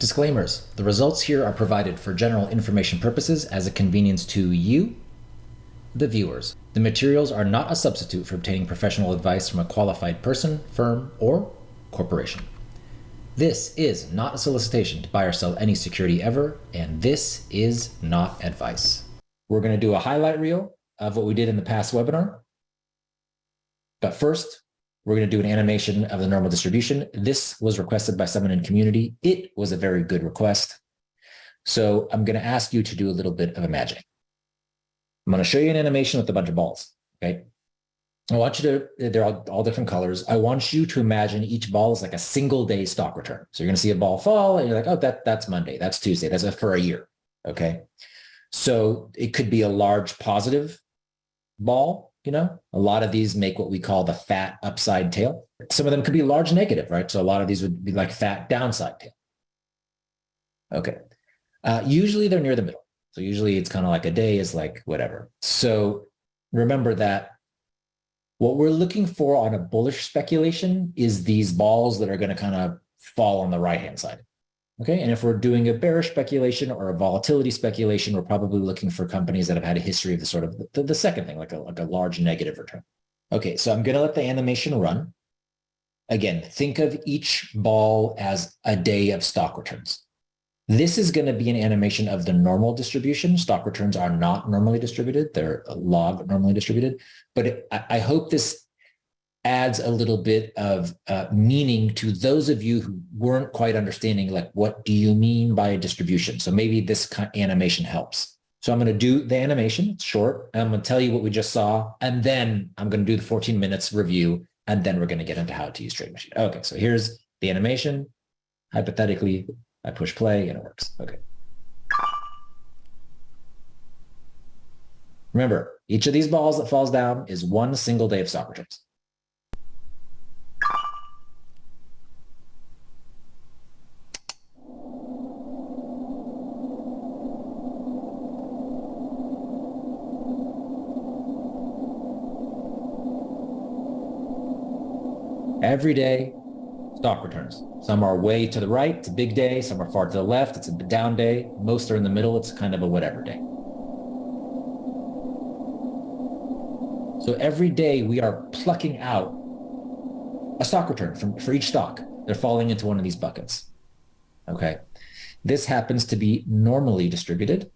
Disclaimers. The results here are provided for general information purposes as a convenience to you, the viewers. The materials are not a substitute for obtaining professional advice from a qualified person, firm, or corporation. This is not a solicitation to buy or sell any security ever, and this is not advice. We're going to do a highlight reel of what we did in the past webinar. But first, we're going to do an animation of the normal distribution. This was requested by someone in community. It was a very good request. So I'm going to ask you to do a little bit of imagining. I'm going to show you an animation with a bunch of balls, okay? I want you to, they're all different colors. I want you to imagine each ball is like a single day stock return. So you're going to see a ball fall and you're like, oh, that's Monday, that's Tuesday, that's for a year, okay? So it could be a large positive ball. You know, a lot of these make what we call the fat upside tail. Some of them could be large negative, right? So a lot of these would be like fat downside tail. Okay. Usually they're near the middle. So usually it's kind of like a day is like whatever. So remember that what we're looking for on a bullish speculation is these balls that are going to kind of fall on the right-hand side. Okay. And if we're doing a bearish speculation or a volatility speculation, we're probably looking for companies that have had a history of the sort of the second thing, like a large negative return. Okay. So I'm going to let the animation run. Again, think of each ball as a day of stock returns. This is going to be an animation of the normal distribution. Stock returns are not normally distributed. They're log normally distributed. But I hope this adds a little bit of meaning to those of you who weren't quite understanding, like, what do you mean by a distribution? So maybe this animation helps. So I'm going to do the animation. It's short. I'm going to tell you what we just saw, and then I'm going to do the 14 minutes review, and then we're going to get into how to use TradeMachine. Okay, so here's the animation. Hypothetically, I push play and it works. Okay. Remember, each of these balls that falls down is one single day of stock returns. Every day, stock returns. Some are way to the right, it's a big day. Some are far to the left, it's a down day. Most are in the middle, it's kind of a whatever day. So every day we are plucking out a stock return for each stock. They're falling into one of these buckets. Okay. This happens to be normally distributed.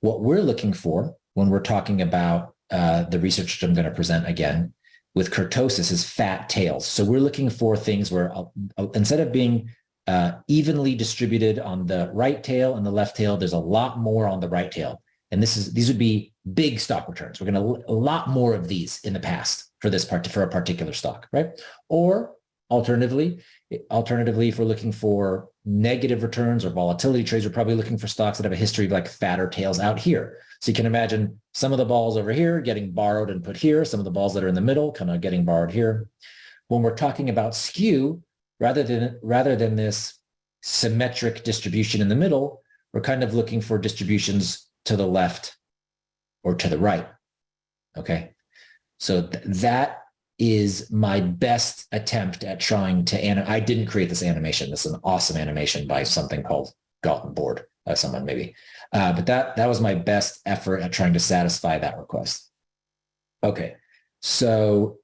What we're looking for when we're talking about the research that I'm going to present again with kurtosis is fat tails. So we're looking for things where instead of being evenly distributed on the right tail and the left tail, there's a lot more on the right tail. And these would be big stock returns. We're going to a lot more of these in the past for a particular stock, right? Or alternatively, if we're looking for negative returns or volatility trades, we're probably looking for stocks that have a history of like fatter tails out here. So you can imagine some of the balls over here getting borrowed and put here, some of the balls that are in the middle kind of getting borrowed here. When we're talking about skew, rather than this symmetric distribution in the middle, we're kind of looking for distributions to the left or to the right. Okay. So that is my best attempt at trying to I didn't create this animation. This is an awesome animation by something called Galton Board, someone maybe. But that was my best effort at trying to satisfy that request. Okay. So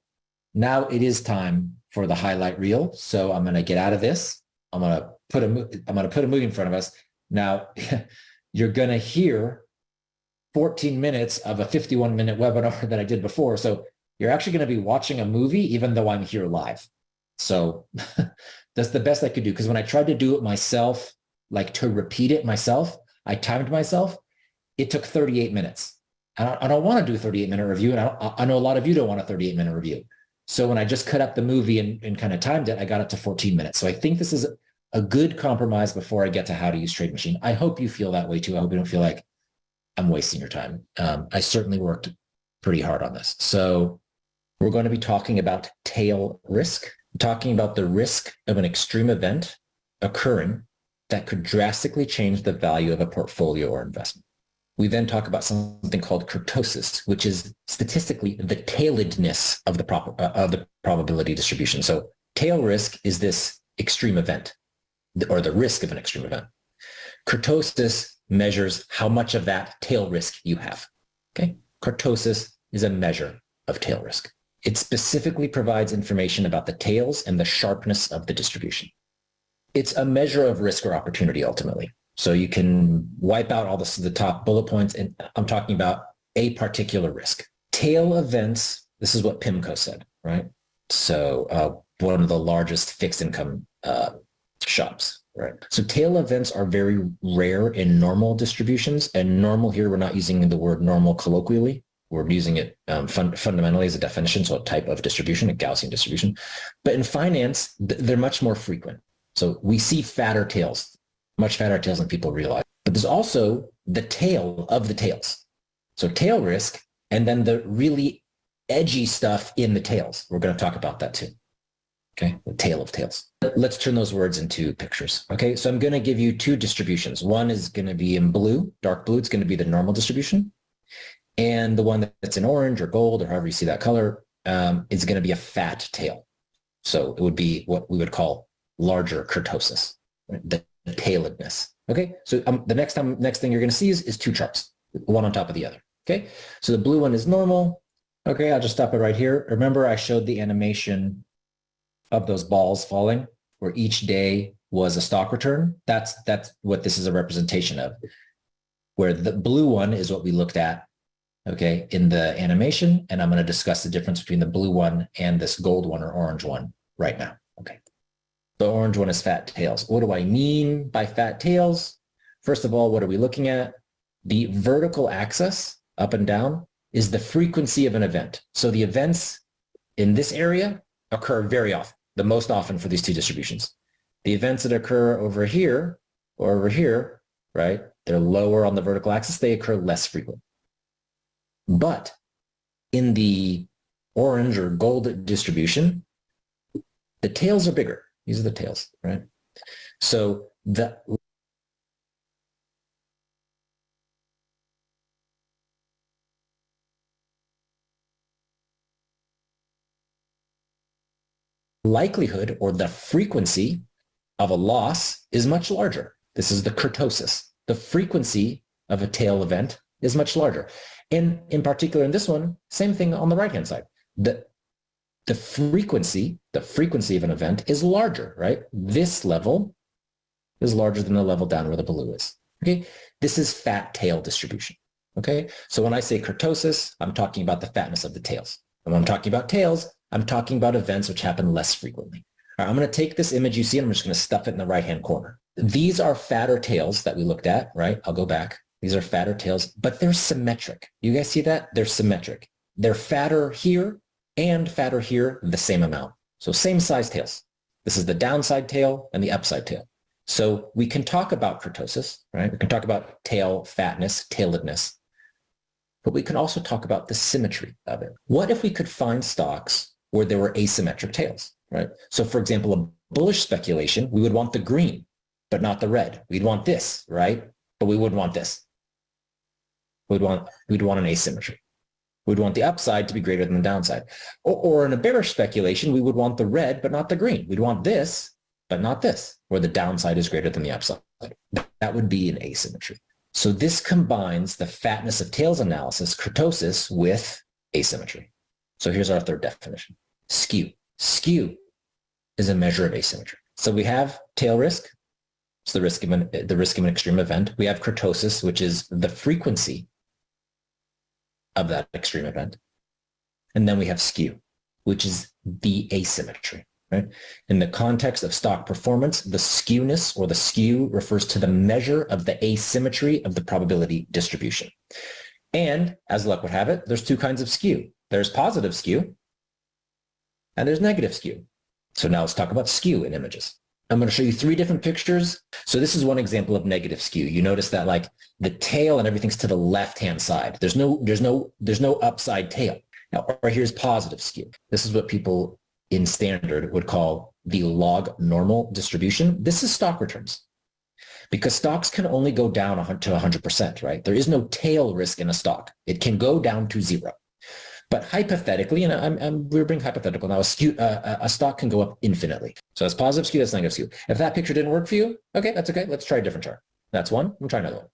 now it is time for the highlight reel. So I'm going to get out of this. I'm going to put a movie in front of us. Now you're going to hear 14 minutes of a 51-minute webinar that I did before. So you're actually going to be watching a movie, even though I'm here live. So that's the best I could do. Because when I tried to do it myself, like to repeat it myself, I timed myself. It took 38 minutes. I don't want to do a 38-minute review. And I know a lot of you don't want a 38-minute review. So when I just cut up the movie and kind of timed it, I got it to 14 minutes. So I think this is a good compromise before I get to how to use TradeMachine. I hope you feel that way too. I hope you don't feel like I'm wasting your time. I certainly worked pretty hard on this. So we're going to be talking about tail risk, talking about the risk of an extreme event occurring that could drastically change the value of a portfolio or investment. We then talk about something called kurtosis, which is statistically the tailedness of the probability distribution. So tail risk is this extreme event. or the risk of an extreme event. Kurtosis measures how much of that tail risk you have. Okay, kurtosis is a measure of tail risk. It specifically provides information about the tails and the sharpness of the distribution. It's a measure of risk or opportunity ultimately. So you can wipe out all the top bullet points, and I'm talking about a particular risk. Tail events, this is what PIMCO said, right? So one of the largest fixed income shops, right? So tail events are very rare in normal distributions, and normal here, we're not using the word normal colloquially. We're using it fundamentally as a definition, so a type of distribution, a Gaussian distribution. But in finance, they're much more frequent. So we see fatter tails, much fatter tails than people realize. But there's also the tail of the tails. So tail risk, and then the really edgy stuff in the tails. We're going to talk about that too. Okay, the tail of tails. Let's turn those words into pictures. Okay, so I'm going to give you two distributions. One is going to be in blue, dark blue. It's going to be the normal distribution. And the one that's in orange or gold or however you see that color is going to be a fat tail. So it would be what we would call larger kurtosis, right? The tailedness. Okay, so the next thing you're going to see is two charts, one on top of the other. Okay, so the blue one is normal. Okay, I'll just stop it right here. Remember, I showed the animation of those balls falling, where each day was a stock return. That's what this is a representation of, where the blue one is what we looked at, okay, in the animation, and I'm going to discuss the difference between the blue one and this gold one or orange one right now. Okay, the orange one is fat tails. What do I mean by fat tails? First of all, what are we looking at? The vertical axis, up and down, is the frequency of an event. So the events in this area occur very often, the most often for these two distributions. The events that occur over here or over here, right, they're lower on the vertical axis, they occur less frequently. But in the orange or gold distribution, the tails are bigger. These are the tails, right? So the likelihood or the frequency of a loss is much larger. This is the kurtosis. The frequency of a tail event is much larger. And in particular, in this one, same thing on the right-hand side. The frequency of an event is larger, right? This level is larger than the level down where the blue is. Okay, this is fat tail distribution. Okay, so when I say kurtosis, I'm talking about the fatness of the tails. And when I'm talking about tails, I'm talking about events which happen less frequently. All right, I'm going to take this image you see, and I'm just going to stuff it in the right-hand corner. These are fatter tails that we looked at, right? I'll go back. These are fatter tails, but they're symmetric. You guys see that? They're symmetric. They're fatter here and fatter here the same amount. So same size tails. This is the downside tail and the upside tail. So we can talk about kurtosis, right? We can talk about tail fatness, tailedness, but we can also talk about the symmetry of it. What if we could find stocks where there were asymmetric tails, right? So for example, a bullish speculation, we would want the green, but not the red. We'd want this, right? But we wouldn't want this. We'd want an asymmetry. We'd want the upside to be greater than the downside. Or in a bearish speculation, we would want the red, but not the green. We'd want this, but not this, where the downside is greater than the upside. That would be an asymmetry. So this combines the fatness of tails analysis, kurtosis, with asymmetry. So here's our third definition. Skew. Skew is a measure of asymmetry. So we have tail risk. It's the risk of an extreme event. We have kurtosis, which is the frequency of that extreme event. And then we have skew, which is the asymmetry, right? In the context of stock performance, the skewness or the skew refers to the measure of the asymmetry of the probability distribution. And as luck would have it, there's two kinds of skew. There's positive skew and there's negative skew. So now let's talk about skew in images. I'm going to show you three different pictures. So this is one example of negative skew. You notice that like the tail and everything's to the left-hand side. There's no upside tail. Now, right here's positive skew. This is what people in standard would call the log normal distribution. This is stock returns because stocks can only go down to 100%, right? There is no tail risk in a stock. It can go down to zero. But hypothetically, and we're being hypothetical now, a stock can go up infinitely. So that's positive skew, that's negative skew. If that picture didn't work for you, okay, that's okay. Let's try a different chart. That's one. We'll try another one.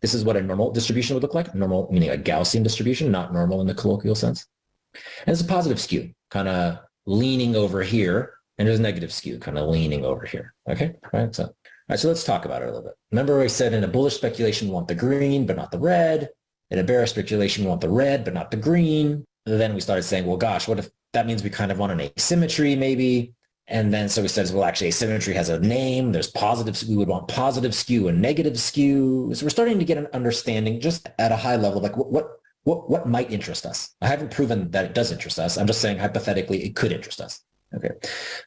This is what a normal distribution would look like. Normal meaning a Gaussian distribution, not normal in the colloquial sense. And it's a positive skew, kind of leaning over here. And there's a negative skew, kind of leaning over here. Okay, all right. So let's talk about it a little bit. Remember I said in a bullish speculation, we want the green, but not the red. In a bearish speculation, we want the red, but not the green. And then we started saying, well, gosh, what if that means we kind of want an asymmetry maybe? And then so we said, well, actually asymmetry has a name. There's positive, we would want positive skew and negative skew. So we're starting to get an understanding just at a high level, like what might interest us. I haven't proven that it does interest us. I'm just saying hypothetically it could interest us. Okay.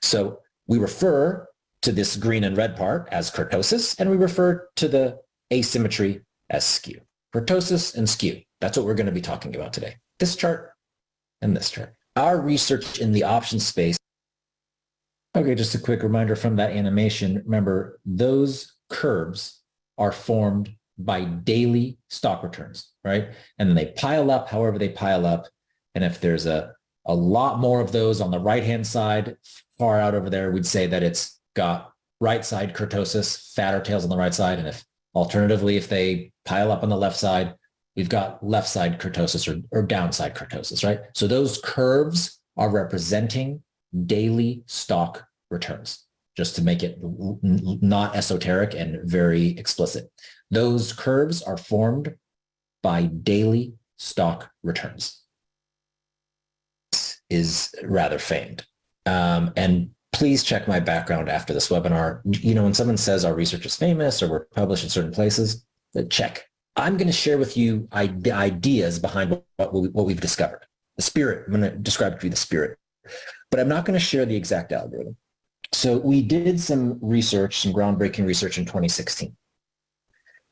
So we refer to this green and red part as kurtosis, and we refer to the asymmetry as skew. Kurtosis and skew. That's what we're going to be talking about today. This chart and this chart. Our research in the options space. Okay, just a quick reminder from that animation. Remember, those curves are formed by daily stock returns, right? And then they pile up however they pile up. And if there's a lot more of those on the right-hand side, far out over there, we'd say that it's got right side kurtosis, fatter tails on the right side. And if alternatively, if they pile up on the left side, we've got left side kurtosis or downside kurtosis, right? So those curves are representing daily stock returns, just to make it not esoteric and very explicit. Those curves are formed by daily stock returns. This is rather famed. And please check my background after this webinar. You know, when someone says our research is famous or we're published in certain places, check. I'm going to share with you ideas behind what we've discovered. The spirit, I'm going to describe to you the spirit, but I'm not going to share the exact algorithm. So we did some research, some groundbreaking research in 2016,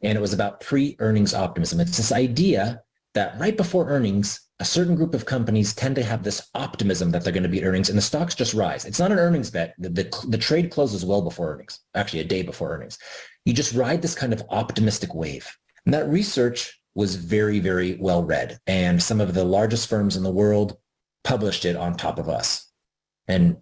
and it was about pre-earnings optimism. It's this idea that right before earnings, a certain group of companies tend to have this optimism that they're going to beat earnings, and the stocks just rise. It's not an earnings bet. The trade closes well before earnings, actually a day before earnings. You just ride this kind of optimistic wave. And that research was very, very well read, and some of the largest firms in the world published it on top of us. And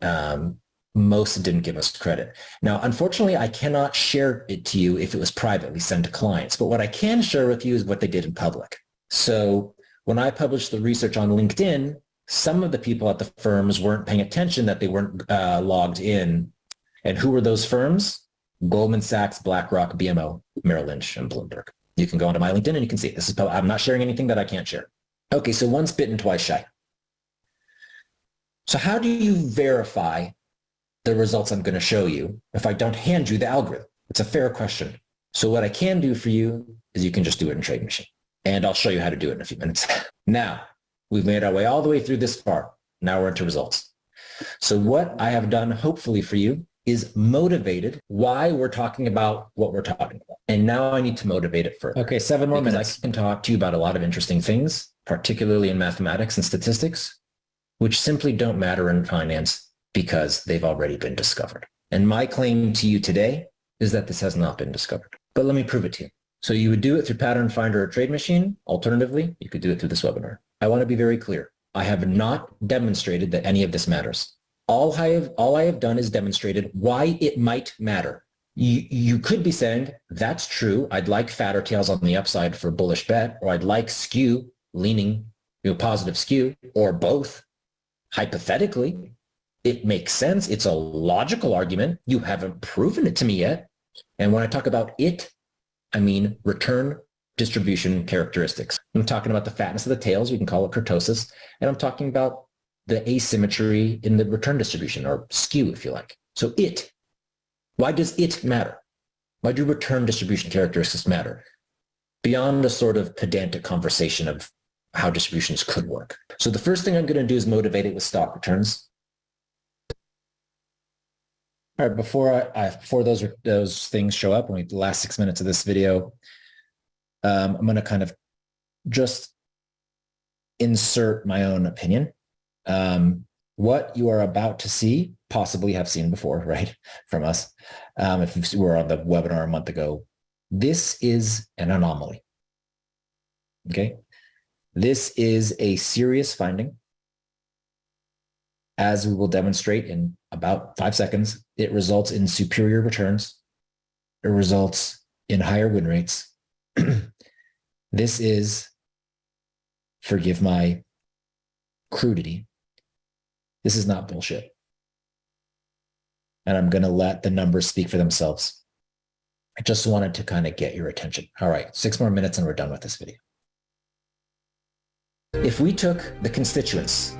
most didn't give us credit. Now, unfortunately, I cannot share it to you if it was privately sent to clients, but what I can share with you is what they did in public. So when I published the research on LinkedIn, some of the people at the firms weren't paying attention that they weren't logged in. And who were those firms? Goldman Sachs, BlackRock, BMO, Merrill Lynch, and Bloomberg. You can go onto my LinkedIn and you can see it. This is I'm not sharing anything that I can't share. Okay, so once bitten, twice shy. So how do you verify the results I'm going to show you if I don't hand you the algorithm? It's a fair question. So what I can do for you is you can just do it in TradeMachine. And I'll show you how to do it in a few minutes. Now, we've made our way all the way through this far. Now we're into results. So what I have done, hopefully for you, is motivated why we're talking about what we're talking about. And now I need to motivate it further. Okay, 7 more minutes. I can talk to you about a lot of interesting things, particularly in mathematics and statistics, which simply don't matter in finance because they've already been discovered. And my claim to you today is that this has not been discovered. But let me prove it to you. So you would do it through Pattern Finder or TradeMachine. Alternatively, you could do it through this webinar. I want to be very clear. I have not demonstrated that any of this matters. All I have done is demonstrated why it might matter. You could be saying, that's true. I'd like fatter tails on the upside for a bullish bet, or I'd like skew leaning, positive skew, or both. Hypothetically, it makes sense. It's a logical argument. You haven't proven it to me yet. And when I talk about it, I mean return distribution characteristics. I'm talking about the fatness of the tails. We can call it kurtosis. And I'm talking about the asymmetry in the return distribution, or skew, if you like. So it, why does it matter? Why do return distribution characteristics matter? Beyond a sort of pedantic conversation of how distributions could work. So the first thing I'm going to do is motivate it with stock returns. All right, before those things show up, the last 6 minutes of this video, I'm going to kind of just insert my own opinion. What you are about to see, possibly have seen before, right, from us, if you were on the webinar a month ago, this is an anomaly. Okay, This is a serious finding. As we will demonstrate in about 5 seconds, it results in superior returns. It results in higher win rates. This is, forgive my crudity, this is not bullshit. And I'm going to let the numbers speak for themselves. I just wanted to kind of get your attention. All right, 6 more minutes and we're done with this video. If we took the constituents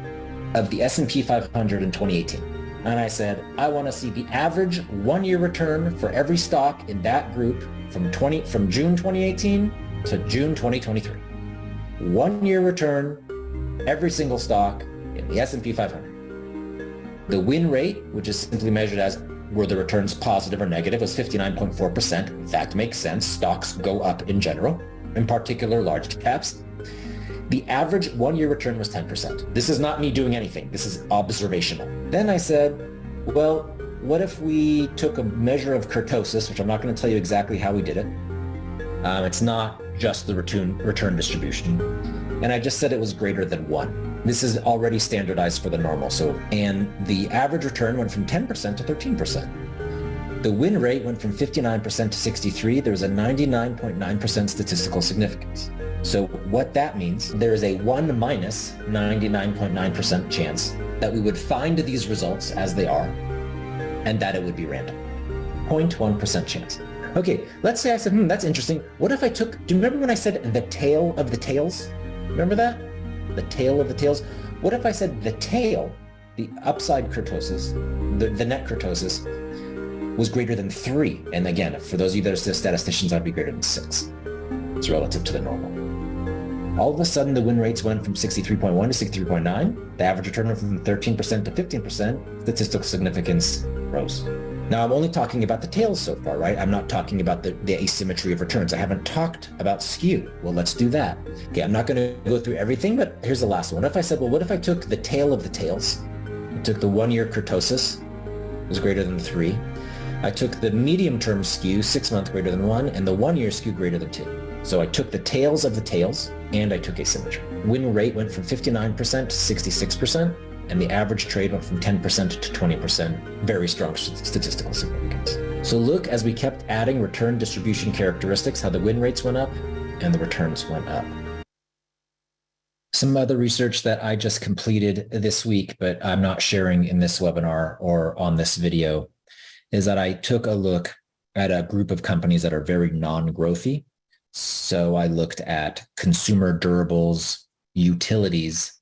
of the S&P 500 in 2018, and I said, I want to see the average 1-year return for every stock in that group from June 2018 to June 2023. 1-year return, every single stock in the S&P 500. The win rate, which is simply measured as were the returns positive or negative, was 59.4%. That makes sense. Stocks go up in general, in particular large caps. The average 1-year return was 10%. This is not me doing anything. This is observational. Then I said, well, what if we took a measure of kurtosis, which I'm not going to tell you exactly how we did it. It's not just the return distribution. And I just said it was greater than 1. This is already standardized for the normal. And the average return went from 10% to 13%. The win rate went from 59% to 63. There was a 99.9% statistical significance. So what that means, there is a 1 minus 99.9% chance that we would find these results as they are, and that it would be random. 0.1% chance. Okay, let's say I said, that's interesting. What if I took, do you remember when I said the tail of the tails? Remember that? The tail of the tails? What if I said the tail, the upside kurtosis, the net kurtosis, was greater than 3? And again, for those of you that are statisticians, that'd be greater than 6. It's relative to the normal. All of a sudden, the win rates went from 63.1 to 63.9. The average return went from 13% to 15%. Statistical significance rose. Now, I'm only talking about the tails so far, right? I'm not talking about the asymmetry of returns. I haven't talked about skew. Well, let's do that. Okay, I'm not going to go through everything, but here's the last one. What if I said, well, what if I took the tail of the tails? I took the 1-year kurtosis, was greater than 3. I took the medium-term skew, 6 month greater than 1, and the 1-year skew greater than 2. So I took the tails of the tails, and I took asymmetry. Win rate went from 59% to 66%, and the average trade went from 10% to 20%. Very strong statistical significance. So look, as we kept adding return distribution characteristics, how the win rates went up and the returns went up. Some other research that I just completed this week, but I'm not sharing in this webinar or on this video, is that I took a look at a group of companies that are very non-growthy. So I looked at consumer durables, utilities,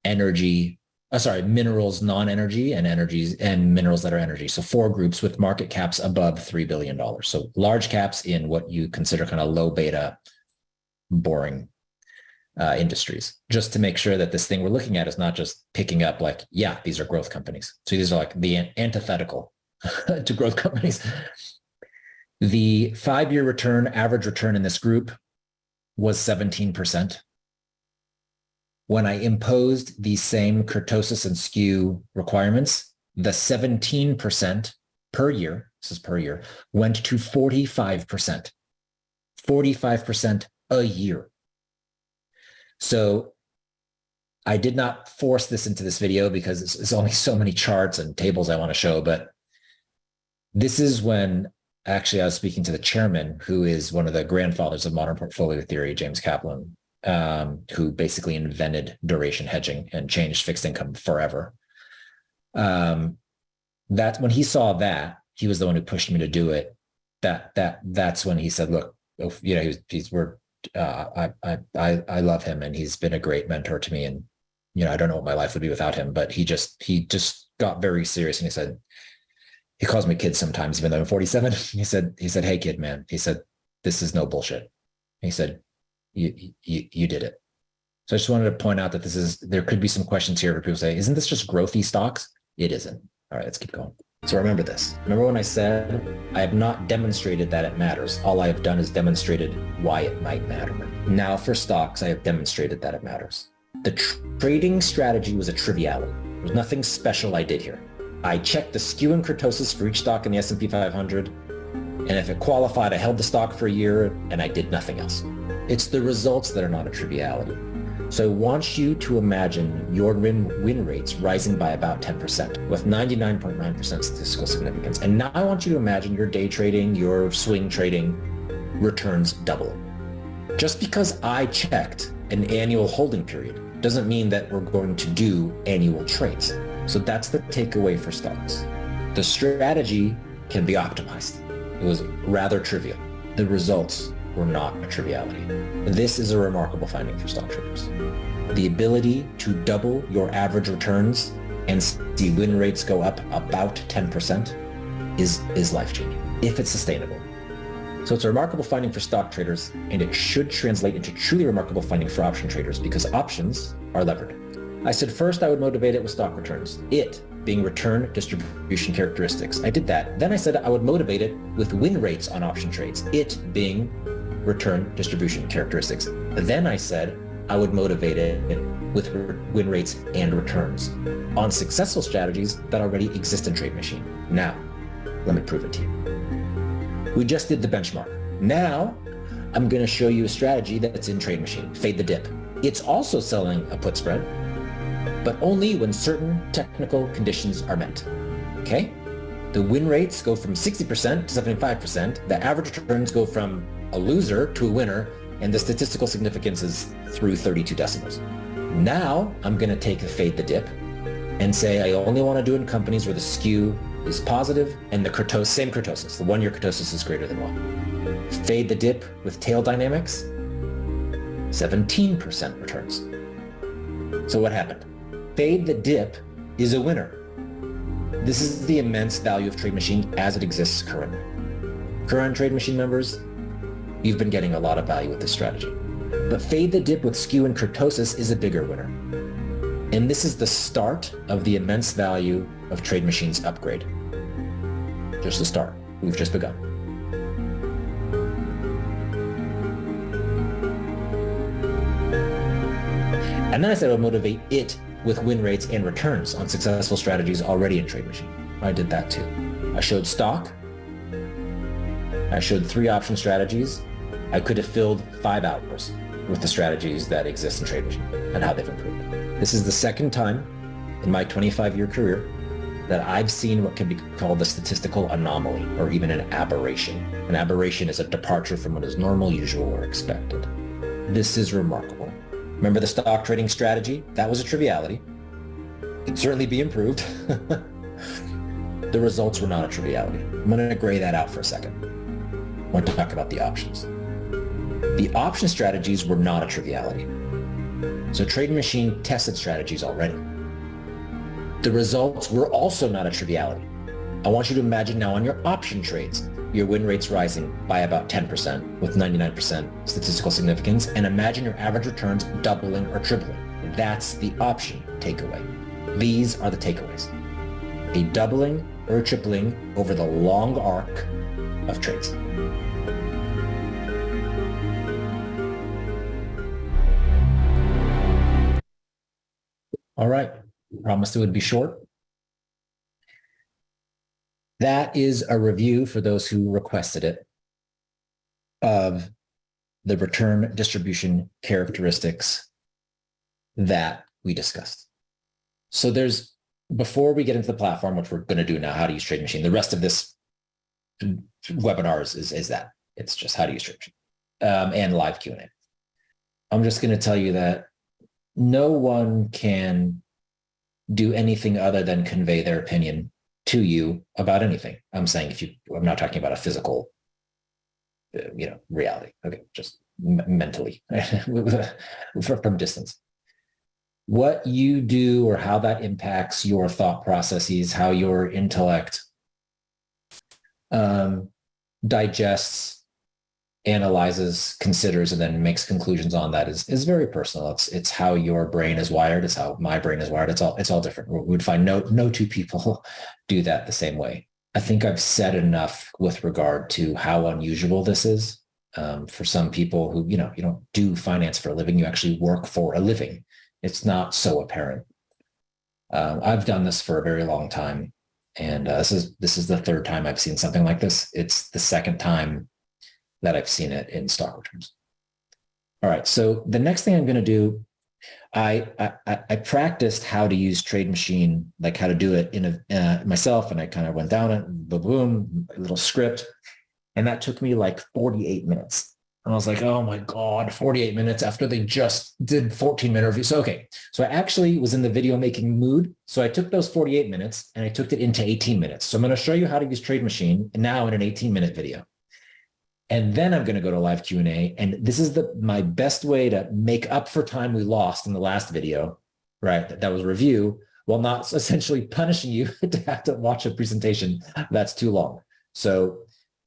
minerals, non-energy, and energies, and minerals that are energy. So 4 groups with market caps above $3 billion. So large caps in what you consider kind of low beta, boring industries, just to make sure that this thing we're looking at is not just picking up like, yeah, these are growth companies. So these are like the antithetical to growth companies. The 5-year return, average return in this group was 17%. When I imposed the same kurtosis and skew requirements, the 17% per year, this is per year, went to 45%. 45% a year. So I did not force this into this video because it's only so many charts and tables I want to show, but this is when actually I was speaking to the chairman, who is one of the grandfathers of modern portfolio theory, James Kaplan, who basically invented duration hedging and changed fixed income forever. That when he saw that, he was the one who pushed me to do it. That's when he said, look, you know, I love him and he's been a great mentor to me. And, you know, I don't know what my life would be without him, but he just got very serious. And he said, he calls me kid sometimes, even though I'm 47. He said, hey kid, man, he said, this is no bullshit. He said, you did it. So I just wanted to point out that there could be some questions here where people say, isn't this just growthy stocks? It isn't. All right, let's keep going. So remember this. Remember when I said, I have not demonstrated that it matters. All I have done is demonstrated why it might matter. Now for stocks, I have demonstrated that it matters. The trading strategy was a triviality. There was nothing special I did here. I checked the skew and kurtosis for each stock in the S&P 500. And if it qualified, I held the stock for a year and I did nothing else. It's the results that are not a triviality. So I want you to imagine your win rates rising by about 10% with 99.9% statistical significance. And now I want you to imagine your day trading, your swing trading returns doubling. Just because I checked an annual holding period doesn't mean that we're going to do annual trades. So that's the takeaway for stocks. The strategy can be optimized. It was rather trivial. The results were not a triviality. This is a remarkable finding for stock traders. The ability to double your average returns and see win rates go up about 10% is life-changing, if it's sustainable. So it's a remarkable finding for stock traders, and it should translate into truly remarkable finding for option traders because options are levered. I said first I would motivate it with stock returns, it being return distribution characteristics. I did that. Then I said I would motivate it with win rates on option trades, it being return distribution characteristics. Then I said I would motivate it with win rates and returns on successful strategies that already exist in TradeMachine. Now, let me prove it to you. We just did the benchmark. Now, I'm going to show you a strategy that's in TradeMachine, Fade the Dip. It's also selling a put spread, but only when certain technical conditions are met. Okay? The win rates go from 60% to 75%. The average returns go from a loser to a winner, and the statistical significance is through 32 decimals. Now, I'm going to take the Fade the Dip and say I only want to do it in companies where the skew is positive and the same kurtosis, the one-year kurtosis is greater than 1. Fade the Dip with tail dynamics, 17% returns. So what happened? Fade the Dip is a winner. This is the immense value of TradeMachine as it exists currently. Current TradeMachine members, you've been getting a lot of value with this strategy. But Fade the Dip with skew and kurtosis is a bigger winner. And this is the start of the immense value of TradeMachine's upgrade. Just the start. We've just begun. And then I said I would motivate it with win rates and returns on successful strategies already in TradeMachine. I did that too. I showed stock. I showed 3 option strategies. I could have filled 5 hours with the strategies that exist in TradeMachine and how they've improved. This is the second time in my 25-year career that I've seen what can be called a statistical anomaly or even an aberration. An aberration is a departure from what is normal, usual, or expected. This is remarkable. Remember the stock trading strategy? That was a triviality. It could certainly be improved. The results were not a triviality. I'm going to gray that out for a second. I want to talk about the options. The option strategies were not a triviality. So TradeMachine tested strategies already. The results were also not a triviality. I want you to imagine now on your option trades, your win rates rising by about 10% with 99% statistical significance, and imagine your average returns doubling or tripling. That's the option takeaway. These are the takeaways. A doubling or a tripling over the long arc of trades. All right, promised it would be short. That is a review for those who requested it of the return distribution characteristics that we discussed. So before we get into the platform, which we're going to do now, how to use TradeMachine, the rest of this webinar is that. It's just how to use TradeMachine and live Q&A. I'm just going to tell you that no one can do anything other than convey their opinion to you about anything. I'm saying I'm not talking about a physical, reality. Okay, just mentally from distance. What you do or how that impacts your thought processes, how your intellect digests, analyzes, considers, and then makes conclusions on that is very personal. It's how your brain is wired. It's how my brain is wired. It's all different. We would find no 2 people do that the same way. I think I've said enough with regard to how unusual this is. For some people who, you don't do finance for a living, you actually work for a living. It's not so apparent. I've done this for a very long time. And this is the 3rd time I've seen something like this. It's the 2nd time that I've seen it in stock returns. All right, so the next thing I'm going to do I practiced how to use TradeMachine, like how to do it in myself, and I kind of went down it, boom, boom, a little script, and that took me like 48 minutes. And I was like, oh my God, 48 minutes after they just did 14-minute review. So, okay. So I actually was in the video making mood. So I took those 48 minutes and I took it into 18 minutes. So I'm going to show you how to use TradeMachine now in an 18-minute video. And then I'm going to go to live Q&A. And this is my best way to make up for time we lost in the last video, right? That was review, while not essentially punishing you to have to watch a presentation that's too long. So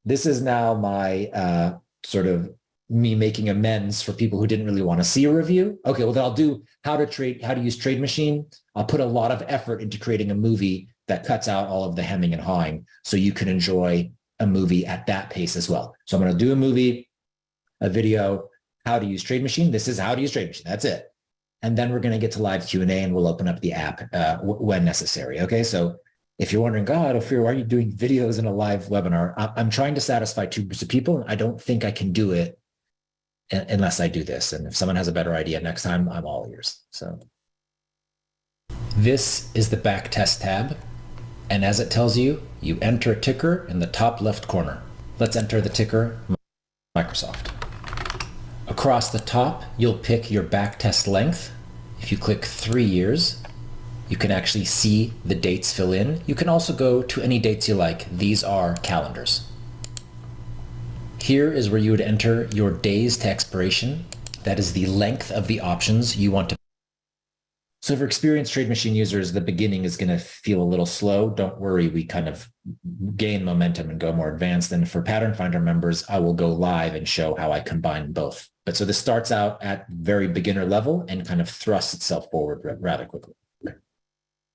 this is now my sort of me making amends for people who didn't really want to see a review. Okay, well, then I'll do how to use TradeMachine. I'll put a lot of effort into creating a movie that cuts out all of the hemming and hawing so you can enjoy a movie at that pace as well. So I'm going to do a movie, a video, how to use TradeMachine. This is how to use TradeMachine. That's it. And then we're going to get to live Q&A and we'll open up the app when necessary. Okay, so if you're wondering, God, Ophir, why are you doing videos in a live webinar? I'm trying to satisfy two groups of people, and I don't think I can do it unless I do this. And if someone has a better idea next time, I'm all ears. So this is the back test tab. And as it tells you, you enter a ticker in the top left corner. Let's enter the ticker, Microsoft. Across the top, you'll pick your back test length. If you click 3 years, you can actually see the dates fill in. You can also go to any dates you like. These are calendars. Here is where you would enter your days to expiration. That is the length of the options you want to. So for experienced TradeMachine users, the beginning is going to feel a little slow. Don't worry, we kind of gain momentum and go more advanced. And for Pattern Finder members, I will go live and show how I combine both. But so this starts out at very beginner level and kind of thrusts itself forward rather quickly.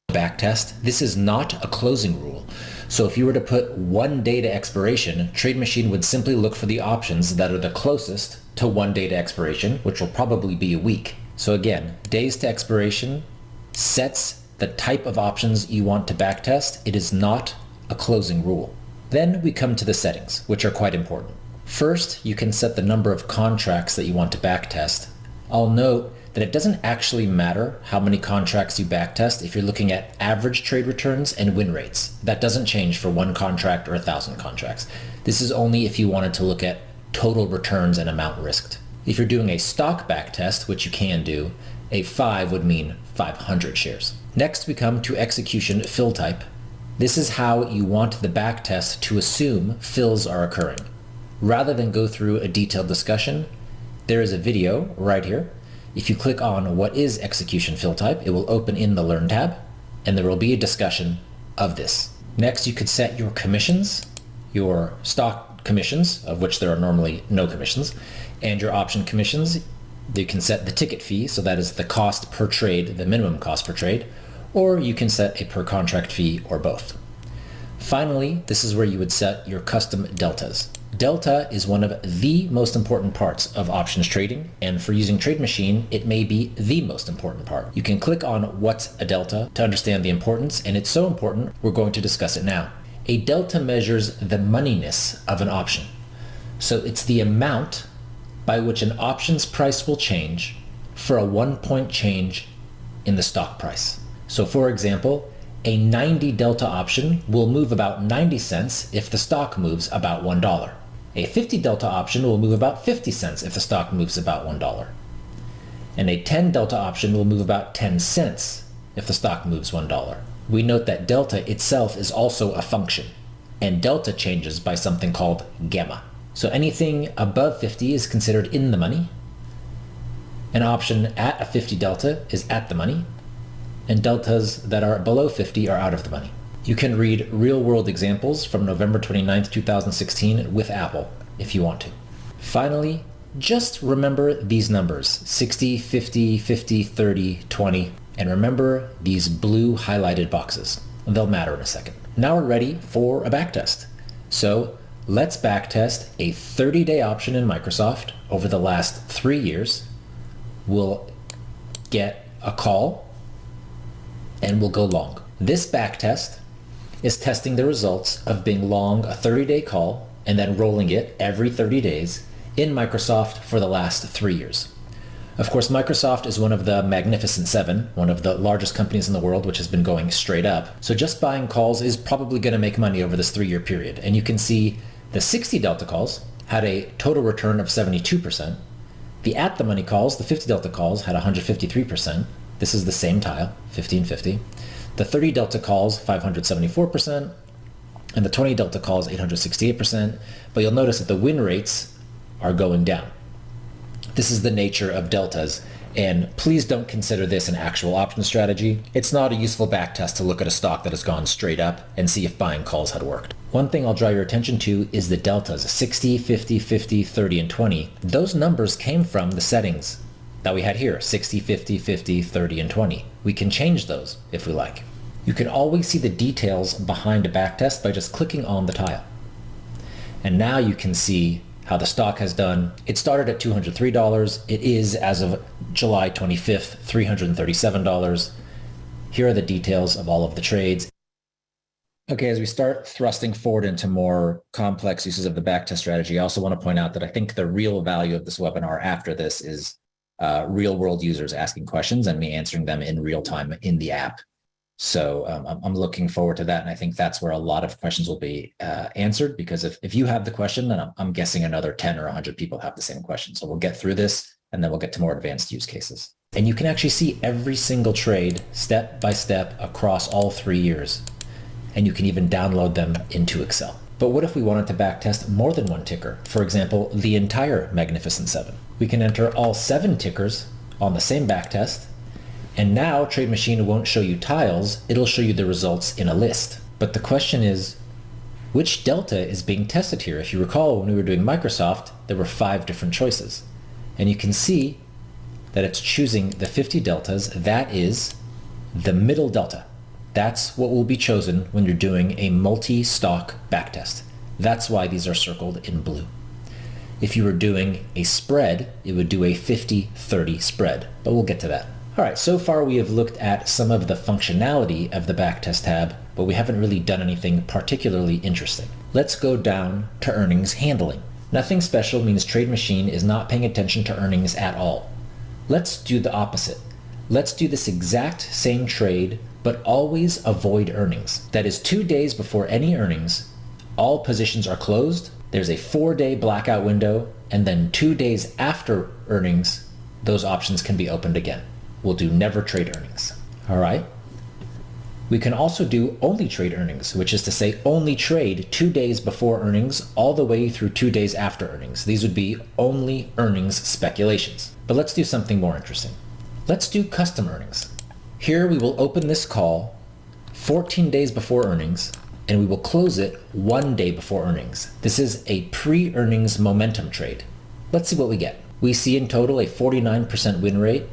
Backtest. This is not a closing rule. So if you were to put 1 day to expiration, TradeMachine would simply look for the options that are the closest to 1 day to expiration, which will probably be a week. So again, days to expiration sets the type of options you want to backtest. It is not a closing rule. Then we come to the settings, which are quite important. First, you can set the number of contracts that you want to backtest. I'll note that it doesn't actually matter how many contracts you backtest if you're looking at average trade returns and win rates. That doesn't change for 1 contract or 1,000 contracts. This is only if you wanted to look at total returns and amount risked. If you're doing a stock backtest, which you can do, a 5 would mean 500 shares. Next, we come to execution fill type. This is how you want the backtest to assume fills are occurring. Rather than go through a detailed discussion, there is a video right here. If you click on what is execution fill type, it will open in the Learn tab, and there will be a discussion of this. Next, you could set your commissions, your stock commissions, of which there are normally no commissions, and your option commissions. You can set the ticket fee, so that is the cost per trade, the minimum cost per trade, or you can set a per contract fee or both. Finally, this is where you would set your custom deltas. Delta is one of the most important parts of options trading, and for using TradeMachine, it may be the most important part. You can click on what's a delta to understand the importance, and it's so important, we're going to discuss it now. A delta measures the moneyness of an option. So it's the amount by which an option's price will change for a 1-point change in the stock price. So for example, a 90 delta option will move about 90 cents if the stock moves about $1. A 50 delta option will move about 50 cents if the stock moves about $1. And a 10 delta option will move about 10 cents if the stock moves $1. We note that delta itself is also a function, and delta changes by something called gamma. So anything above 50 is considered in the money. An option at a 50 delta is at the money, and deltas that are below 50 are out of the money. You can read real-world examples from November 29th, 2016 with Apple if you want to. Finally, just remember these numbers, 60, 50, 50, 30, 20, and remember these blue highlighted boxes. They'll matter in a second. Now we're ready for a backtest. So let's backtest a 30-day option in Microsoft over the last 3 years. We'll get a call and we'll go long. This backtest is testing the results of being long a 30-day call and then rolling it every 30 days in Microsoft for the last 3 years. Of course, Microsoft is one of the Magnificent Seven, one of the largest companies in the world, which has been going straight up. So just buying calls is probably going to make money over this 3-year period. And you can see the 60 delta calls had a total return of 72%. The at-the-money calls, the 50 delta calls, had 153%. This is the same tile, 1550. The 30 delta calls, 574%. And the 20 delta calls, 868%. But you'll notice that the win rates are going down. This is the nature of deltas, and please don't consider this an actual option strategy. It's not a useful backtest to look at a stock that has gone straight up and see if buying calls had worked. One thing I'll draw your attention to is the deltas, 60, 50, 50, 30, and 20. Those numbers came from the settings that we had here, 60, 50, 50, 30, and 20. We can change those if we like. You can always see the details behind a backtest by just clicking on the tile. And now you can see how the stock has done. It started at $203. It is, as of July 25th, $337. Here are the details of all of the trades. Okay, as we start thrusting forward into more complex uses of the backtest strategy, I also want to point out that I think the real value of this webinar after this is real world users asking questions and me answering them in real time in the app. So I'm looking forward to that. And I think that's where a lot of questions will be answered, because if you have the question, then I'm guessing another 10 or 100 people have the same question. So we'll get through this and then we'll get to more advanced use cases. And you can actually see every single trade step by step across all 3 years. And you can even download them into Excel. But what if we wanted to backtest more than one ticker? For example, the entire Magnificent Seven. We can enter all 7 tickers on the same backtest. And now TradeMachine won't show you tiles, it'll show you the results in a list. But the question is, which delta is being tested here? If you recall, when we were doing Microsoft, there were 5 different choices. And you can see that it's choosing the 50 deltas. That is the middle delta. That's what will be chosen when you're doing a multi-stock backtest. That's why these are circled in blue. If you were doing a spread, it would do a 50-30 spread, but we'll get to that. All right, so far we have looked at some of the functionality of the backtest tab, but we haven't really done anything particularly interesting. Let's go down to earnings handling. Nothing special means TradeMachine is not paying attention to earnings at all. Let's do the opposite. Let's do this exact same trade, but always avoid earnings. That is 2 days before any earnings, all positions are closed, there's a 4-day blackout window, and then 2 days after earnings, those options can be opened again. We'll do never trade earnings. All right. We can also do only trade earnings, which is to say only trade 2 days before earnings all the way through 2 days after earnings. These would be only earnings speculations. But let's do something more interesting. Let's do custom earnings. Here we will open this call 14 days before earnings, and we will close it 1 day before earnings. This is a pre-earnings momentum trade. Let's see what we get. We see in total a 49% win rate,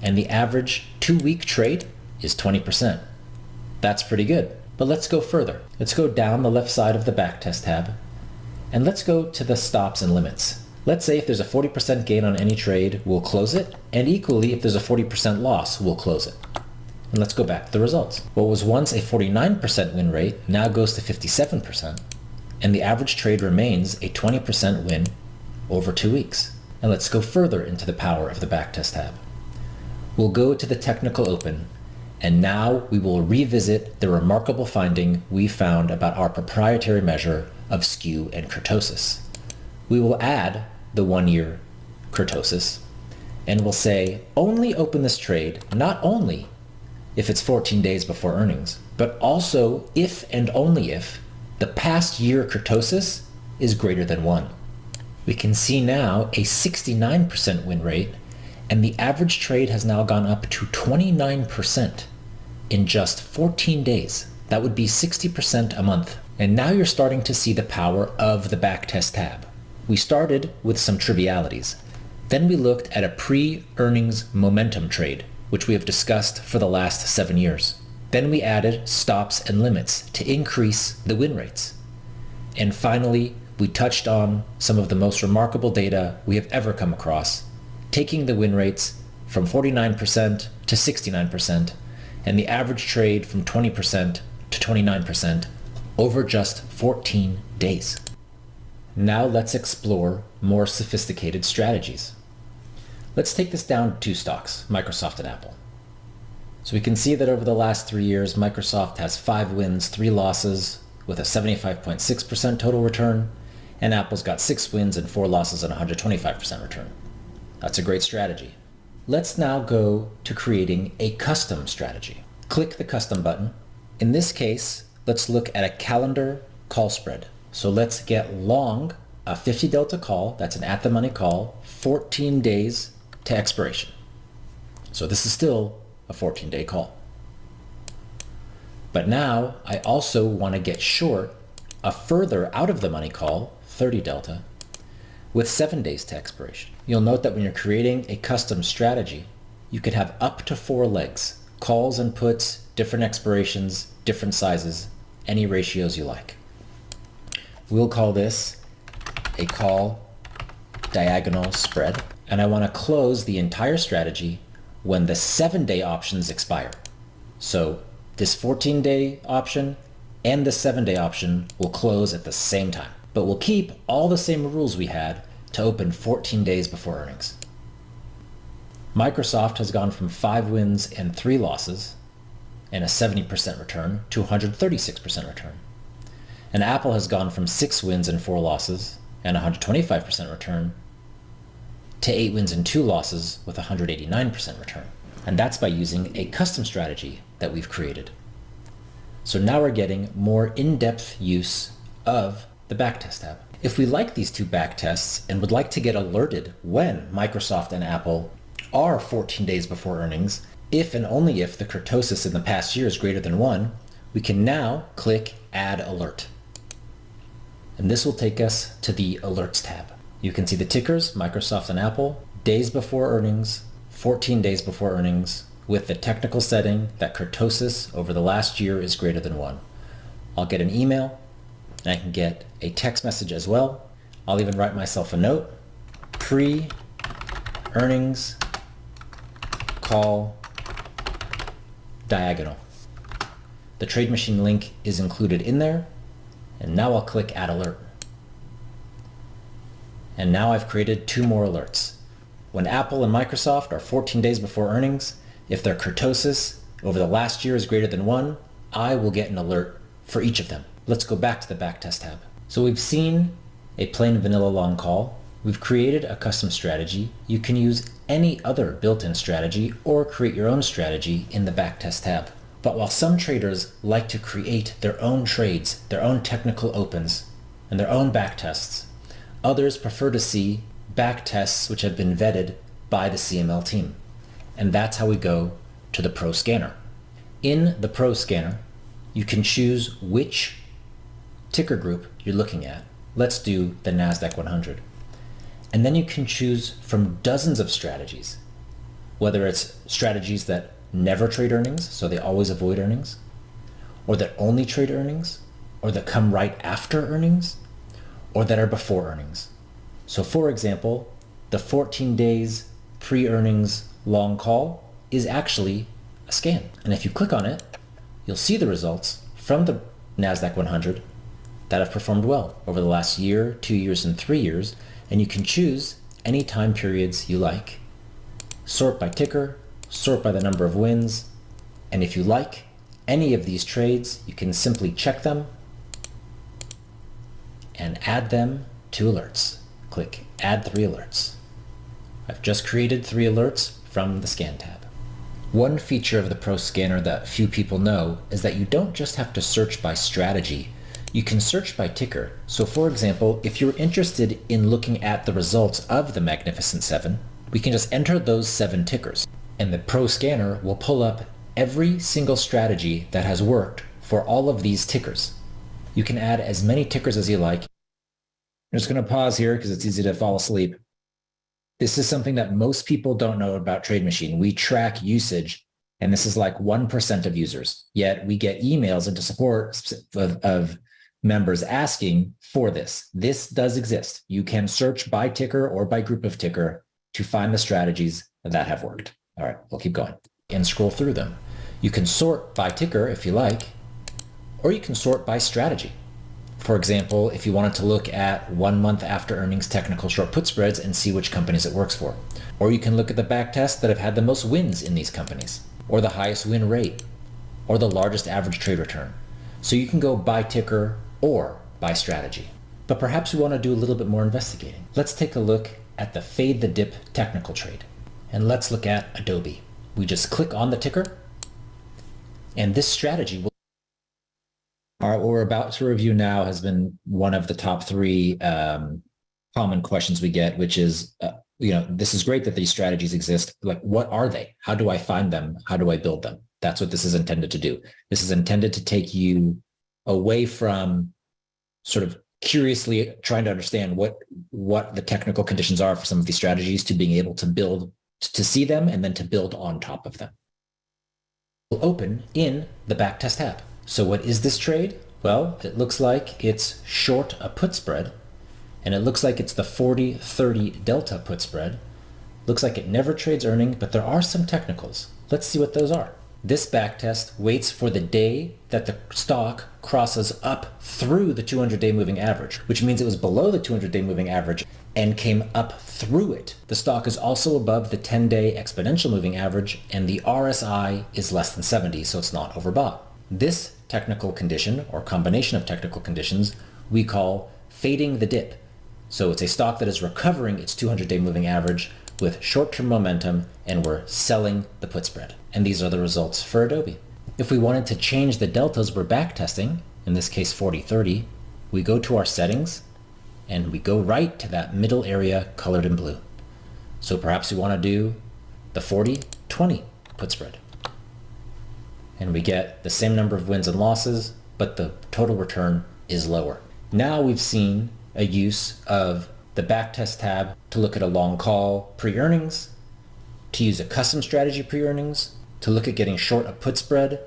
and the average 2-week trade is 20%. That's pretty good. But let's go further. Let's go down the left side of the backtest tab, and let's go to the stops and limits. Let's say if there's a 40% gain on any trade, we'll close it, and equally if there's a 40% loss, we'll close it. And let's go back to the results. What was once a 49% win rate now goes to 57%, and the average trade remains a 20% win over 2 weeks. And let's go further into the power of the backtest tab. We'll go to the technical open, and now we will revisit the remarkable finding we found about our proprietary measure of skew and kurtosis. We will add the 1-year kurtosis, and we'll say only open this trade not only if it's 14 days before earnings, but also if and only if the past year kurtosis is greater than 1. We can see now a 69% win rate, and the average trade has now gone up to 29% in just 14 days. That would be 60% a month. And now you're starting to see the power of the backtest tab. We started with some trivialities. Then we looked at a pre-earnings momentum trade, which we have discussed for the last 7 years. Then we added stops and limits to increase the win rates. And finally, we touched on some of the most remarkable data we have ever come across, taking the win rates from 49% to 69%, and the average trade from 20% to 29% over just 14 days. Now let's explore more sophisticated strategies. Let's take this down to two stocks, Microsoft and Apple. So we can see that over the last 3 years, Microsoft has 5 wins, 3 losses with a 75.6% total return, and Apple's got 6 wins and 4 losses and 125% return. That's a great strategy. Let's now go to creating a custom strategy. Click the custom button. In this case, let's look at a calendar call spread. So let's get long a 50 delta call, that's an at the money call, 14 days to expiration. So this is still a 14-day call. But now I also want to get short a further out of the money call, 30 delta, with 7 days to expiration. You'll note that when you're creating a custom strategy, you could have up to 4 legs, calls and puts, different expirations, different sizes, any ratios you like. We'll call this a call diagonal spread, and I want to close the entire strategy when the 7-day options expire. So this 14-day option and the 7-day option will close at the same time, but we'll keep all the same rules we had to open 14 days before earnings. Microsoft has gone from 5 wins and 3 losses and a 70% return to 136% return. And Apple has gone from 6 wins and 4 losses and 125% return to 8 wins and 2 losses with 189% return. And that's by using a custom strategy that we've created. So now we're getting more in-depth use of the backtest tab. If we like these 2 backtests and would like to get alerted when Microsoft and Apple are 14 days before earnings, if and only if the kurtosis in the past year is greater than 1, we can now click Add Alert. And this will take us to the Alerts tab. You can see the tickers, Microsoft and Apple, days before earnings, 14 days before earnings, with the technical setting that kurtosis over the last year is greater than 1. I'll get an email, and I can get a text message as well. I'll even write myself a note. Pre-earnings call diagonal. The TradeMachine link is included in there, and now I'll click Add Alert. And now I've created 2 more alerts. When Apple and Microsoft are 14 days before earnings, if their kurtosis over the last year is greater than 1, I will get an alert for each of them. Let's go back to the backtest tab. So we've seen a plain vanilla long call. We've created a custom strategy. You can use any other built-in strategy or create your own strategy in the backtest tab. But while some traders like to create their own trades, their own technical opens, and their own backtests, others prefer to see backtests which have been vetted by the CML team. And that's how we go to the Pro Scanner. In the Pro Scanner, you can choose which ticker group you're looking at. Let's do the NASDAQ 100. And then you can choose from dozens of strategies, whether it's strategies that never trade earnings, so they always avoid earnings, or that only trade earnings, or that come right after earnings, or that are before earnings. So for example, the 14 days pre-earnings long call is actually a scan. And if you click on it, you'll see the results from the NASDAQ 100 that have performed well over the last year, 2 years, and 3 years. And you can choose any time periods you like. Sort by ticker, sort by the number of wins. And if you like any of these trades, you can simply check them and add them to alerts. Click Add 3 alerts. I've just created 3 alerts from the Scan tab. One feature of the Pro Scanner that few people know is that you don't just have to search by strategy. You can search by ticker. So for example, if you're interested in looking at the results of the Magnificent 7, we can just enter those 7 tickers. And the Pro Scanner will pull up every single strategy that has worked for all of these tickers. You can add as many tickers as you like. I'm just going to pause here because it's easy to fall asleep. This is something that most people don't know about TradeMachine. We track usage, and this is like 1% of users. Yet we get emails into support of members asking for this. This does exist. You can search by ticker or by group of ticker to find the strategies that have worked. All right, we'll keep going and scroll through them. You can sort by ticker if you like, or you can sort by strategy. For example, if you wanted to look at 1 month after earnings technical short put spreads and see which companies it works for. Or you can look at the back tests that have had the most wins in these companies, or the highest win rate, or the largest average trade return. So you can go by ticker or by strategy. But perhaps we want to do a little bit more investigating. Let's take a look at the fade the dip technical trade. And let's look at Adobe. We just click on the ticker, and this strategy will. All right, what we're about to review now has been one of the top 3 common questions we get, which is, this is great that these strategies exist. Like, what are they? How do I find them? How do I build them? That's what this is intended to do. This is intended to take you away from sort of curiously trying to understand what the technical conditions are for some of these strategies to being able to build, to see them and then to build on top of them. We'll open in the backtest tab. So what is this trade? Well, it looks like it's short a put spread, and it looks like it's the 40-30 delta put spread. Looks like it never trades earning, but there are some technicals. Let's see what those are. This backtest waits for the day that the stock crosses up through the 200-day moving average, which means it was below the 200-day moving average and came up through it. The stock is also above the 10-day exponential moving average, and the RSI is less than 70, so it's not overbought. This technical condition, or combination of technical conditions, we call fading the dip. So it's a stock that is recovering its 200-day moving average with short-term momentum, and we're selling the put spread. And these are the results for Adobe. If we wanted to change the deltas we're backtesting, in this case 40-30, we go to our settings, and we go right to that middle area colored in blue. So perhaps we want to do the 40-20 put spread. And we get the same number of wins and losses, but the total return is lower. Now we've seen a use of the backtest tab to look at a long call pre-earnings, to use a custom strategy pre-earnings, to look at getting short a put spread,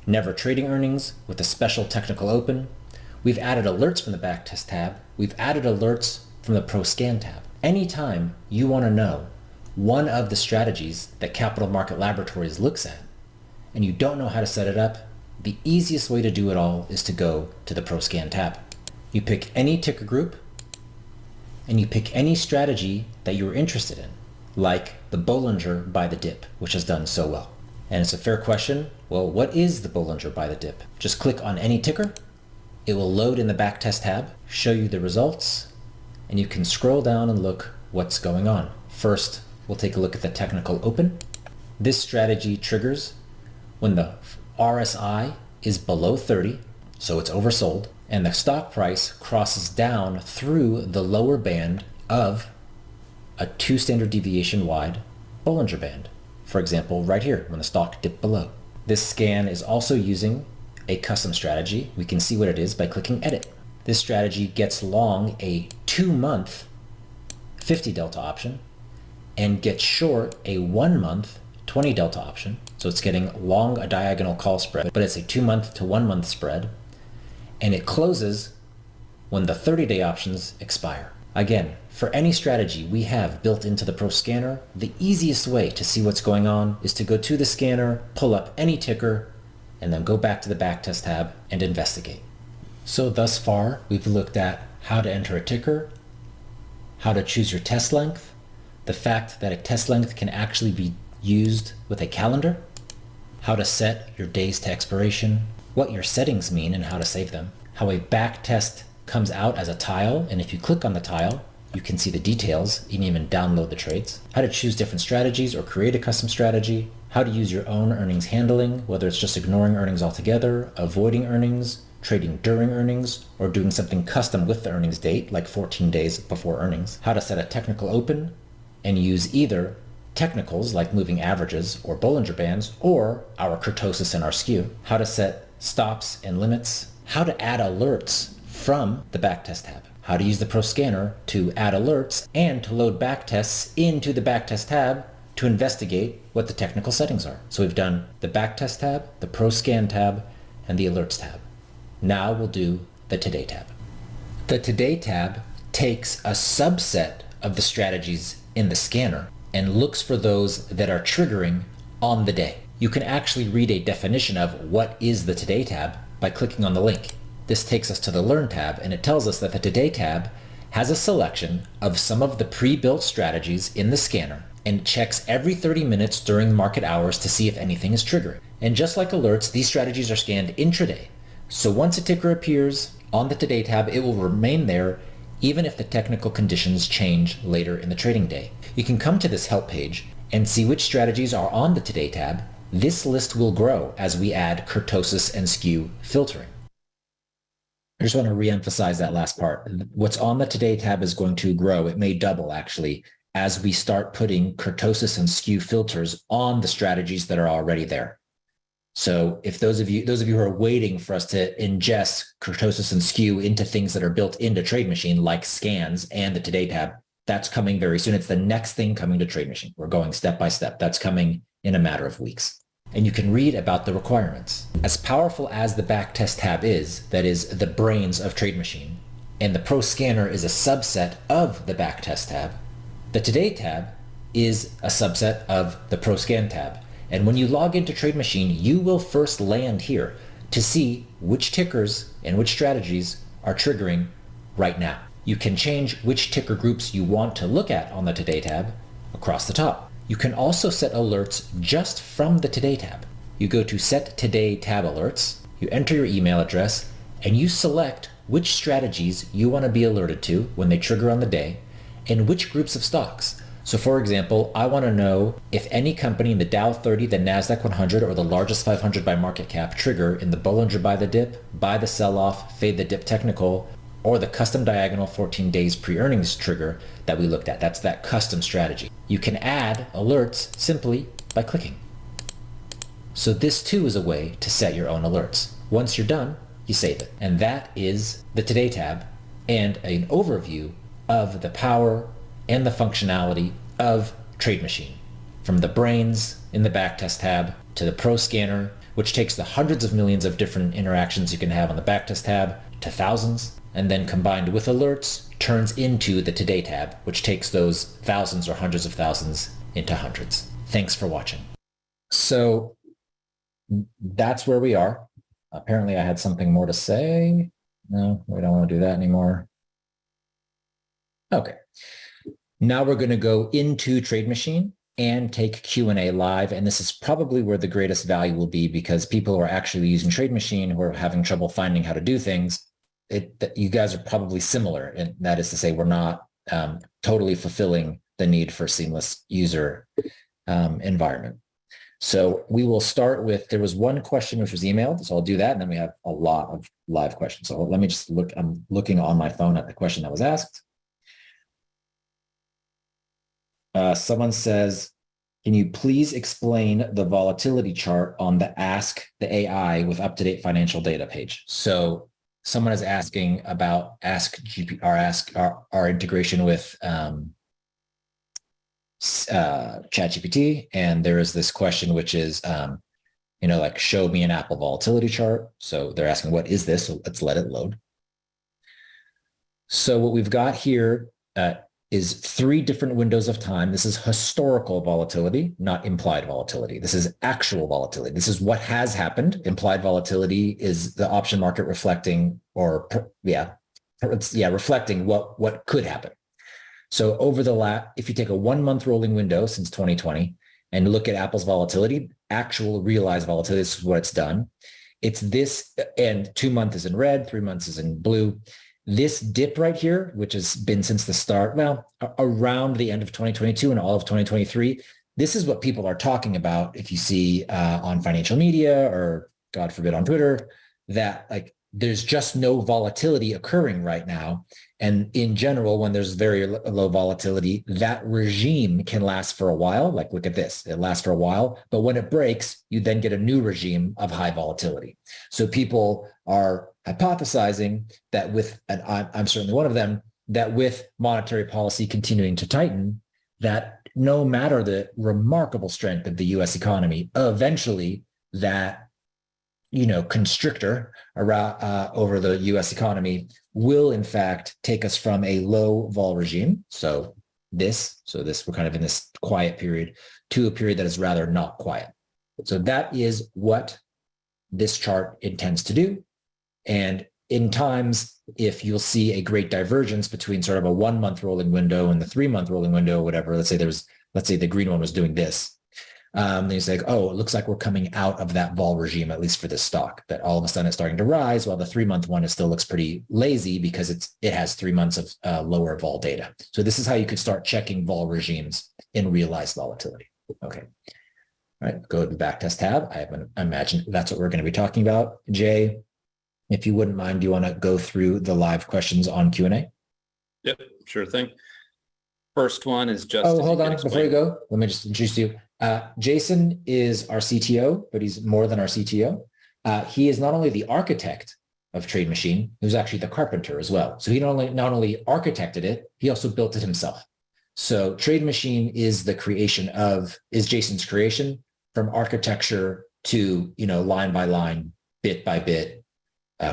never trading earnings with a special technical open. We've added alerts from the backtest tab. We've added alerts from the Pro Scan tab. Anytime you want to know one of the strategies that Capital Market Laboratories looks at, and you don't know how to set it up, the easiest way to do it all is to go to the Pro Scan tab. You pick any ticker group, and you pick any strategy that you're interested in, like the Bollinger by the dip, which has done so well. And it's a fair question. Well, what is the Bollinger by the dip? Just click on any ticker. It will load in the backtest tab, show you the results, and you can scroll down and look what's going on. First, we'll take a look at the technical open. This strategy triggers when the RSI is below 30, so it's oversold, and the stock price crosses down through the lower band of a 2 standard deviation wide Bollinger Band. For example, right here, when the stock dipped below. This scan is also using a custom strategy. We can see what it is by clicking Edit. This strategy gets long a 2-month 50 delta option and gets short a 1-month 20 delta option. So it's getting long a diagonal call spread, but it's a 2-month to 1-month spread, and it closes when the 30-day options expire. Again, for any strategy we have built into the Pro Scanner, the easiest way to see what's going on is to go to the scanner, pull up any ticker, and then go back to the backtest tab and investigate. So thus far, we've looked at how to enter a ticker, how to choose your test length, the fact that a test length can actually be used with a calendar, how to set your days to expiration, what your settings mean and how to save them, how a backtest comes out as a tile, and if you click on the tile, you can see the details. You can even download the trades, how to choose different strategies or create a custom strategy, how to use your own earnings handling, whether it's just ignoring earnings altogether, avoiding earnings, trading during earnings, or doing something custom with the earnings date, like 14 days before earnings, how to set a technical open and use either technicals like moving averages or Bollinger Bands, or our kurtosis and our skew, how to set stops and limits, how to add alerts from the backtest tab, how to use the Pro Scanner to add alerts and to load backtests into the backtest tab to investigate what the technical settings are. So we've done the backtest tab, the Pro Scan tab, and the alerts tab. Now we'll do the Today tab. The Today tab takes a subset of the strategies in the scanner and looks for those that are triggering on the day. You can actually read a definition of what is the Today tab by clicking on the link. This takes us to the Learn tab, and it tells us that the Today tab has a selection of some of the pre-built strategies in the scanner, and checks every 30 minutes during market hours to see if anything is triggering. And just like alerts, these strategies are scanned intraday. So once a ticker appears on the Today tab, it will remain there even if the technical conditions change later in the trading day. You can come to this help page and see which strategies are on the Today tab. This list will grow as we add kurtosis and skew filtering. I just want to reemphasize that last part. What's on the Today tab is going to grow. It may double actually as we start putting kurtosis and skew filters on the strategies that are already there. So if those of you who are waiting for us to ingest kurtosis and skew into things that are built into TradeMachine, like scans and the Today tab, that's coming very soon. It's the next thing coming to TradeMachine. We're going step by step. That's coming in a matter of weeks. And you can read about the requirements. As powerful as the backtest tab is, that is the brains of TradeMachine, and the Pro Scanner is a subset of the backtest tab, the Today tab is a subset of the Pro Scan tab. And when you log into TradeMachine, you will first land here to see which tickers and which strategies are triggering right now. You can change which ticker groups you want to look at on the Today tab across the top. You can also set alerts just from the Today tab. You go to Set Today Tab Alerts, you enter your email address, and you select which strategies you want to be alerted to when they trigger on the day, and which groups of stocks. So for example, I want to know if any company in the Dow 30, the NASDAQ 100, or the largest 500 by market cap trigger in the Bollinger buy the dip, buy the sell-off, fade the dip technical, or the custom diagonal 14 days pre-earnings trigger that we looked at. That's that custom strategy. You can add alerts simply by clicking. So this too is a way to set your own alerts. Once you're done, you save it. And that is the Today tab and an overview of the power and the functionality of TradeMachine, from the brains in the backtest tab to the Pro Scanner, which takes the hundreds of millions of different interactions you can have on the backtest tab to thousands, and then combined with alerts turns into the Today tab, which takes those thousands or hundreds of thousands into hundreds. Thanks for watching. So that's where we are. Apparently I had something more to say. No, we don't want to do that anymore. Okay. Now we're going to go into TradeMachine and take Q&A live. And this is probably where the greatest value will be, because people who are actually using TradeMachine who are having trouble finding how to do things, you guys are probably similar. And that is to say, we're not totally fulfilling the need for seamless user environment. So we will start with, there was one question which was emailed, so I'll do that. And then we have a lot of live questions. So let me just look, I'm looking on my phone at the question that was asked. Someone says, can you please explain the volatility chart on the Ask the AI with up-to-date financial data page? So someone is asking about our integration with ChatGPT, and there is this question which is, like, show me an Apple volatility chart. So they're asking, what is this? So let's let it load. So what we've got here is 3 different windows of time. This is historical volatility, not implied volatility. This is actual volatility. This is what has happened. Implied volatility is the option market reflecting, reflecting what could happen. So over if you take a 1-month rolling window since 2020 and look at Apple's volatility, actual realized volatility, this is what it's done. It's this, and 2 months is in red, 3 months is in blue. This dip right here, which has been since the start, around the end of 2022 and all of 2023, this is what people are talking about. If you see on financial media or, God forbid, on Twitter, that there's just no volatility occurring right now. And in general, when there's very low volatility, that regime can last for a while. Like, look at this, it lasts for a while, but when it breaks, you then get a new regime of high volatility. So people are hypothesizing that and I'm certainly one of them, that with monetary policy continuing to tighten, that no matter the remarkable strength of the US economy, eventually that constrictor around, over the US economy will in fact take us from a low vol regime. So we're kind of in this quiet period to a period that is rather not quiet. So that is what this chart intends to do. And in times, if you'll see a great divergence between sort of a 1 month rolling window and the 3 month rolling window, or whatever, let's say the green one was doing this. Then you say, oh, it looks like we're coming out of that vol regime, at least for this stock, that all of a sudden it's starting to rise, while the 3 month one still looks pretty lazy because it has 3 months of lower vol data. So this is how you could start checking vol regimes in realized volatility. Okay. All right, go to the backtest tab. I imagine that's what we're going to be talking about. Jay, if you wouldn't mind, do you want to go through the live questions on Q&A? Yep, sure thing. First one is just... Oh, hold on. Before you go, let me just introduce you. Jason is our CTO, but he's more than our CTO. He is not only the architect of TradeMachine, he was actually the carpenter as well. So he not only architected it, he also built it himself. So TradeMachine is Jason's creation, from architecture to, line by line, bit by bit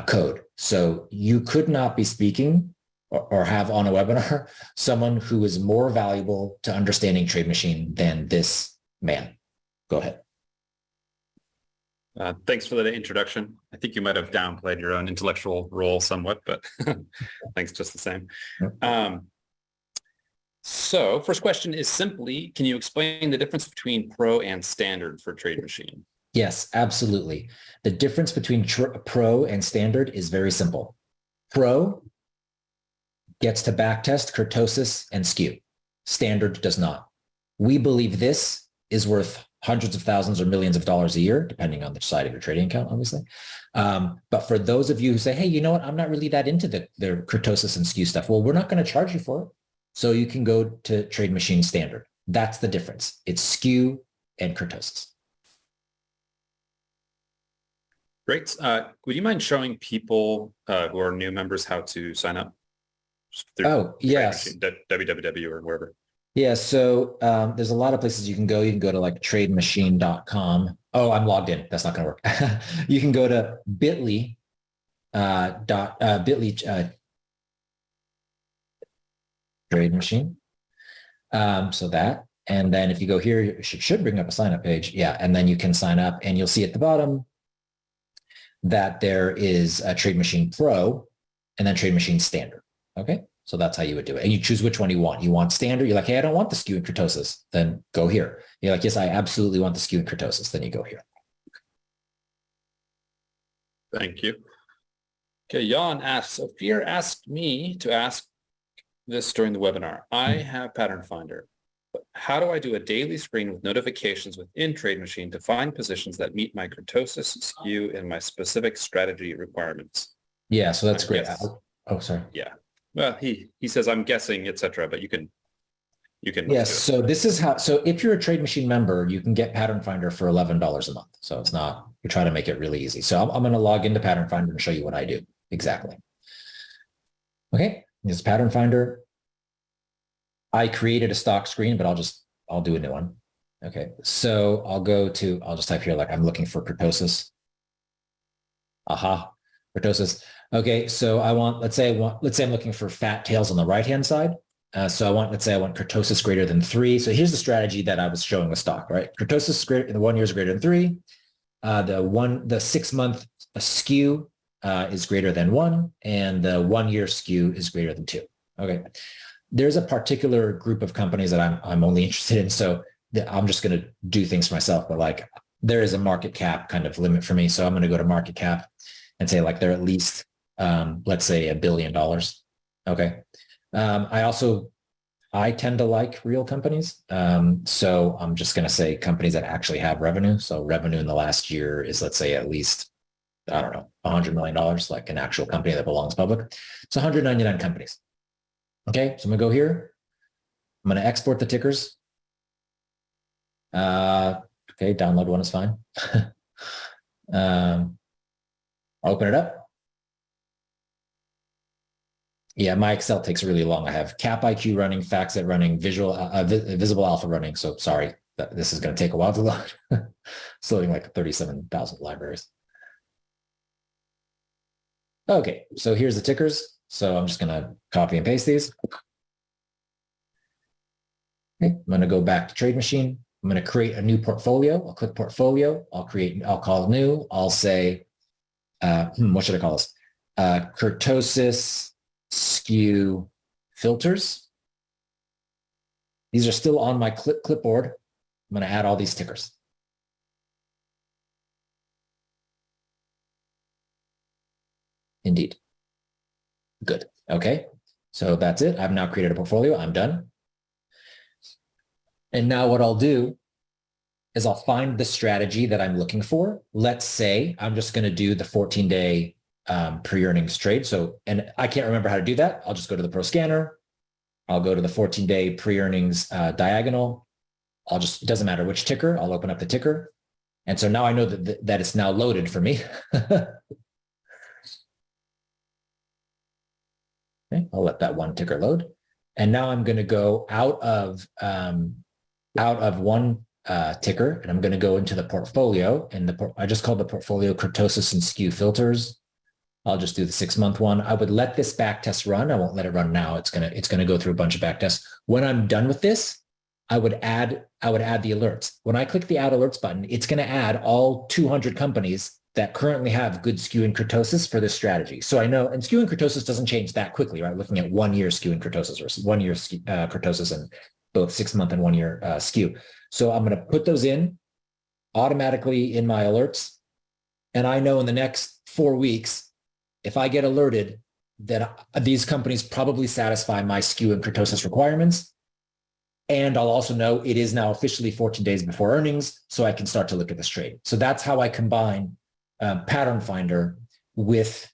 code. So you could not be speaking or have on a webinar someone who is more valuable to understanding TradeMachine than this man. Go ahead. Thanks for the introduction. I think you might have downplayed your own intellectual role somewhat, but thanks just the same. Yep. So first question is simply, can you explain the difference between pro and standard for TradeMachine? Yes, absolutely. The difference between pro and standard is very simple. Pro gets to backtest, kurtosis, and skew. Standard does not. We believe this is worth hundreds of thousands or millions of dollars a year, depending on the side of your trading account, obviously. But for those of you who say, hey, you know what, I'm not really that into the kurtosis and skew stuff. Well, we're not going to charge you for it. So you can go to TradeMachine standard. That's the difference. It's skew and kurtosis. Great. Would you mind showing people who are new members how to sign up? Oh, yes. www or wherever. Yeah, so there's a lot of places you can go. You can go to like trademachine.com. Oh, I'm logged in. That's not going to work. You can go to bit.ly TradeMachine. So that, and then if you go here, it should bring up a sign up page. Yeah, and then you can sign up, and you'll see at the bottom that there is a TradeMachine Pro and then TradeMachine Standard. Okay, so that's how you would do it. And you choose which one you want. You want standard. You're like, hey, I don't want the skew and kurtosis. Then go here. You're like, yes, I absolutely want the skew and kurtosis. Then you go here. Thank you. Okay, Jan asks, Ophir asked me to ask this during the webinar. I have Pattern Finder, but how do I do a daily screen with notifications within TradeMachine to find positions that meet my kurtosis, skew, and my specific strategy requirements? Yeah, so that's great. Oh, sorry. Yeah. Well, he says, I'm guessing, etc., but you can. Yes. So this is how, so if you're a TradeMachine member, you can get Pattern Finder for $11 a month. So it's not, we try to make it really easy. So I'm going to log into Pattern Finder and show you what I do exactly. Okay. This is Pattern Finder. I created a stock screen, but I'll do a new one. Okay. So I'll just type here, like I'm looking for kurtosis. Aha, kurtosis. Okay. So let's say I'm looking for fat tails on the right-hand side. Let's say I want kurtosis greater than 3. So here's the strategy that I was showing with stock, right? Kurtosis greater in the 1 year is greater than 3. The 6 month skew is greater than 1, and the 1 year skew is greater than 2. Okay. There's a particular group of companies that I'm only interested in. So I'm just going to do things for myself, but like there is a market cap kind of limit for me. So I'm going to go to market cap and say like they're at least, let's say $1 billion. Okay. I tend to like real companies. So I'm just going to say companies that actually have revenue. So revenue in the last year is, let's say, at least, I don't know, $100 million, like an actual company that belongs public. It's 199 companies. Okay. So I'm going to go here. I'm going to export the tickers. Okay. Download one is fine. I'll open it up. Yeah, my Excel takes really long. I have Cap IQ running, FactSet running, Visible Alpha running. So sorry, this is going to take a while to load. It's loading like 37,000 libraries. Okay, so here's the tickers. So I'm just going to copy and paste these. Okay, I'm going to go back to TradeMachine. I'm going to create a new portfolio. I'll click portfolio. I'll call new. I'll say, what should I call this? kurtosis skew filters. These are still on my clipboard. I'm going to add all these tickers. Indeed. Good. Okay. So that's it. I've now created a portfolio. I'm done. And now what I'll do is I'll find the strategy that I'm looking for. Let's say I'm just going to do the 14-day pre-earnings trade. So, and I can't remember how to do that. I'll just go to the Pro Scanner. I'll go to the 14-day pre-earnings diagonal. It doesn't matter which ticker. I'll open up the ticker. And so now I know that it's now loaded for me. Okay, I'll let that one ticker load. And now I'm going to go out of one ticker, and I'm going to go into the portfolio. And I just called the portfolio kurtosis and skew filters. I'll just do the 6-month one. I would let this back test run. I won't let it run now. It's gonna go through a bunch of back tests. When I'm done with this, I would add the alerts. When I click the add alerts button, it's going to add all 200 companies that currently have good skew and kurtosis for this strategy. So I know, and skew and kurtosis doesn't change that quickly, right? Looking at 1 year skew and kurtosis versus 1 year kurtosis and both 6-month and 1 year skew. So I'm going to put those in automatically in my alerts. And I know in the next 4 weeks, if I get alerted that these companies probably satisfy my skew and kurtosis requirements, and I'll also know it is now officially 14 days before earnings, so I can start to look at this trade. So that's how I combine Pattern Finder with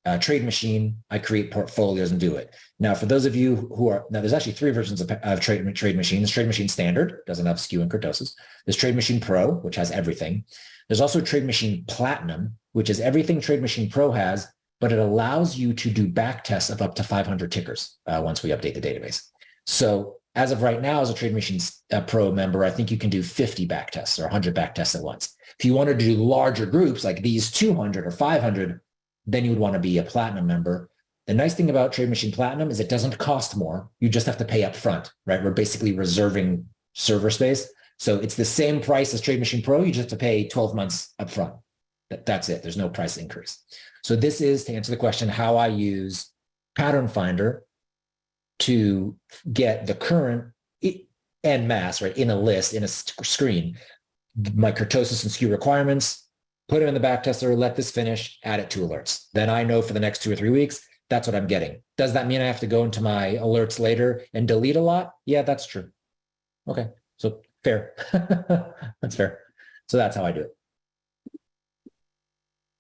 TradeMachine. I create portfolios and do it. Now, for those of you who are, now there's actually 3 versions of TradeMachine. There's TradeMachine Standard, doesn't have skew and kurtosis. There's TradeMachine Pro, which has everything. There's also TradeMachine Platinum, which is everything TradeMachine Pro has, but it allows you to do back tests of up to 500 tickers once we update the database. So as of right now, as a TradeMachine Pro member, I think you can do 50 back tests or 100 back tests at once. If you wanted to do larger groups like these 200 or 500, then you would want to be a Platinum member. The nice thing about TradeMachine Platinum is it doesn't cost more. You just have to pay up front, right? We're basically reserving server space. So it's the same price as TradeMachine Pro. You just have to pay 12 months up front. That's it. There's no price increase. So this is, to answer the question, how I use Pattern Finder to get the current en masse, right, in a list, in a screen, my kurtosis and skew requirements, put it in the back tester, let this finish, add it to alerts. Then I know for the next 2 or 3 weeks, that's what I'm getting. Does that mean I have to go into my alerts later and delete a lot? Yeah, that's true. Okay, so fair. That's fair. So that's how I do it.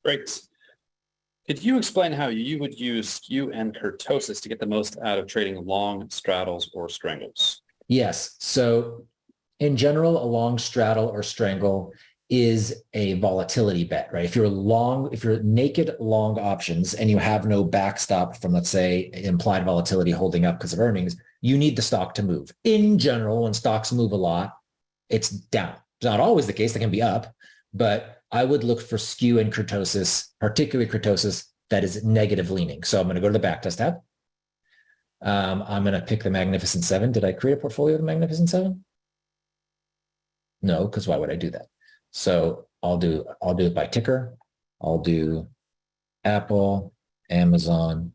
Great. Could you explain how you would use skew and kurtosis to get the most out of trading long straddles or strangles? Yes. So in general, a long straddle or strangle is a volatility bet, right? If you're naked long options and you have no backstop from, let's say, implied volatility holding up because of earnings, you need the stock to move. In general, when stocks move a lot, it's down. It's not always the case. They can be up, but I would look for skew and kurtosis, particularly kurtosis, that is negative leaning. So I'm going to go to the backtest tab. I'm going to pick the Magnificent Seven. Did I create a portfolio of the Magnificent Seven? No, because why would I do that? So I'll do it by ticker. I'll do Apple, Amazon,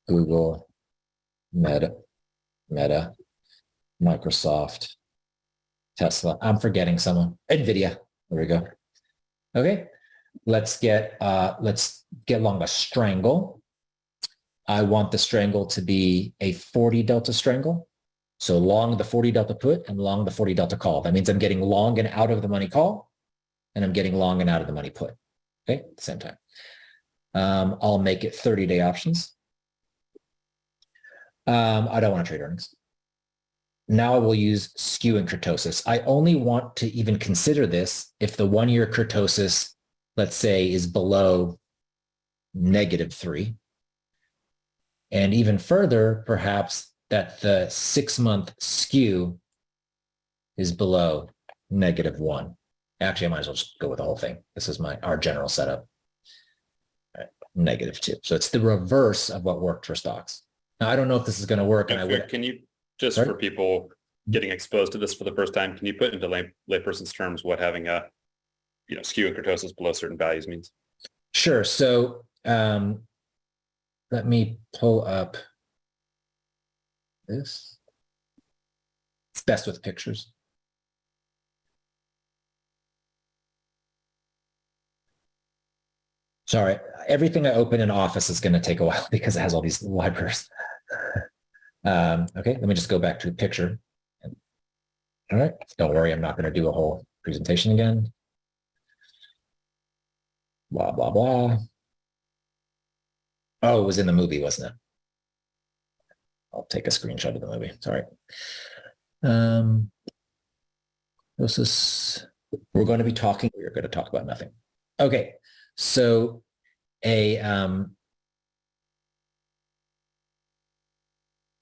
Google, Meta, Microsoft, Tesla. I'm forgetting someone. NVIDIA. There we go. Okay. Let's get along a strangle. I want the strangle to be a 40 delta strangle. So long the 40 delta put and long the 40 delta call. That means I'm getting long and out of the money call, and I'm getting long and out of the money put. Okay, at the same time. I'll make it 30-day options. I don't want to trade earnings. Now I will use skew and kurtosis. I only want to even consider this if the 1 year kurtosis, let's say, is below -3. And even further, perhaps that the 6-month skew is below -1. Actually, I might as well just go with the whole thing. This is our general setup. All right, -2. So it's the reverse of what worked for stocks. Now, I don't know if this is going to work. Can you, just for people getting exposed to this for the first time, can you put into layperson's terms what having a skew and kurtosis below certain values means? Sure. So let me pull up this. It's best with pictures. Sorry, everything I open in Office is going to take a while because it has all these libraries. Okay, let me just go back to the picture. All right, don't worry, I'm not going to do a whole presentation again. Blah, blah, blah. Oh, it was in the movie, wasn't it? I'll take a screenshot of the movie. Sorry. This is, we're going to be talking, we're going to talk about nothing. Okay, so a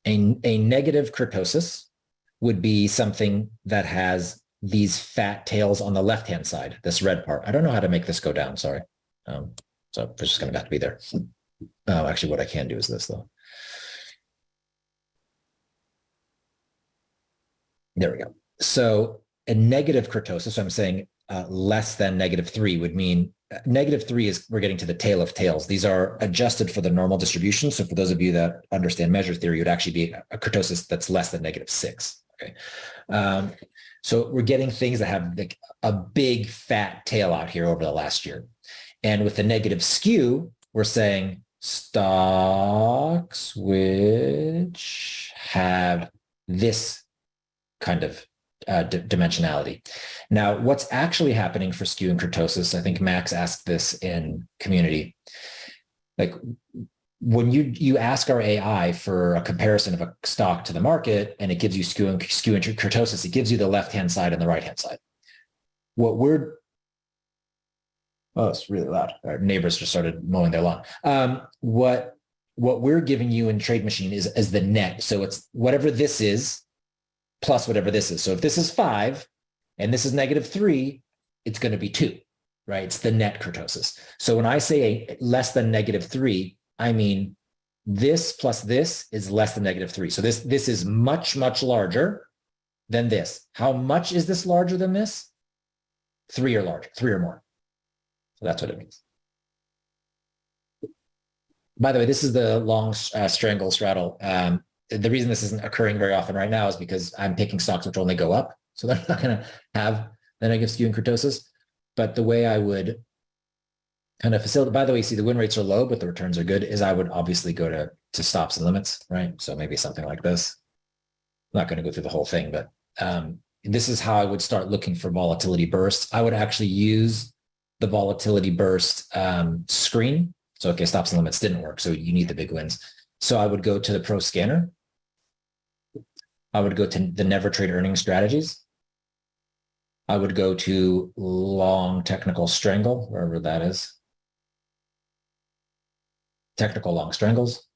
negative kurtosis would be something that has these fat tails on the left-hand side, this red part. I don't know how to make this go down, sorry. So it's just going to have to be there. Actually, what I can do is this, though. There we go. So a negative kurtosis, so I'm saying less than -3 would mean -3 is we're getting to the tail of tails. These are adjusted for the normal distribution. So for those of you that understand measure theory, it would actually be a kurtosis that's less than -6. Okay. So we're getting things that have like a big fat tail out here over the last year. And with the negative skew, we're saying stocks which have this kind of dimensionality. Now, what's actually happening for skew and kurtosis, I think Max asked this in community, like when you ask our AI for a comparison of a stock to the market and it gives you skew and kurtosis, it gives you the left-hand side and the right-hand side. Oh, it's really loud. Our neighbors just started mowing their lawn. What we're giving you in TradeMachine is the net. So it's whatever this is plus whatever this is. So if this is 5 and this is -3, it's going to be 2, right? It's the net kurtosis. So when I say less than -3, I mean this plus this is less than -3. So this is much, much larger than this. How much is this larger than this? 3 or larger, 3 or more. So that's what it means. By the way, this is the long strangle straddle. The reason this isn't occurring very often right now is because I'm picking stocks which only go up. So they're not going to have the negative skew and kurtosis. But the way I would kind of facilitate, by the way, you see the win rates are low, but the returns are good, is I would obviously go to stops and limits, right? So maybe something like this. I'm not going to go through the whole thing, but this is how I would start looking for volatility bursts. I would actually use the volatility burst screen. So, okay, stops and limits didn't work. So you need the big wins. So I would go to the pro scanner. I would go to the never trade earnings strategies. I would go to long technical strangle, wherever that is. Technical long strangles.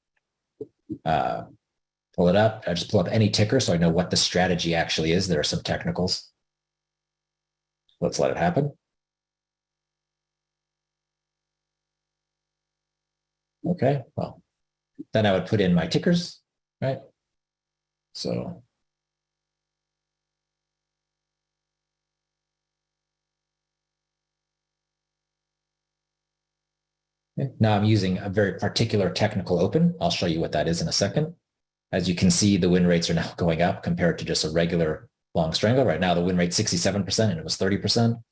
Pull it up. I just pull up any ticker so I know what the strategy actually is. There are some technicals. Let's let it happen. Okay, well, then I would put in my tickers, right? So now I'm using a very particular technical open. I'll show you what that is in a second. As you can see, the win rates are now going up compared to just a regular long strangle. Right now, the win rate 67% and it was 30%.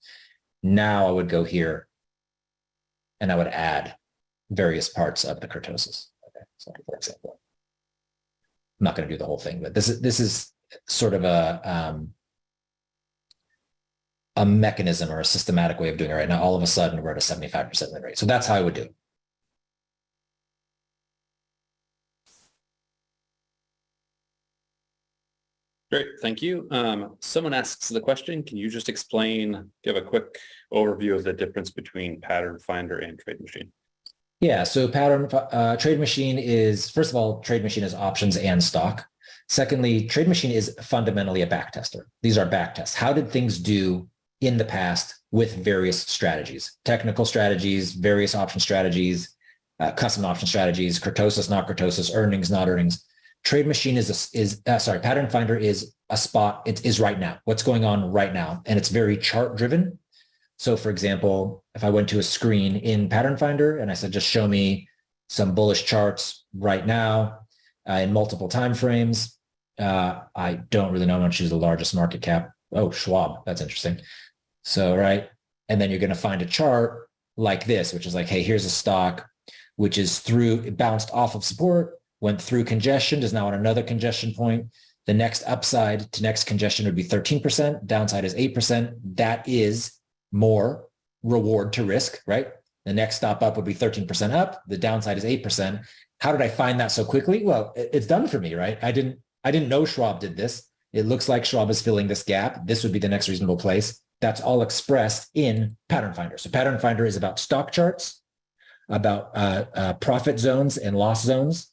Now I would go here and I would add various parts of the kurtosis. Okay, so for example, I'm not going to do the whole thing, but this is sort of a mechanism or a systematic way of doing it right now. All of a sudden, we're at a 75% win rate. So that's how I would do it. Great, thank you. Someone asks the question, can you just give a quick overview of the difference between Pattern Finder and TradeMachine? Yeah, so TradeMachine is, first of all, TradeMachine is options and stock. Secondly, TradeMachine is fundamentally a back tester. These are back tests. How did things do in the past with various strategies? Technical strategies, various option strategies, custom option strategies, kurtosis, not kurtosis, earnings, not earnings. TradeMachine Pattern Finder is a spot. It is right now. What's going on right now? And it's very chart driven. So for example, if I went to a screen in Pattern Finder and I said, just show me some bullish charts right now in multiple time frames, I don't really know. I'm going to choose the largest market cap. Oh, Schwab. That's interesting. So, right. And then you're going to find a chart like this, which is like, hey, here's a stock, which is through, it bounced off of support, went through congestion, is now on another congestion point. The next upside to next congestion would be 13%. Downside is 8%. That is more reward to risk, right? The next stop up would be 13% up. The downside is 8%. How did I find that so quickly? Well, it's done for me, right? I didn't know Schwab did this. It looks like Schwab is filling this gap. This would be the next reasonable place. That's all expressed in Pattern Finder. So Pattern Finder is about stock charts, about profit zones and loss zones,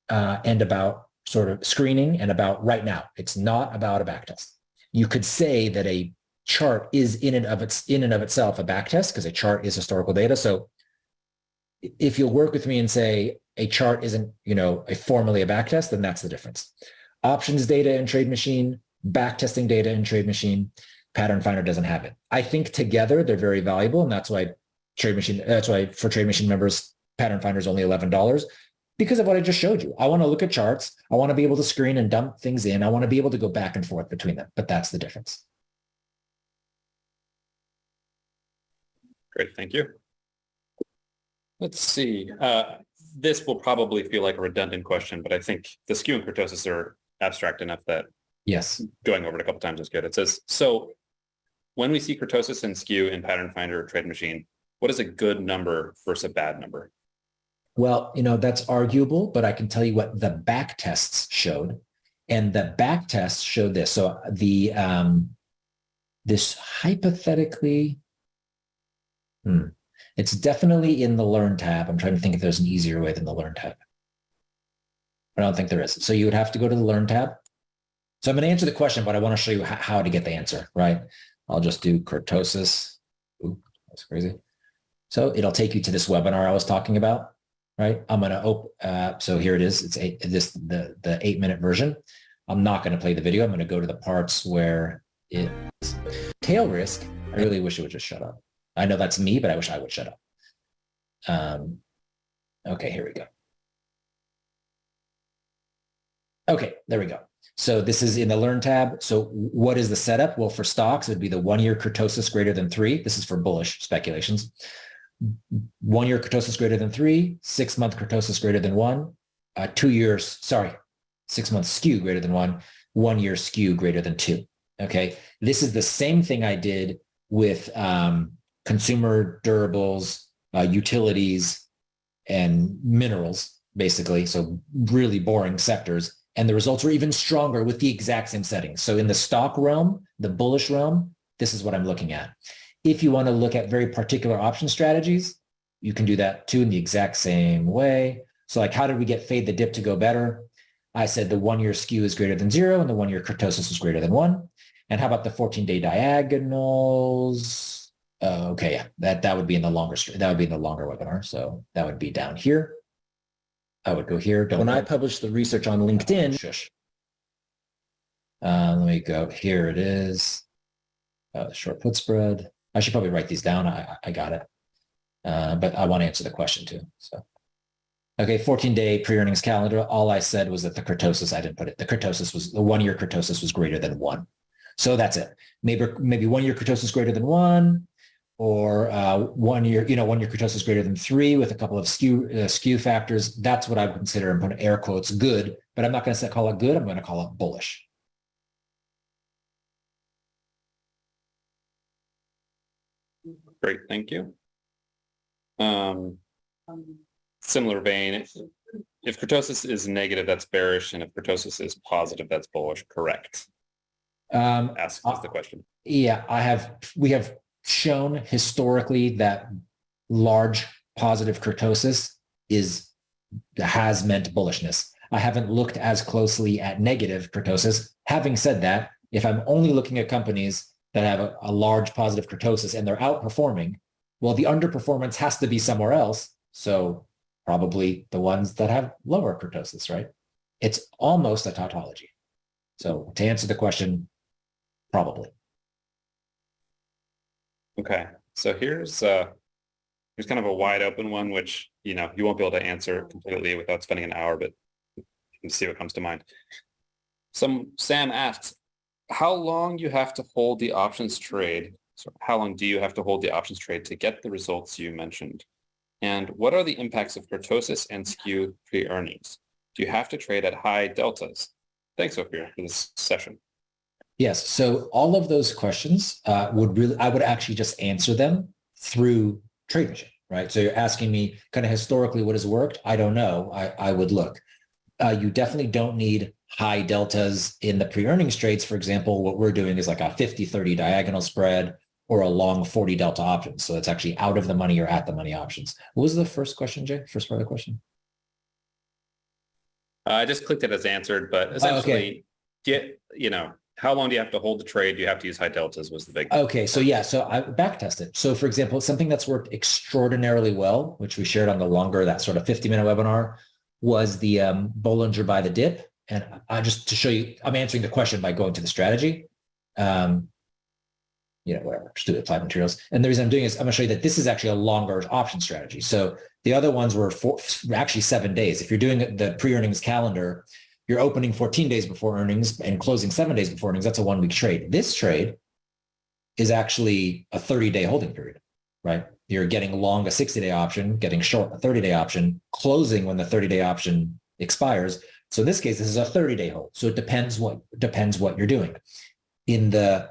and about sort of screening and about right now. It's not about a backtest. You could say that a chart is in and of itself a backtest because a chart is historical data. So if you'll work with me and say a chart isn't, formally a backtest, then that's the difference. Options data in TradeMachine, backtesting data in TradeMachine, Pattern Finder doesn't have it. I think together they're very valuable, and that's why for TradeMachine members, Pattern Finder is only $11 because of what I just showed you. I want to look at charts. I want to be able to screen and dump things in. I want to be able to go back and forth between them, but that's the difference. Great, thank you. Let's see. This will probably feel like a redundant question, but I think the skew and kurtosis are abstract enough that yes, going over it a couple times is good. It says, so when we see kurtosis and skew in Pattern Finder or TradeMachine, what is a good number versus a bad number? Well, that's arguable, but I can tell you what the back tests showed. And the back tests showed this. So this hypothetically, it's definitely in the Learn tab. I'm trying to think if there's an easier way than the Learn tab. I don't think there is. So you would have to go to the Learn tab. So I'm going to answer the question, but I want to show you how to get the answer, right? I'll just do kurtosis. Ooh, that's crazy. So it'll take you to this webinar I was talking about, right? I'm going to open, so here it is. It's the 8-minute version. I'm not going to play the video. I'm going to go to the parts where it's tail risk. I really wish it would just shut up. I know that's me, but I wish I would shut up. Okay, here we go. Okay, there we go. So this is in the Learn tab. So what is the setup? Well, for stocks, it would be the 1-year kurtosis greater than 3. This is for bullish speculations. 1-year kurtosis greater than 3, 6-month kurtosis greater than 1, 6-month skew greater than 1, 1-year skew greater than 2. Okay, this is the same thing I did with consumer durables, utilities, and minerals, basically. So really boring sectors. And the results were even stronger with the exact same settings. So in the stock realm, the bullish realm, this is what I'm looking at. If you want to look at very particular option strategies, you can do that too in the exact same way. So like, how did we get fade the dip to go better? I said the 1-year skew is greater than 0 and the 1-year kurtosis is greater than 1. And how about the 14-day diagonals? Okay, yeah, that would be in the longer webinar. So that would be down here. I would go here. When I publish the research on LinkedIn, shush. Let me go. Here it is. Short put spread. I should probably write these down. I got it. But I want to answer the question too. So, okay, 14-day pre-earnings calendar. All I said was that the kurtosis, I didn't put it. The 1-year kurtosis was greater than 1. So that's it. Maybe 1-year kurtosis greater than 1, or 1-year kurtosis greater than 3 with a couple of skew factors. That's what I would consider, I'm putting air quotes, good, but I'm not going to call it good. I'm going to call it bullish. Great, thank you. Similar vein, if kurtosis is negative, that's bearish, and if kurtosis is positive, that's bullish, correct? Ask the question. Yeah, we have shown historically that large positive kurtosis has meant bullishness. I haven't looked as closely at negative kurtosis. Having said that, if I'm only looking at companies that have a large positive kurtosis and they're outperforming, well, the underperformance has to be somewhere else. So probably the ones that have lower kurtosis, right? It's almost a tautology. So to answer the question, probably. Okay. So here's kind of a wide open one, which, you won't be able to answer completely without spending an hour, but you can see what comes to mind. Sam asks, how long you have to hold the options trade? So how long do you have to hold the options trade to get the results you mentioned? And what are the impacts of kurtosis and skew pre-earnings? Do you have to trade at high deltas? Thanks, Ophir, for this session. Yes. So all of those questions I would actually just answer them through TradeMachine, right? So you're asking me kind of historically what has worked. I don't know. I would look. You definitely don't need high deltas in the pre-earnings trades. For example, what we're doing is like a 50-30 diagonal spread or a long 40 delta option. So it's actually out of the money or at the money options. What was the first question, Jay? First part of the question? I just clicked it as answered, but essentially, how long do you have to hold the trade? You have to use high deltas was the big. Okay, so yeah, so I back tested. So for example, something that's worked extraordinarily well, which we shared on the longer, that sort of 50-minute webinar, was the Bollinger by the dip. And I just to show you, I'm answering the question by going to the strategy. Whatever, just do it, applied materials. And the reason I'm doing is I'm going to show you that this is actually a longer option strategy. So the other ones were actually 7 days. If you're doing the pre-earnings calendar, you're opening 14 days before earnings and closing 7 days before earnings. That's a 1 week trade. This trade is actually a 30-day holding period, right? You're getting long a 60-day option, getting short a 30-day option, closing when the 30-day option expires. So in this case, this is a 30-day hold. So it depends what you're doing. In the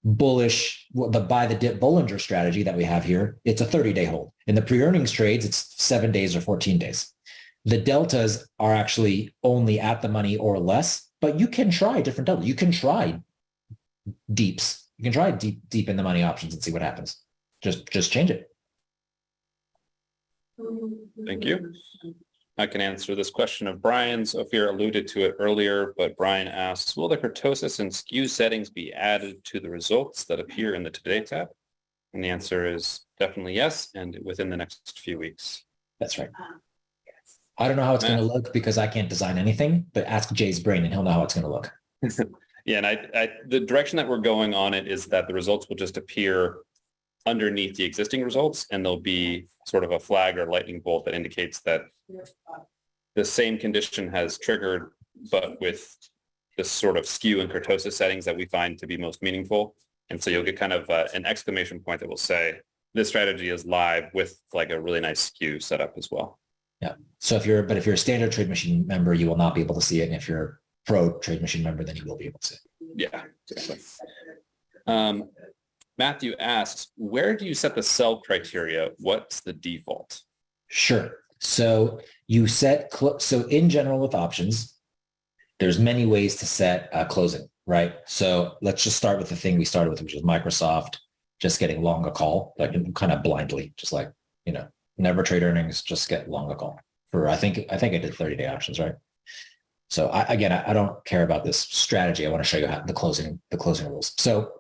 bullish, the buy the dip Bollinger strategy that we have here, it's a 30-day hold. In the pre-earnings trades, it's 7 days or 14 days. The deltas are actually only at the money or less, but you can try different deltas. You can try deeps. You can try deep in the money options and see what happens. Just change it. Thank you. I can answer this question of Brian's. Ophir alluded to it earlier, but Brian asks, will the kurtosis and skew settings be added to the results that appear in the Today tab? And the answer is definitely yes, and within the next few weeks. That's right. I don't know how it's going to look because I can't design anything, but ask Jay's brain and he'll know how it's going to look. Yeah, and the direction that we're going on it is that the results will just appear underneath the existing results, and there'll be sort of a flag or lightning bolt that indicates that the same condition has triggered, but with this sort of skew and kurtosis settings that we find to be most meaningful. And so you'll get kind of an exclamation point that will say, this strategy is live with like a really nice skew setup as well. Yeah. So if you're a standard TradeMachine member, you will not be able to see it. And if you're a pro TradeMachine member, then you will be able to see it. Yeah, exactly. Matthew asks, where do you set the sell criteria? What's the default? Sure. So you set, so in general with options, there's many ways to set closing, right? So let's just start with the thing we started with, which is Microsoft, just getting long a call, like kind of blindly, just like, never trade earnings, just get long a call for, I think I did 30-day options, right? So I don't care about this strategy. I want to show you how the closing rules. So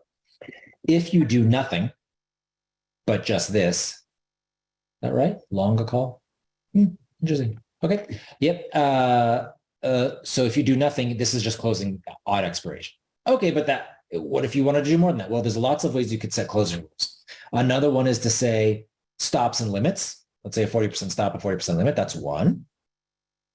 if you do nothing but just this, is that right? Long a call? Interesting. Okay. Yep. So if you do nothing, this is just closing odd expiration. Okay, but what if you want to do more than that? Well, there's lots of ways you could set closing rules. Another one is to say stops and limits. Let's say a 40% stop, a 40% limit. That's one.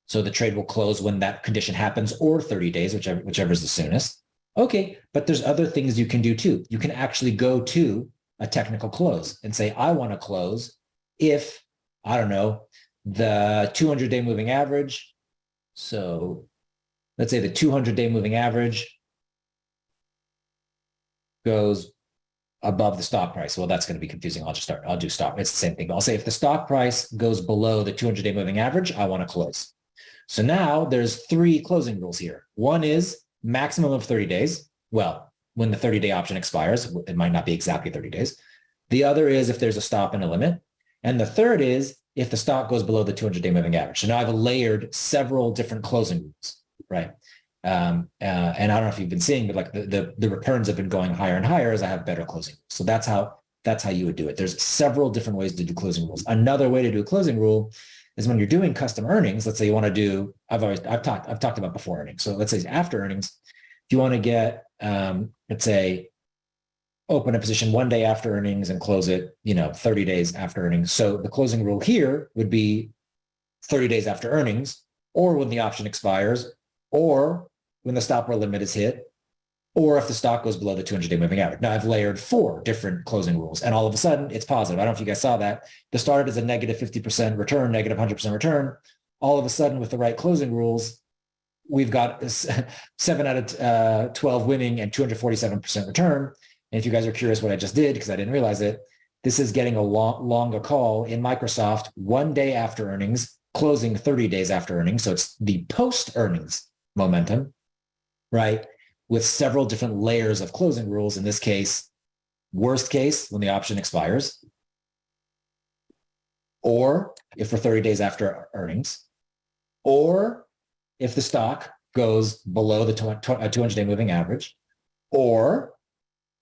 So the trade will close when that condition happens, or 30 days, whichever is the soonest. Okay, but there's other things you can do too. You can actually go to a technical close and say, I want to close if, I don't know, the 200-day moving average. So let's say the 200-day moving average goes above the stock price. Well, that's going to be confusing. I'll do stock. It's the same thing. I'll say if the stock price goes below the 200-day moving average, I want to close. So now there's 3 closing rules here. One is maximum of 30 days. Well, when the 30-day option expires, it might not be exactly 30 days. The other is if there's a stop and a limit. And the third is if the stock goes below the 200-day moving average. So now I've layered several different closing rules, right? And I don't know if you've been seeing, but like the returns have been going higher and higher as I have better closing rules. So that's how you would do it. There's several different ways to do closing rules. Another way to do a closing rule is when you're doing custom earnings. Let's say you want to do, I've talked about before earnings. So let's say after earnings, if you want to get, let's say open a position 1 day after earnings and close it, 30 days after earnings. So the closing rule here would be 30 days after earnings, or when the option expires, or when the stop or limit is hit, or if the stock goes below the 200-day moving average. Now I've layered 4 different closing rules, and all of a sudden it's positive. I don't know if you guys saw that. This started as a negative 50% return, negative 100% return. All of a sudden, with the right closing rules, we've got this 7 out of 12 winning and 247% return. And if you guys are curious what I just did, because I didn't realize it, this is getting a longer call in Microsoft 1 day after earnings, closing 30 days after earnings. So it's the post-earnings momentum, right? With several different layers of closing rules. In this case, worst case, when the option expires, or if we're 30 days after earnings, or if the stock goes below the 200-day moving average, or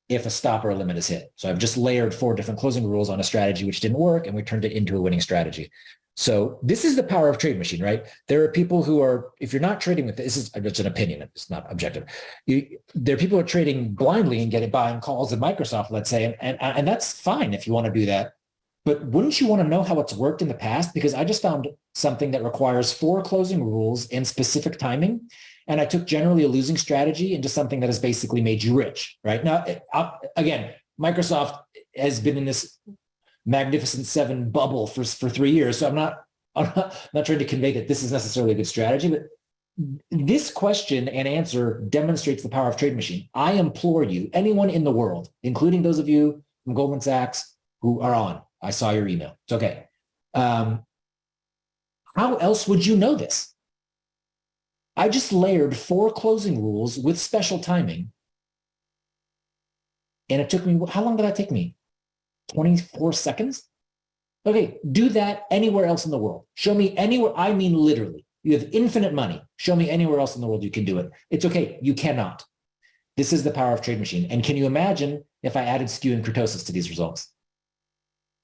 if a stop or a limit is hit. So I've just layered 4 different closing rules on a strategy which didn't work, and we turned it into a winning strategy. So this is the power of TradeMachine, right? There are people who are, if you're not trading with this is just an opinion, it's not objective. There are people who are trading blindly and getting buying calls at Microsoft, let's say, and that's fine if you want to do that. But wouldn't you want to know how it's worked in the past? Because I just found something that requires 4 closing rules in specific timing. And I took generally a losing strategy into something that has basically made you rich, right? Now, again, Microsoft has been in this Magnificent Seven bubble for 3 years. So I'm not trying to convey that this is necessarily a good strategy, but this question and answer demonstrates the power of TradeMachine. I implore you, anyone in the world, including those of you from Goldman Sachs who are on, I saw your email. It's okay. How else would you know this? I just layered 4 closing rules with special timing. And it took me, how long did that take me? 24 seconds? Okay, do that anywhere else in the world. Show me anywhere, I mean literally. You have infinite money. Show me anywhere else in the world you can do it. It's okay, you cannot. This is the power of TradeMachine. And can you imagine if I added skew and kurtosis to these results?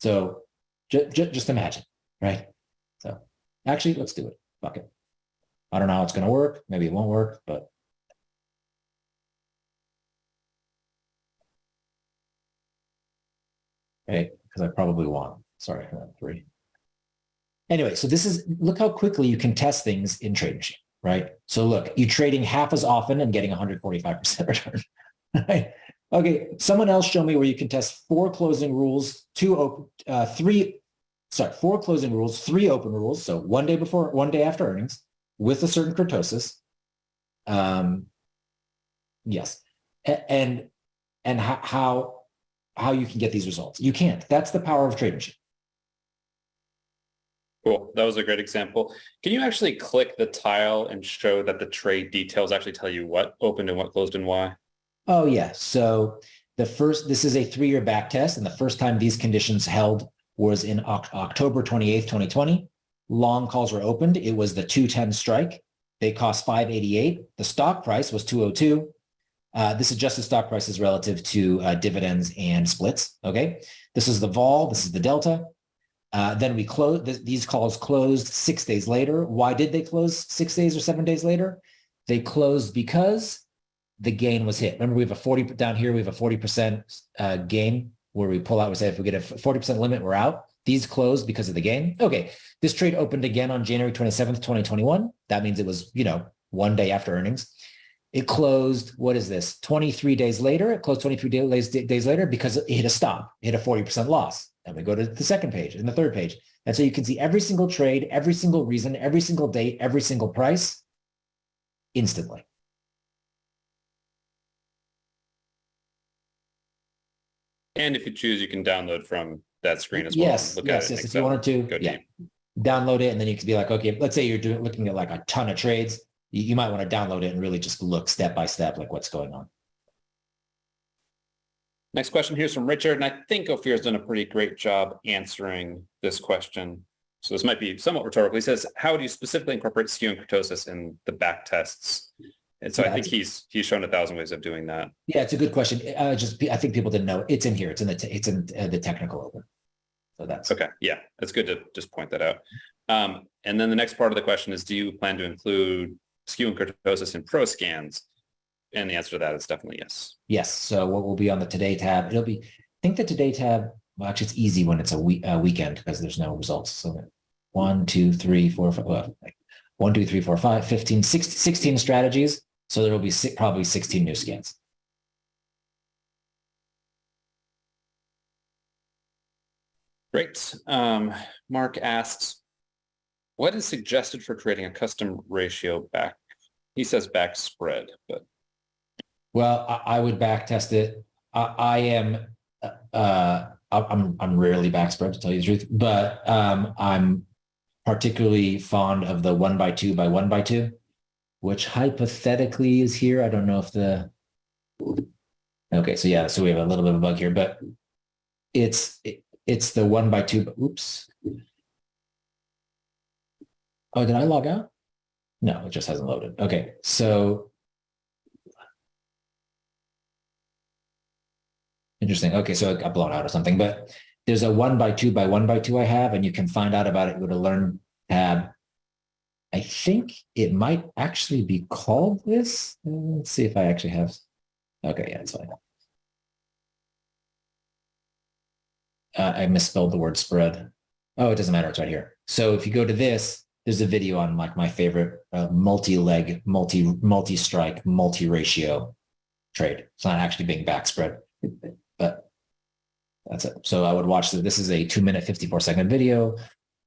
So just imagine, right? So actually, let's do it. Fuck it. I don't know how it's going to work. Maybe it won't work, but. Okay, because I probably won. Sorry for that 3. Anyway, so this is, look how quickly you can test things in TradeMachine, right? So look, you're trading half as often and getting 145% return, right? Okay, someone else show me where you can test 4 closing rules, 4 closing rules, 3 open rules. So 1 day before, 1 day after earnings with a certain kurtosis. Yes. And how you can get these results. You can't. That's the power of TradeMachine. Cool. That was a great example. Can you actually click the tile and show that the trade details actually tell you what opened and what closed and why? Oh, yeah. So this is a 3-year back test. And the first time these conditions held was in October 28th, 2020. Long calls were opened. It was the 210 strike. They cost 588. The stock price was 202. This adjusted stock price is relative to dividends and splits. Okay. This is the vol. This is the delta. Then we closed. These calls closed 6 days later. Why did they close 6 days or 7 days later? They closed because the gain was hit. Remember, we have a 40 down here. We have a 40% gain where we pull out. We say if we get a 40% limit, we're out. These closed because of the gain. Okay. This trade opened again on January 27th, 2021. That means it was, 1 day after earnings. It closed, what is this? 23 days later. It closed 23 days later because it hit a stop, it hit a 40% loss. And we go to the second page and the third page. And so you can see every single trade, every single reason, every single date, every single price instantly. And if you choose, you can download from that screen as well. Yes. If you wanted to, download it. And then you could be like, okay, let's say you're looking at like a ton of trades. You might want to download it and really just look step by step, like what's going on. Next question here is from Richard. And I think Ophir's done a pretty great job answering this question. So this might be somewhat rhetorical. He says, how do you specifically incorporate skew and kurtosis in the back tests? And so I think he's shown 1,000 ways of doing that. Yeah, it's a good question. I think people didn't know. It's in here. It's in the technical open. So that's okay. Yeah, it's good to just point that out. And then the next part of the question is, do you plan to include skew and kurtosis in pro scans? And the answer to that is definitely yes. Yes. So what will be on the today tab? It'll be, I think the today tab, well, actually it's easy when it's a weekend because there's no results. So 1, 2, 3, 4, 5, well, like 1, 2, 3, 4, 5, 15, 16 strategies. So there will be probably 16 new scans. Great. Mark asks, what is suggested for creating a custom ratio back? He says back spread, but. Well, I would back test it. I'm rarely back spread to tell you the truth, but I'm particularly fond of the 1 by 2 by 1 by 2, which hypothetically is here. I don't know if okay, so yeah, so we have a little bit of a bug here, but it's the 1 by 2. Oops. Oh, did I log out? No, it just hasn't loaded. Okay, so interesting. Okay, so it got blown out or something, but there's a 1 by 2 by 1 by 2 I have, and you can find out about it. Go to Learn tab. I think it might actually be called this. Let's see if I actually have. Okay, yeah, it's fine. I misspelled the word spread. Oh, it doesn't matter. It's right here. So if you go to this, there's a video on like my favorite multi-leg, multi-strike, multi-ratio trade. It's not actually being back spread, but that's it. So I would watch this is a 2-minute, 54-second video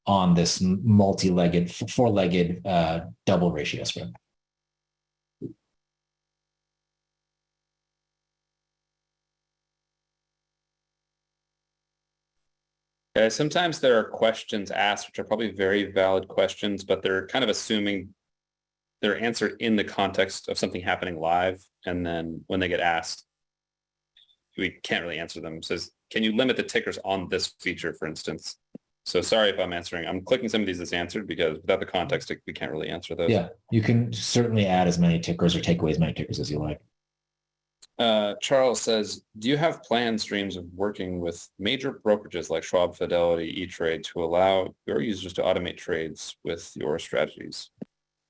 on this multi-legged, four-legged double ratio spread. Sometimes there are questions asked, which are probably very valid questions, but they're kind of assuming they're answered in the context of something happening live. And then when they get asked, we can't really answer them. It says, can you limit the tickers on this feature, for instance? So sorry if I'm answering. I'm clicking some of these as answered because without the context, we can't really answer those. Yeah, you can certainly add as many tickers or take away as many tickers as you like. Charles says, do you have planned streams of working with major brokerages like Schwab, Fidelity, E-Trade to allow your users to automate trades with your strategies?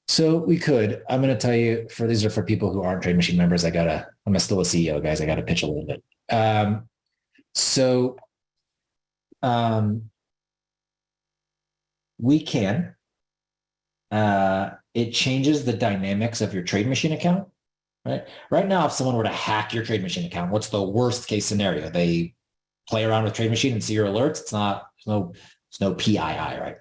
So we could. I'm going to tell you, these are for people who aren't TradeMachine members. I'm still a CEO, guys. I got to pitch a little bit. We can. It changes the dynamics of your TradeMachine account. Right now, if someone were to hack your TradeMachine account, what's the worst case scenario? They play around with TradeMachine and see your alerts. It's no PII, right?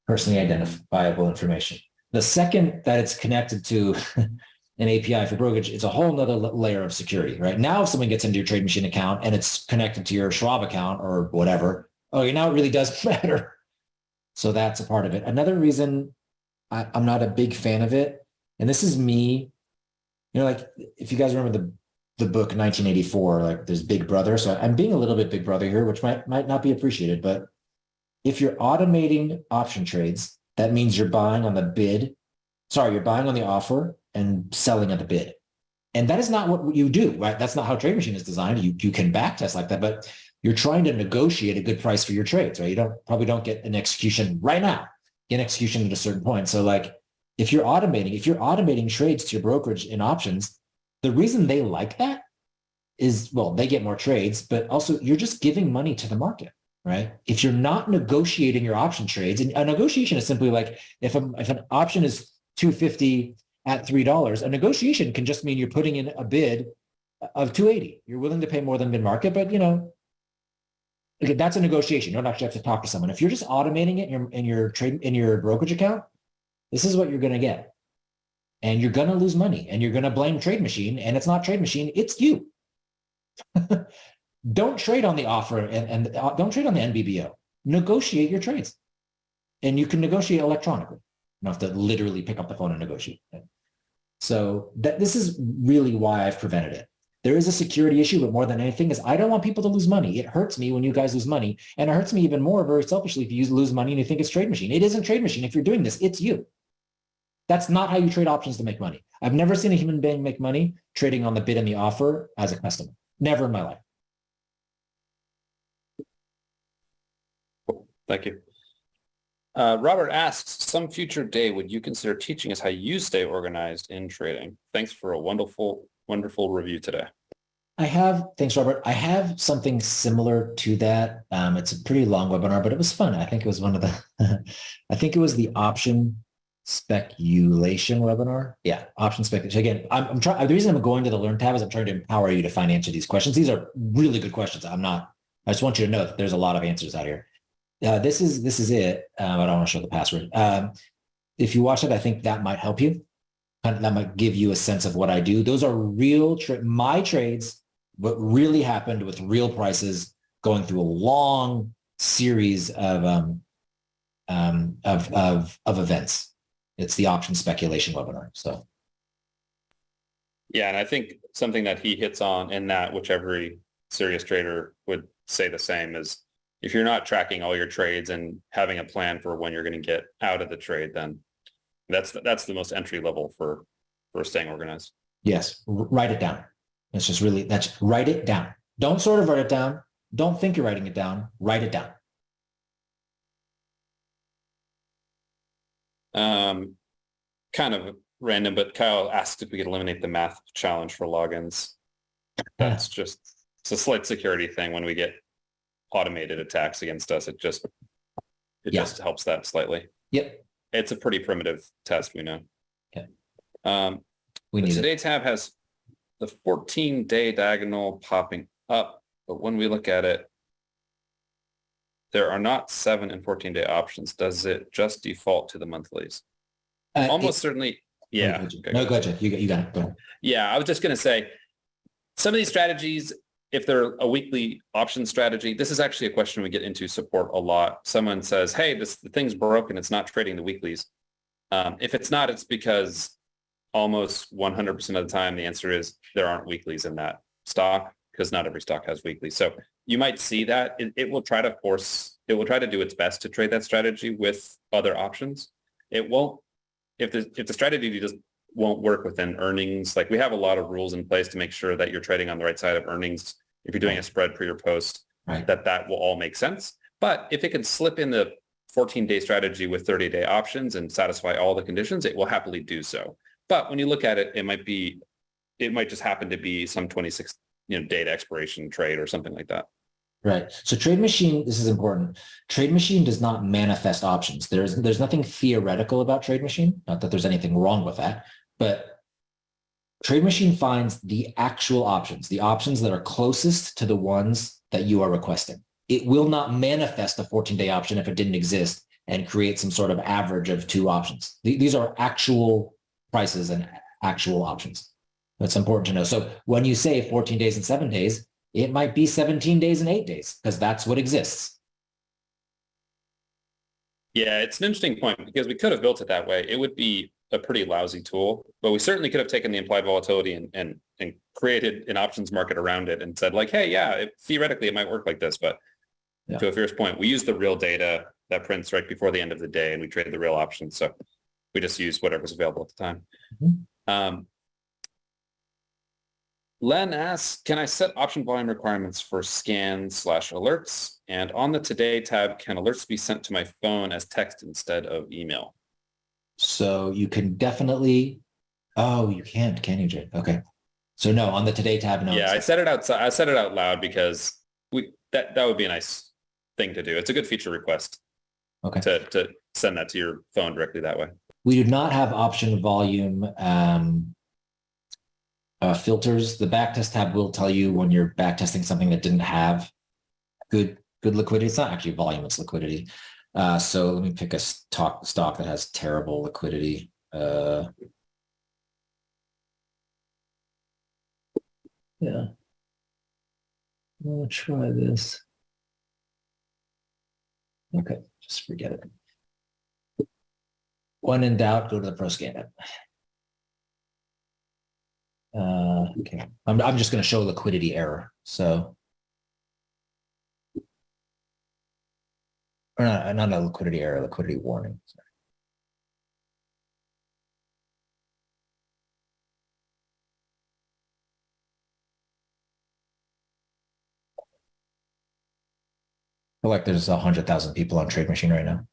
Personally identifiable information. The second that it's connected to an API for brokerage, it's a whole nother layer of security, right? Now, if someone gets into your TradeMachine account and it's connected to your Schwab account or whatever, okay, now it really does matter. So that's a part of it. Another reason I'm not a big fan of it, and this is me, like if you guys remember the book 1984, like there's Big Brother. So I'm being a little bit Big Brother here, which might not be appreciated. But if you're automating option trades, that means you're buying on the bid. Sorry, you're buying on the offer and selling at the bid. And that is not what you do, right? That's not how TradeMachine is designed. You can backtest like that, but you're trying to negotiate a good price for your trades, right? You probably don't get an execution right now. Get an execution at a certain point. So like if you're automating trades to your brokerage in options, the reason they like that is, well, they get more trades, but also you're just giving money to the market, right? If you're not negotiating your option trades, and a negotiation is simply like if an option is $250 at $3, a negotiation can just mean you're putting in a bid of $280. You're willing to pay more than mid-market, but okay, that's a negotiation. You don't actually have to talk to someone. If you're just automating it in your brokerage account, this is what you're going to get. And you're going to lose money and you're going to blame TradeMachine, and it's not TradeMachine, it's you. Don't trade on the offer and don't trade on the NBBO. Negotiate your trades. And you can negotiate electronically. You don't have to literally pick up the phone and negotiate. So this is really why I've prevented it. There is a security issue, but more than anything is I don't want people to lose money. It hurts me when you guys lose money. And it hurts me even more, very selfishly, if you lose money and you think it's TradeMachine. It isn't TradeMachine. If you're doing this, it's you. That's not how you trade options to make money. I've never seen a human being make money trading on the bid and the offer as a customer. Never in my life. Cool. Thank you. Robert asks, some future day, would you consider teaching us how you stay organized in trading? Thanks for a wonderful Wonderful review today. Thanks, Robert. I have something similar to that. It's a pretty long webinar, but it was fun. I think it was one of the, I think it was the option speculation webinar. Yeah, option speculation. Again, I'm trying, the reason I'm going to the Learn tab is I'm trying to empower you to find answer these questions. These are really good questions. I just want you to know that there's a lot of answers out here. This is it. I don't want to show the password. If you watch it, I think that might help you. That might give you a sense of what I do. Those are real my trades, what really happened with real prices going through a long series of events. It's the option speculation webinar. So, yeah, and I think something that he hits on in that, which every serious trader would say the same, is if you're not tracking all your trades and having a plan for when you're going to get out of the trade, then that's the most entry level for staying organized. Yes, write it down. It's just really, write it down. Don't sort of write it down. Don't think you're writing it down. Write it down. Kind of random, but Kyle asked if we could eliminate the math challenge for logins. That's just, it's a slight security thing. When we get automated attacks against us, it just helps that slightly. Yep. It's a pretty primitive test, we know. Okay. The Today tab has the 14-day diagonal popping up, but when we look at it, there are not 7 and 14-day options. Does it just default to the monthlies? Almost certainly. Yeah. No, gotcha. You got it. Go ahead. Yeah, I was just going to say, some of these strategies, if they're a weekly option strategy, this is actually a question we get into support a lot. Someone says, hey, the thing's broken. It's not trading the weeklies. If it's not, it's because almost 100% of the time, the answer is there aren't weeklies in that stock, because not every stock has weeklies. So you might see that it will try to do its best to trade that strategy with other options. It won't, if the strategy just won't work within earnings. Like, we have a lot of rules in place to make sure that you're trading on the right side of earnings. If you're doing a spread per your post, that will all make sense. But if it can slip in the 14-day strategy with 30-day options and satisfy all the conditions, it will happily do so. But when you look at it, it might just happen to be some 26 date expiration trade or something like that. Right. So TradeMachine, this is important. TradeMachine does not manifest options. There's nothing theoretical about TradeMachine. Not that there's anything wrong with that, but TradeMachine finds the actual options, the options that are closest to the ones that you are requesting. It will not manifest a 14-day option if it didn't exist and create some sort of average of 2 options. These are actual prices and actual options. That's important to know. So when you say 14 days and 7 days, it might be 17 days and 8 days, because that's what exists. Yeah, it's an interesting point, because we could have built it that way. It would be a pretty lousy tool, but we certainly could have taken the implied volatility and created an options market around it and said, like, hey, yeah, theoretically it might work like this. But to Afir's point, we use the real data that prints right before the end of the day, and we trade the real options. So we just use whatever's available at the time. Mm-hmm. Len asks, can I set option volume requirements for scans/alerts? And on the Today tab, can alerts be sent to my phone as text instead of email? So you can definitely, you can't, can you, Jay? Okay. So no, on the Today tab, no. Yeah, I said it outside. I said it out loud because that would be a nice thing to do. It's a good feature request. Okay. To send that to your phone directly that way. We do not have option volume filters. The backtest tab will tell you when you're backtesting something that didn't have good liquidity. It's not actually volume, it's liquidity. So let me pick a stock that has terrible liquidity. Yeah. I'll try this. Okay, just forget it. When in doubt, go to the ProScan app. Okay, I'm just going to show liquidity error. So, or not a liquidity error, liquidity warning. Sorry. I feel like there's 100,000 people on TradeMachine right now.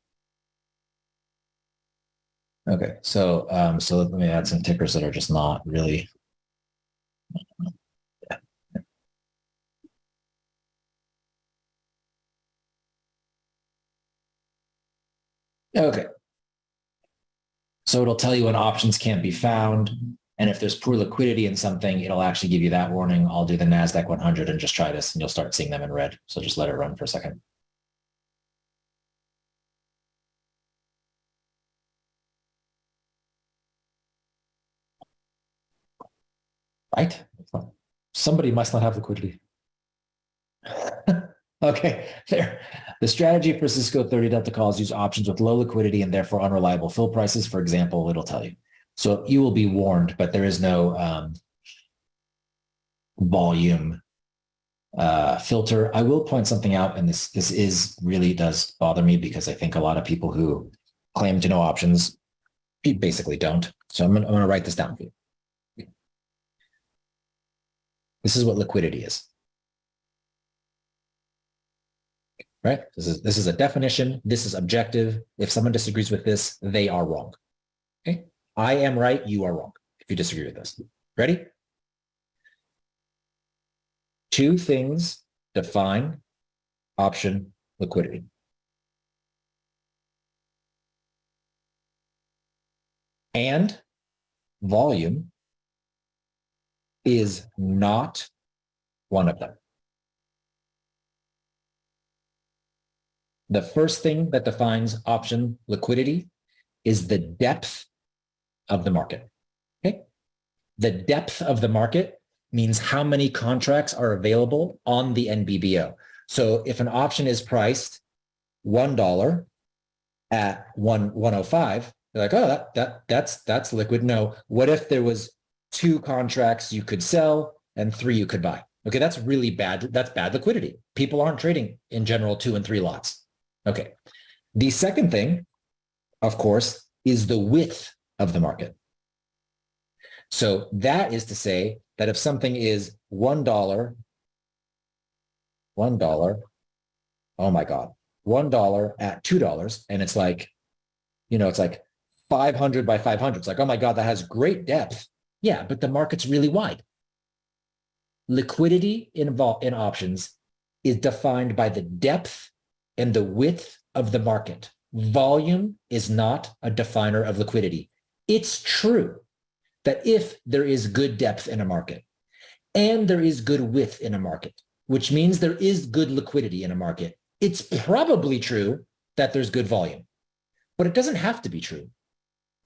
Okay, so let me add some tickers that are just not really Okay. So it'll tell you when options can't be found. And if there's poor liquidity in something, it'll actually give you that warning. I'll do the NASDAQ 100 and just try this, and you'll start seeing them in red. So just let it run for a second. Right? Somebody must not have liquidity. Okay, there. The strategy for Cisco 30 Delta calls use options with low liquidity and therefore unreliable fill prices. For example, it'll tell you. So you will be warned, but there is no volume filter. I will point something out, and this is really does bother me because I think a lot of people who claim to know options basically don't. So I'm gonna write this down for you. This is what liquidity is. Right? This is a definition. This is objective. If someone disagrees with this, they are wrong. Okay? I am right. You are wrong if you disagree with this. Ready? Two things define option liquidity. And volume is not one of them. The first thing that defines option liquidity is the depth of the market. Okay? The depth of the market means how many contracts are available on the NBBO. So if an option is priced $1 at 105, they're like, oh, that's liquid. No, what if there was 2 contracts you could sell and 3 you could buy? Okay, that's really bad. That's bad liquidity. People aren't trading in general 2 and 3 lots. Okay. The second thing, of course, is the width of the market. So that is to say that if something is $1, oh my God, $1 at $2, and it's like, it's like 500 by 500. It's like, oh my God, that has great depth. Yeah, but the market's really wide. Liquidity in options is defined by the depth and the width of the market. Volume is not a definer of liquidity. It's true that if there is good depth in a market and there is good width in a market, which means there is good liquidity in a market, it's probably true that there's good volume, but it doesn't have to be true.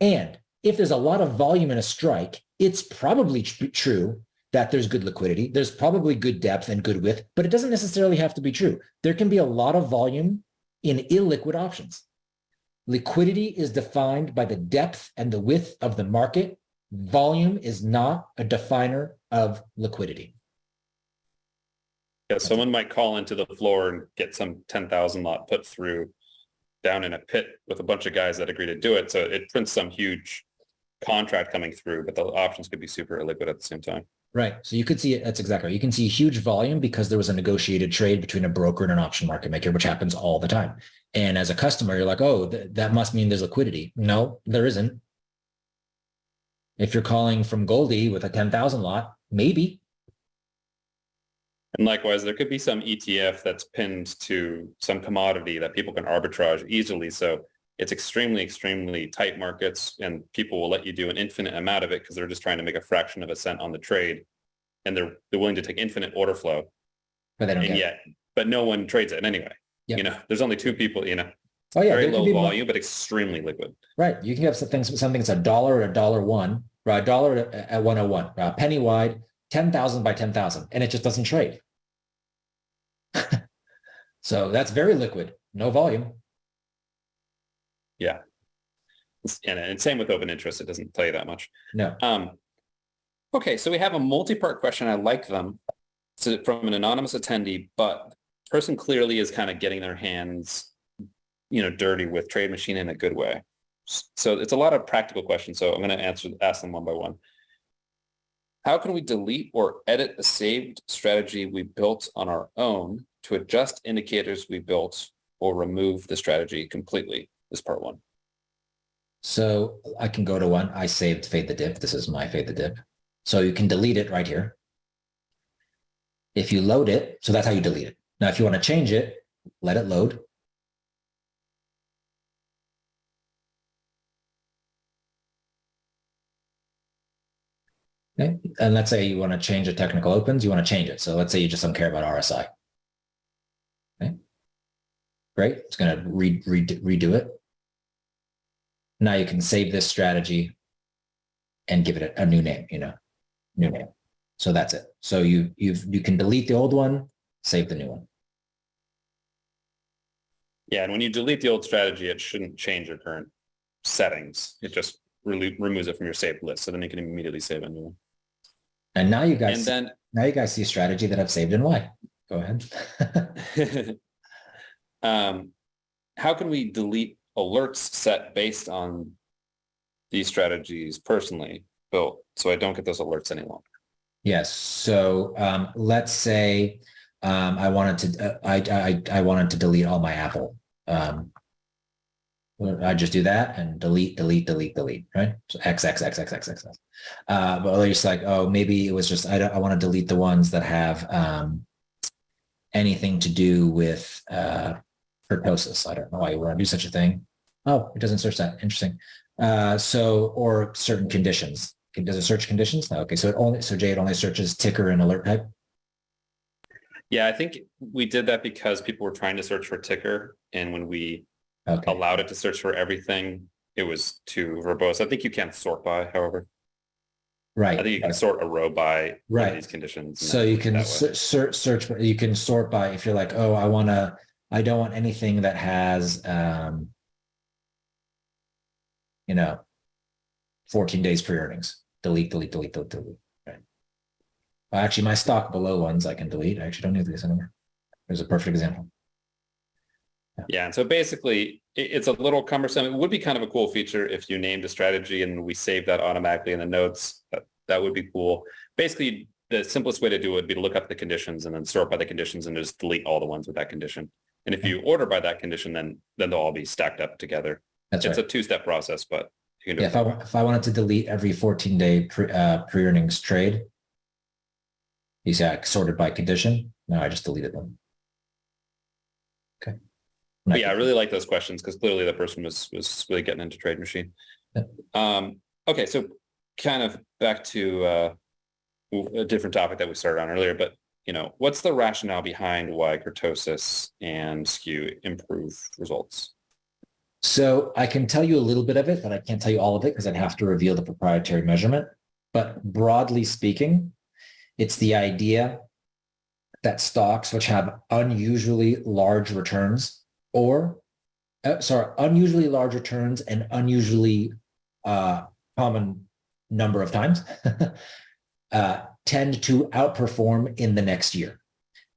And if there's a lot of volume in a strike, it's probably true that there's good liquidity. There's probably good depth and good width, but it doesn't necessarily have to be true. There can be a lot of volume in illiquid options. Liquidity is defined by the depth and the width of the market. Volume is not a definer of liquidity. Yeah, someone might call into the floor and get some 10,000 lot put through down in a pit with a bunch of guys that agree to do it. So it prints some huge contract coming through, but the options could be super illiquid at the same time. Right. So you could see it. That's exactly right. You can see huge volume because there was a negotiated trade between a broker and an option market maker, which happens all the time. And as a customer, you're like, oh, that must mean there's liquidity. No, there isn't. If you're calling from Goldie with a 10,000 lot, maybe. And likewise, there could be some ETF that's pinned to some commodity that people can arbitrage easily. So it's extremely, extremely tight markets, and people will let you do an infinite amount of it because they're just trying to make a fraction of a cent on the trade, and they're willing to take infinite order flow. But they don't but no one trades it anyway. Yep. There's only 2 people. Oh yeah, very low volume, but extremely liquid. Right. You can have something that's $1 at $1, or $1 at 101, a penny wide, 10,000 by 10,000, and it just doesn't trade. So that's very liquid, no volume. Yeah. And same with open interest. It doesn't play that much. No. Okay, so we have a multi-part question. I like them. So from an anonymous attendee, but the person clearly is kind of getting their hands, dirty with TradeMachine in a good way. So it's a lot of practical questions. So I'm going to ask them one by one. How can we delete or edit a saved strategy we built on our own to adjust indicators we built or remove the strategy completely? This is part 1. So I can go to one. I saved Fade the Dip. This is my Fade the Dip. So you can delete it right here. If you load it, so that's how you delete it. Now, if you want to change it, let it load. Okay. And let's say you want to change a technical opens, you want to change it. So let's say you just don't care about RSI. Okay. Great. It's going to redo it. Now you can save this strategy and give it a new name, new name. So that's it. So you can delete the old one, save the new one. Yeah, and when you delete the old strategy, it shouldn't change your current settings. It just removes it from your saved list. So then you can immediately save a new one. And now you guys see a strategy that I've saved in Y. Go ahead. How can we delete alerts set based on these strategies personally built so I don't get those alerts any longer? Yes. So let's say I wanted to I wanted to delete all my Apple. I just do that and delete, right? So X. But at least like, oh, maybe it was just I want to delete the ones that have anything to do with kurtosis. I don't know why you want to do such a thing. Oh, it doesn't search that. Interesting. Or certain conditions. Does it search conditions? No. Okay. So Jade only searches ticker and alert type. Yeah, I think we did that because people were trying to search for ticker, and when we allowed it to search for everything, it was too verbose. I think you can sort by, however. Right. I think you can sort a row by one of these conditions. So you can search, you can sort by if you're like, oh, I don't want anything that has, 14 days pre-earnings. Delete. Right. Actually, my stock below ones I can delete. I actually don't need this anymore. There's a perfect example. Yeah, and so basically, it's a little cumbersome. It would be kind of a cool feature if you named a strategy and we save that automatically in the notes. That would be cool. Basically, the simplest way to do it would be to look up the conditions and then sort by the conditions and just delete all the ones with that condition. And if you order by that condition, then they'll all be stacked up together. It's a two-step process, but you can do it. If I wanted to delete every 14-day pre-earnings trade, you see I sorted by condition. No, I just deleted them. Okay. But yeah, I really like those questions because clearly the person was really getting into TradeMachine. Yeah. Okay, so kind of back to a different topic that we started on earlier, but what's the rationale behind why kurtosis and skew improve results? So I can tell you a little bit of it, but I can't tell you all of it because I'd have to reveal the proprietary measurement. But broadly speaking, it's the idea that stocks which have unusually large returns unusually large returns and unusually common number of times tend to outperform in the next year.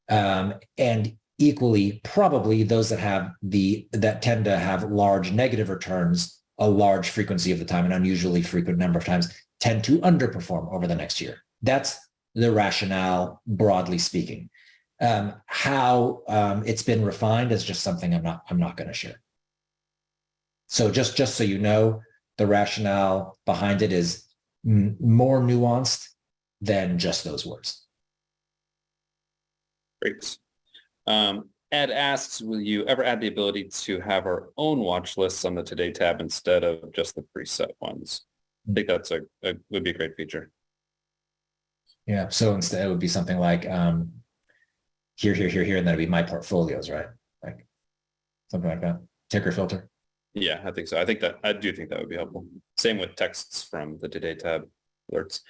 And equally, probably those that tend to have large negative returns a large frequency of the time, an unusually frequent number of times, tend to underperform over the next year. That's the rationale, broadly speaking. How it's been refined is just something I'm not going to share. So just so you know, the rationale behind it is more nuanced than just those words. Great. Ed asks, will you ever add the ability to have our own watch lists on the Today tab instead of just the preset ones? I think that's would be a great feature. Yeah. So instead it would be something like here, and that'd be my portfolios, right? Like something like that. Ticker filter. Yeah, I think so. I do think that would be helpful. Same with texts from the Today tab alerts.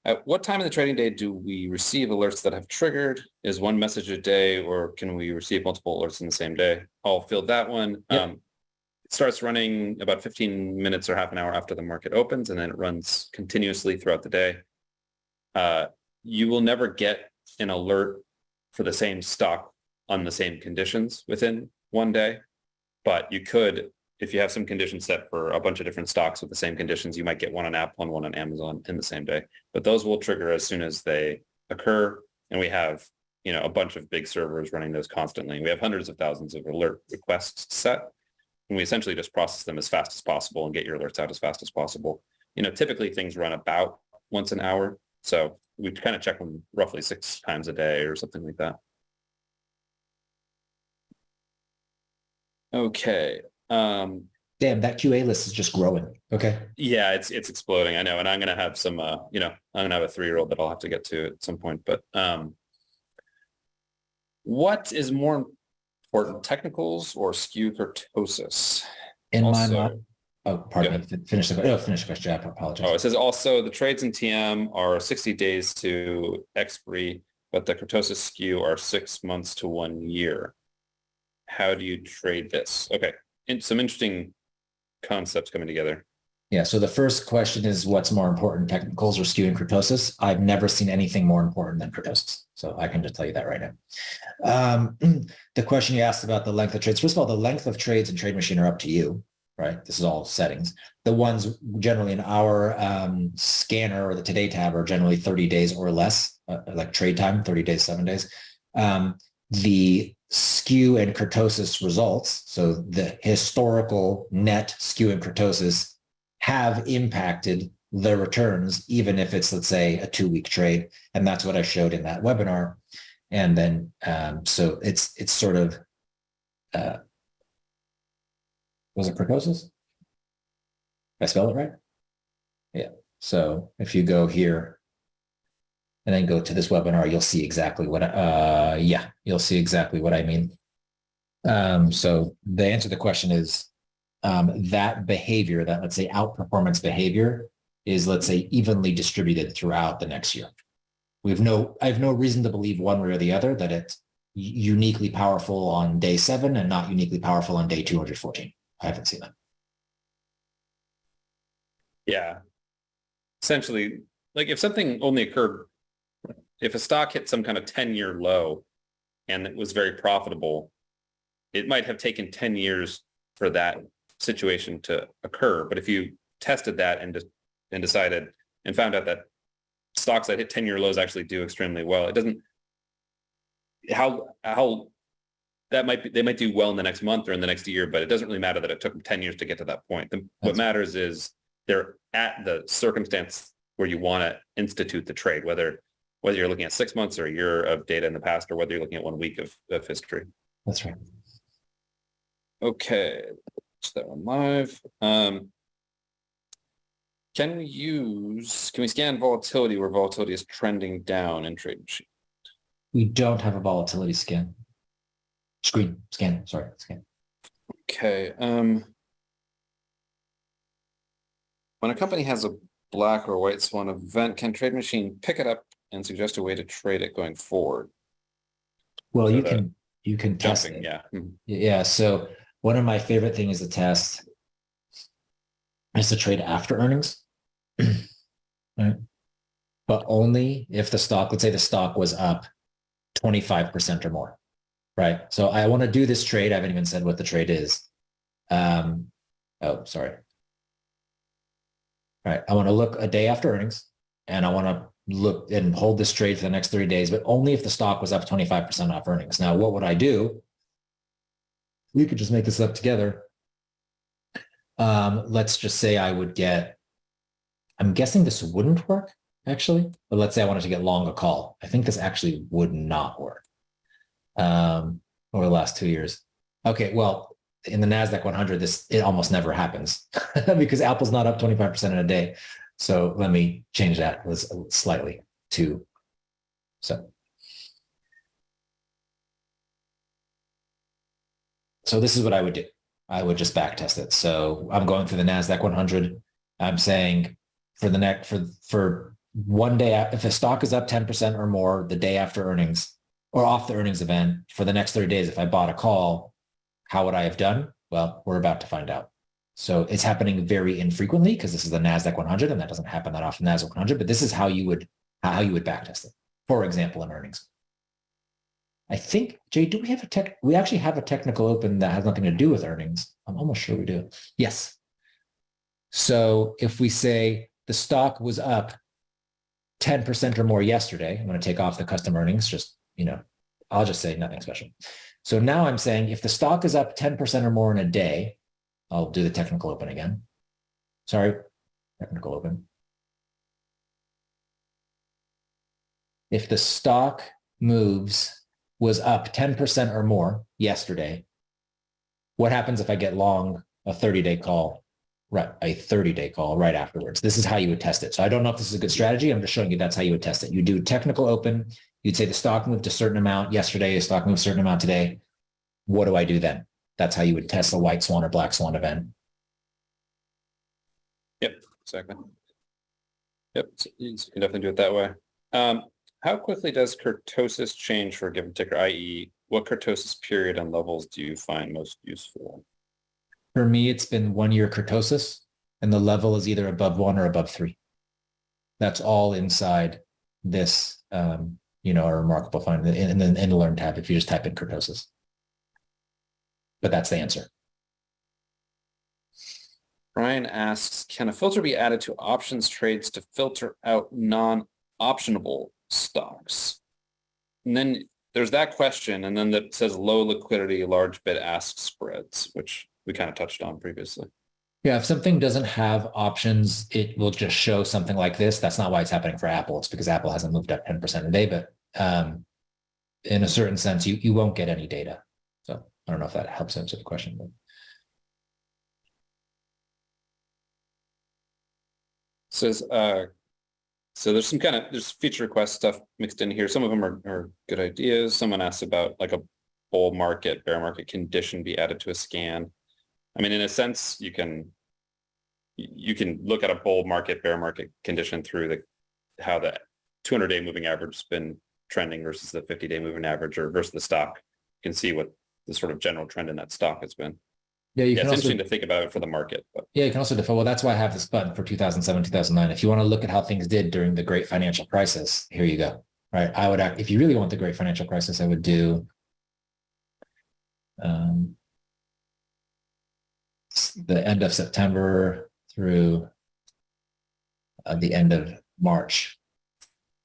At what time of the trading day do we receive alerts that have triggered? Is one message a day, or can we receive multiple alerts in the same day? I'll field that one. Yep. It starts running about 15 minutes or half an hour after the market opens, and then it runs continuously throughout the day. You will never get an alert for the same stock on the same conditions within one day, but you could, if you have some conditions set for a bunch of different stocks with the same conditions, you might get one on Apple and one on Amazon in the same day. But those will trigger as soon as they occur. And we have, a bunch of big servers running those constantly. We have hundreds of thousands of alert requests set. And we essentially just process them as fast as possible and get your alerts out as fast as possible. Typically things run about once an hour. So we kind of check them roughly 6 times a day or something like that. Okay. Damn, that QA list is just growing. Okay. Yeah, it's exploding. I know, and I'm gonna have some. I'm gonna have a 3-year-old that I'll have to get to at some point. But what is more important, technicals or skew kurtosis? In my Also, mind, oh, pardon me. Finish the question. I apologize. Oh, it says also the trades in TM are 60 days to expiry, but the kurtosis skew are 6 months to 1 year. How do you trade this? Okay, and some interesting concepts coming together. Yeah. So the first question is, what's more important, technicals or skew and kurtosis? I've never seen anything more important than kurtosis. So I can just tell you that right now. The question you asked about the length of trades. First of all, the length of trades in TradeMachine are up to you, right? This is all settings. The ones generally in our scanner or the Today tab are generally 30 days or less, like trade time, 30 days, 7 days. The skew and kurtosis results, so the historical net skew and kurtosis, have impacted the returns, even if it's, let's say, a 2-week trade. And that's what I showed in that webinar. And then, so it's sort of, was it kurtosis? Did I spell it right? Yeah. So if you go here and then go to this webinar, you'll see exactly what, you'll see exactly what I mean. So the answer to the question is, that behavior, that, let's say, outperformance behavior, is, let's say, evenly distributed throughout the next year. I have no reason to believe one way or the other that it's uniquely powerful on day 7 and not uniquely powerful on day 214. I haven't seen that. Yeah. Essentially, like if something only occurred, if a stock hit some kind of 10-year low and it was very profitable, it might have taken 10 years for that situation to occur. But if you tested that and decided and found out that stocks that hit 10-year lows actually do extremely well, it doesn't, how that might be, they might do well in the next month or in the next year, but it doesn't really matter that it took them 10 years to get to that point. What matters is they're at the circumstance where you want to institute the trade, whether you're looking at 6 months or a year of data in the past, or whether you're looking at 1 week of history. That's right. Okay, watch that one live. Can we scan volatility where volatility is trending down in TradeMachine? We don't have a volatility scan. Scan. Okay. When a company has a black or white swan event, can TradeMachine pick it up and suggest a way to trade it going forward? Well, so you can test it. Yeah. Yeah. So one of my favorite things to test is to trade after earnings, right? But only if the stock, let's say the stock was up 25% or more, right? So I want to do this trade. I haven't even said what the trade is. Oh, sorry. All right. I want to look a day after earnings, and I want to look and hold this trade for the next 30 days, but only if the stock was up 25% off earnings. Now, what would I do? We could just make this up together. Let's just say I would get, I'm guessing this wouldn't work actually, but let's say I wanted to get long a call. I think this actually would not work over the last 2 years. Okay, well, in the NASDAQ 100, it almost never happens because Apple's not up 25% in a day. So let me change that slightly to so. So this is what I would do. I would just back test it. So I'm going through the NASDAQ 100. I'm saying for 1 day, if a stock is up 10% or more the day after earnings or off the earnings event for the next 30 days, if I bought a call, how would I have done? Well, we're about to find out. So it's happening very infrequently because this is the NASDAQ 100 and that doesn't happen that often, NASDAQ 100, but this is how you would backtest it. For example, in earnings. I think, Jay, do we have we actually have a technical open that has nothing to do with earnings. I'm almost sure we do. Yes. So if we say the stock was up 10% or more yesterday, I'm going to take off the custom earnings, I'll just say nothing special. So now I'm saying if the stock is up 10% or more in a day, I'll do the technical open again. Sorry, technical open. If the stock was up 10% or more yesterday, what happens if I get long a 30-day call, right? A 30-day call right afterwards. This is how you would test it. So I don't know if this is a good strategy. I'm just showing you that's how you would test it. You do technical open. You'd say the stock moved a certain amount yesterday, the stock moved a certain amount today. What do I do then? That's how you would test a white swan or black swan event. Yep, exactly. Yep, so you can definitely do it that way. How quickly does kurtosis change for a given ticker, i.e. what kurtosis period and levels do you find most useful? For me, it's been 1 year kurtosis, and the level is either above 1 or above 3. That's all inside this, a remarkable find in the Learn tab if you just type in kurtosis. But that's the answer. Brian asks, can a filter be added to options trades to filter out non-optionable stocks? And then there's that question, and then that says low liquidity, large bid-ask spreads, which we kind of touched on previously. Yeah, if something doesn't have options, it will just show something like this. That's not why it's happening for Apple. It's because Apple hasn't moved up 10% a day, but in a certain sense, you won't get any data. So I don't know if that helps answer the question. But. Says, so there's feature request stuff mixed in here. Some of them are good ideas. Someone asks about like a bull market, bear market condition be added to a scan. I mean, in a sense, you can look at a bull market, bear market condition through how the 200-day moving average has been trending versus the 50-day moving average or versus the stock. You can see what the sort of general trend in that stock has been. Yeah, it's interesting to think about it for the market. But. Yeah, you can also define, well, that's why I have this button for 2007, 2009. If you want to look at how things did during the great financial crisis, here you go. Right. I would, if you really want the great financial crisis, I would do the end of September through the end of March.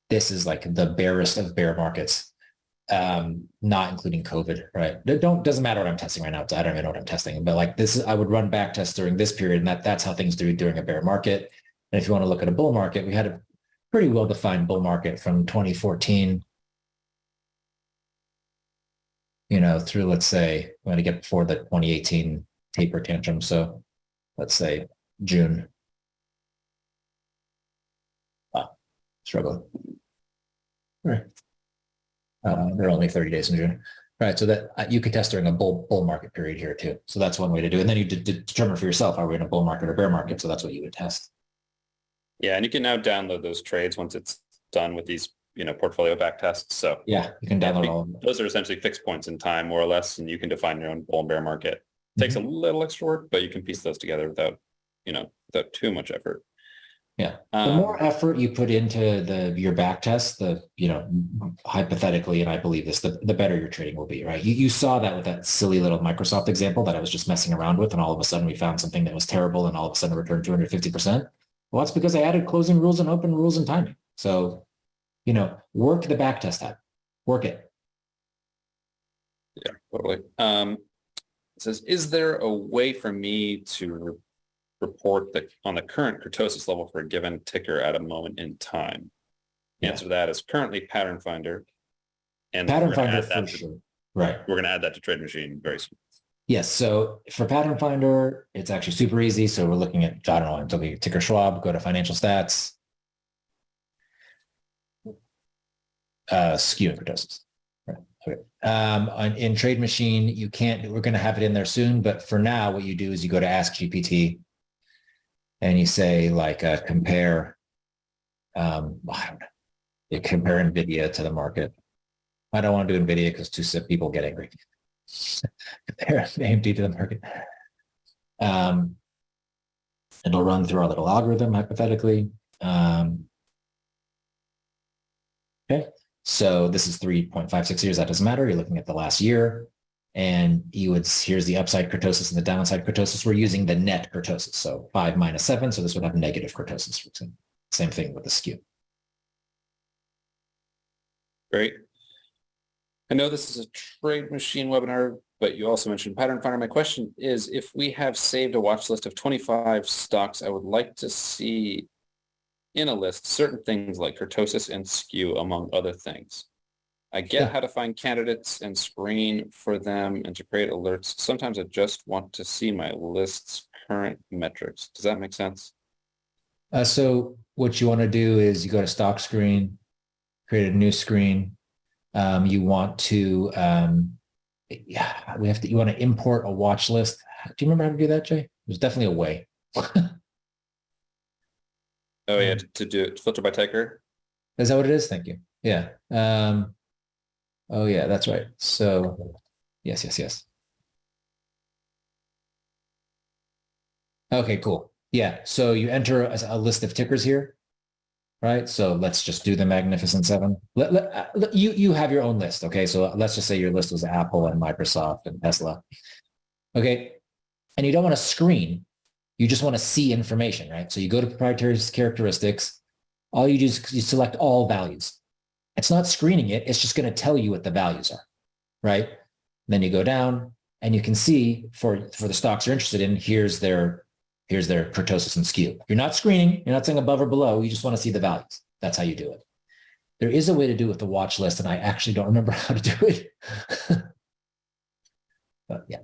This is like the barest of bear markets, not including COVID, right? Doesn't matter what I'm testing right now. I don't even know what I'm testing, but like this is, I would run back tests during this period, and that's how things do during a bear market. And if you want to look at a bull market, we had a pretty well-defined bull market from 2014, through, let's say, I'm going to get before the 2018 taper tantrum. So let's say June. Struggling. All right. There are only 30 days in June. All right. So that you could test during a bull market period here too. So that's one way to do it. And then you determine for yourself, are we in a bull market or bear market? So that's what you would test. Yeah. And you can now download those trades once it's done with these, portfolio back tests. So yeah, you can download all of them. Those are essentially fixed points in time, more or less, and you can define your own bull and bear market. It takes a little extra work, but you can piece those together without too much effort. Yeah. The more effort you put into your back test, hypothetically, and I believe this, the better your trading will be, right? You saw that with that silly little Microsoft example that I was just messing around with, and all of a sudden we found something that was terrible, and all of a sudden it returned 250%. Well, that's because I added closing rules and open rules and timing. So, work the back test type. Work it. Yeah, totally. It says, is there a way for me to report on the current kurtosis level for a given ticker at a moment in time? The answer to that is currently Pattern Finder. And Pattern Finder for sure. Right. We're going to add that to TradeMachine very soon. Yes. So for Pattern Finder, it's actually super easy. So we're looking at, I don't know, ticker Schwab, go to financial stats, skew and kurtosis. Right. Okay. In TradeMachine, you can't, we're going to have it in there soon, but for now, what you do is you go to Ask GPT and you say compare, I don't know, you compare NVIDIA to the market. I don't want to do NVIDIA because too sick people get angry. Compare AMD to the market. It'll run through our little algorithm, hypothetically. Okay. So this is 3.56 years. That doesn't matter. You're looking at the last year. And here's the upside kurtosis and the downside kurtosis. We're using the net kurtosis. So 5 minus 7. So this would have negative kurtosis, for example. Same thing with the skew. Great. I know this is a TradeMachine webinar, but you also mentioned Pattern Finder. My question is, if we have saved a watch list of 25 stocks, I would like to see in a list certain things like kurtosis and skew, among other things. I get how to find candidates and screen for them and to create alerts. Sometimes I just want to see my list's current metrics. Does that make sense? So what you want to do is you go to stock screen, create a new screen. You want to, you want to import a watch list. Do you remember how to do that, Jay? There's definitely a way. Oh yeah, to do it, filter by ticker. Is that what it is? Thank you. Yeah. Oh yeah, that's right. So yes. Okay, cool. Yeah. So you enter a list of tickers here, right? So let's just do the Magnificent Seven. You have your own list. Okay. So let's just say your list was Apple and Microsoft and Tesla. Okay. And you don't want to screen. You just want to see information, right? So you go to proprietary characteristics. All you do is you select all values. It's not screening it. It's just going to tell you what the values are, right? Then you go down and you can see for the stocks you're interested in, here's their kurtosis and skew. You're not screening. You're not saying above or below. You just want to see the values. That's how you do it. There is a way to do it with the watch list, and I actually don't remember how to do it. But yeah.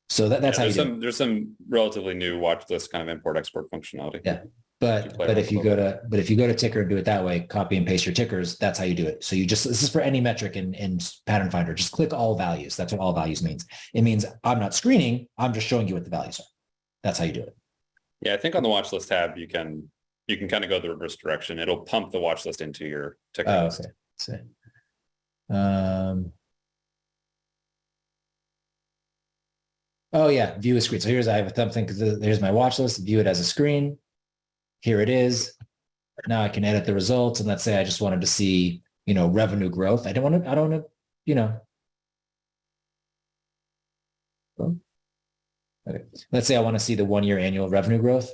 So that's how you do it. There's some relatively new watch list kind of import export functionality. Yeah. But if you go to ticker and do it that way, copy and paste your tickers, that's how you do it. So this is for any metric in Pattern Finder. Just click all values. That's what all values means. It means I'm not screening. I'm just showing you what the values are. That's how you do it. Yeah, I think on the watch list tab, you can kind of go the reverse direction. It'll pump the watch list into your ticker list. Okay. Oh yeah, view a screen. So I have something because here's my watch list. View it as a screen. Here it is. Now I can edit the results. And let's say I just wanted to see, revenue growth. I don't want to, okay. Let's say I want to see the 1 year annual revenue growth.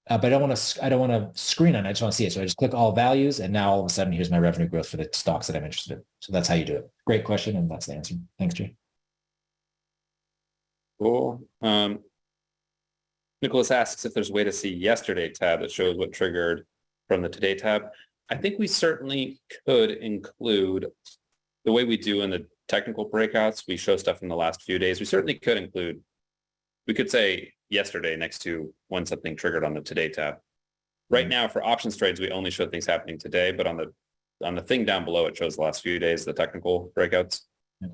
But I don't want to screen on it. I just want to see it. So I just click all values. And now all of a sudden, here's my revenue growth for the stocks that I'm interested in. So that's how you do it. Great question. And that's the answer. Thanks, Jay. Cool. Nicholas asks if there's a way to see yesterday tab that shows what triggered from the today tab. I think we certainly could include the way we do in the technical breakouts. We show stuff in the last few days. We certainly could include, we could say yesterday next to when something triggered on the today tab. Right now for options trades, we only show things happening today, but on the thing down below, it shows the last few days, the technical breakouts.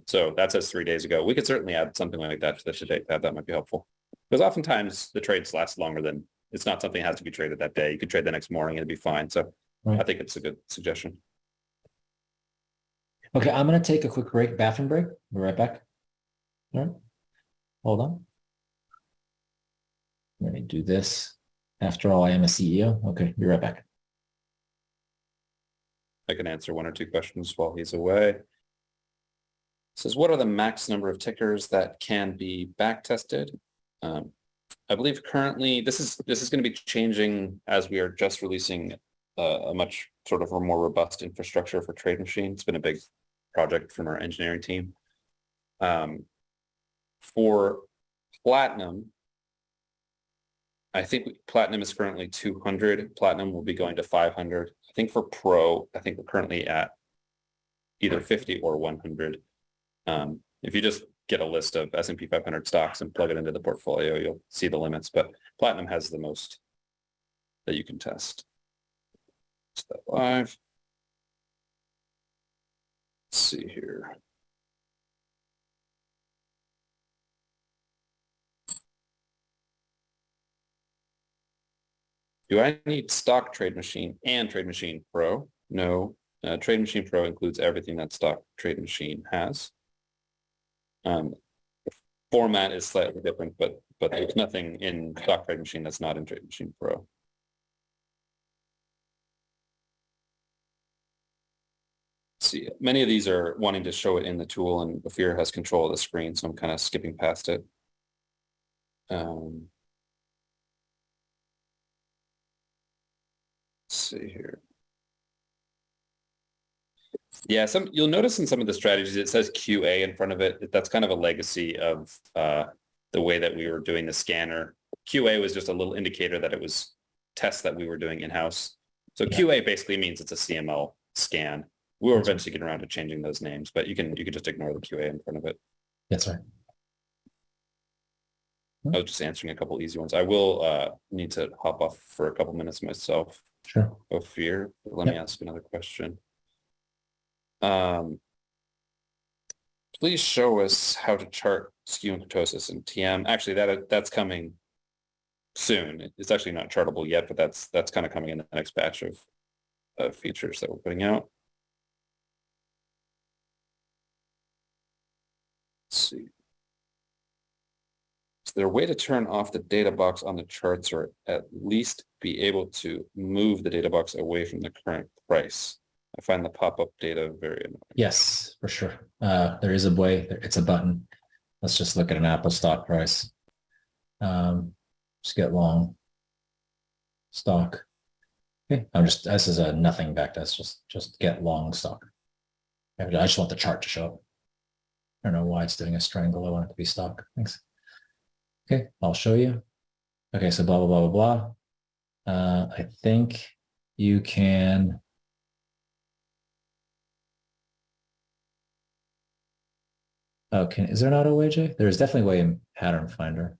So that says 3 days ago. We could certainly add something like that to the today tab. That might be helpful. Because oftentimes the trades last longer than, it's not something that has to be traded that day. You could trade the next morning and it'd be fine. So right. I think it's a good suggestion. Okay, I'm going to take a quick break, bathroom break. We'll be right back. All right. Hold on. Let me do this. After all, I am a CEO. Okay, be right back. I can answer 1 or 2 questions while he's away. It says, what are the max number of tickers that can be back tested? I believe currently this is going to be changing as we are just releasing a much sort of a more robust infrastructure for TradeMachine. It's been a big project from our engineering team. For Platinum, I think Platinum is currently 200. Platinum will be going to 500. I think for Pro, I think we're currently at either 50 or 100. If you just get a list of S&P 500 stocks and plug it into the portfolio, you'll see the limits, but Platinum has the most that you can test. Step live. Let's see here. Do I need stock TradeMachine and TradeMachine Pro? No. TradeMachine Pro includes everything that stock TradeMachine has. Format is slightly different, but there's nothing in stock TradeMachine that's not in TradeMachine Pro. Let's see, many of these are wanting to show it in the tool, and Ophir has control of the screen, so I'm kind of skipping past it. Let's see here. Yeah, you'll notice in some of the strategies it says QA in front of it. That's kind of a legacy of the way that we were doing the scanner. QA was just a little indicator that it was tests that we were doing in-house. So QA basically means it's a CML scan. We'll eventually get around to changing those names, but you can just ignore the QA in front of it. That's right. I was just answering a couple easy ones. I will need to hop off for a couple minutes myself. Sure. Of fear. Let me ask another question. Please show us how to chart skew and kurtosis in TM. Actually, that's coming soon. It's actually not chartable yet, but that's kind of coming in the next batch of features that we're putting out. Let's see. Is there a way to turn off the data box on the charts, or at least be able to move the data box away from the current price? I find the pop-up data very annoying. Yes, for sure. There is a way. It's a button. Let's just look at an Apple stock price. Just get long stock. Okay, this is a nothing backtest. Just get long stock. I just want the chart to show up. I don't know why it's doing a triangle. I want it to be stock. Thanks. Okay, I'll show you. Okay, so blah, blah, blah, blah, blah. I think you can. Oh, is there not a way, Jay? There is definitely a way in Pattern Finder.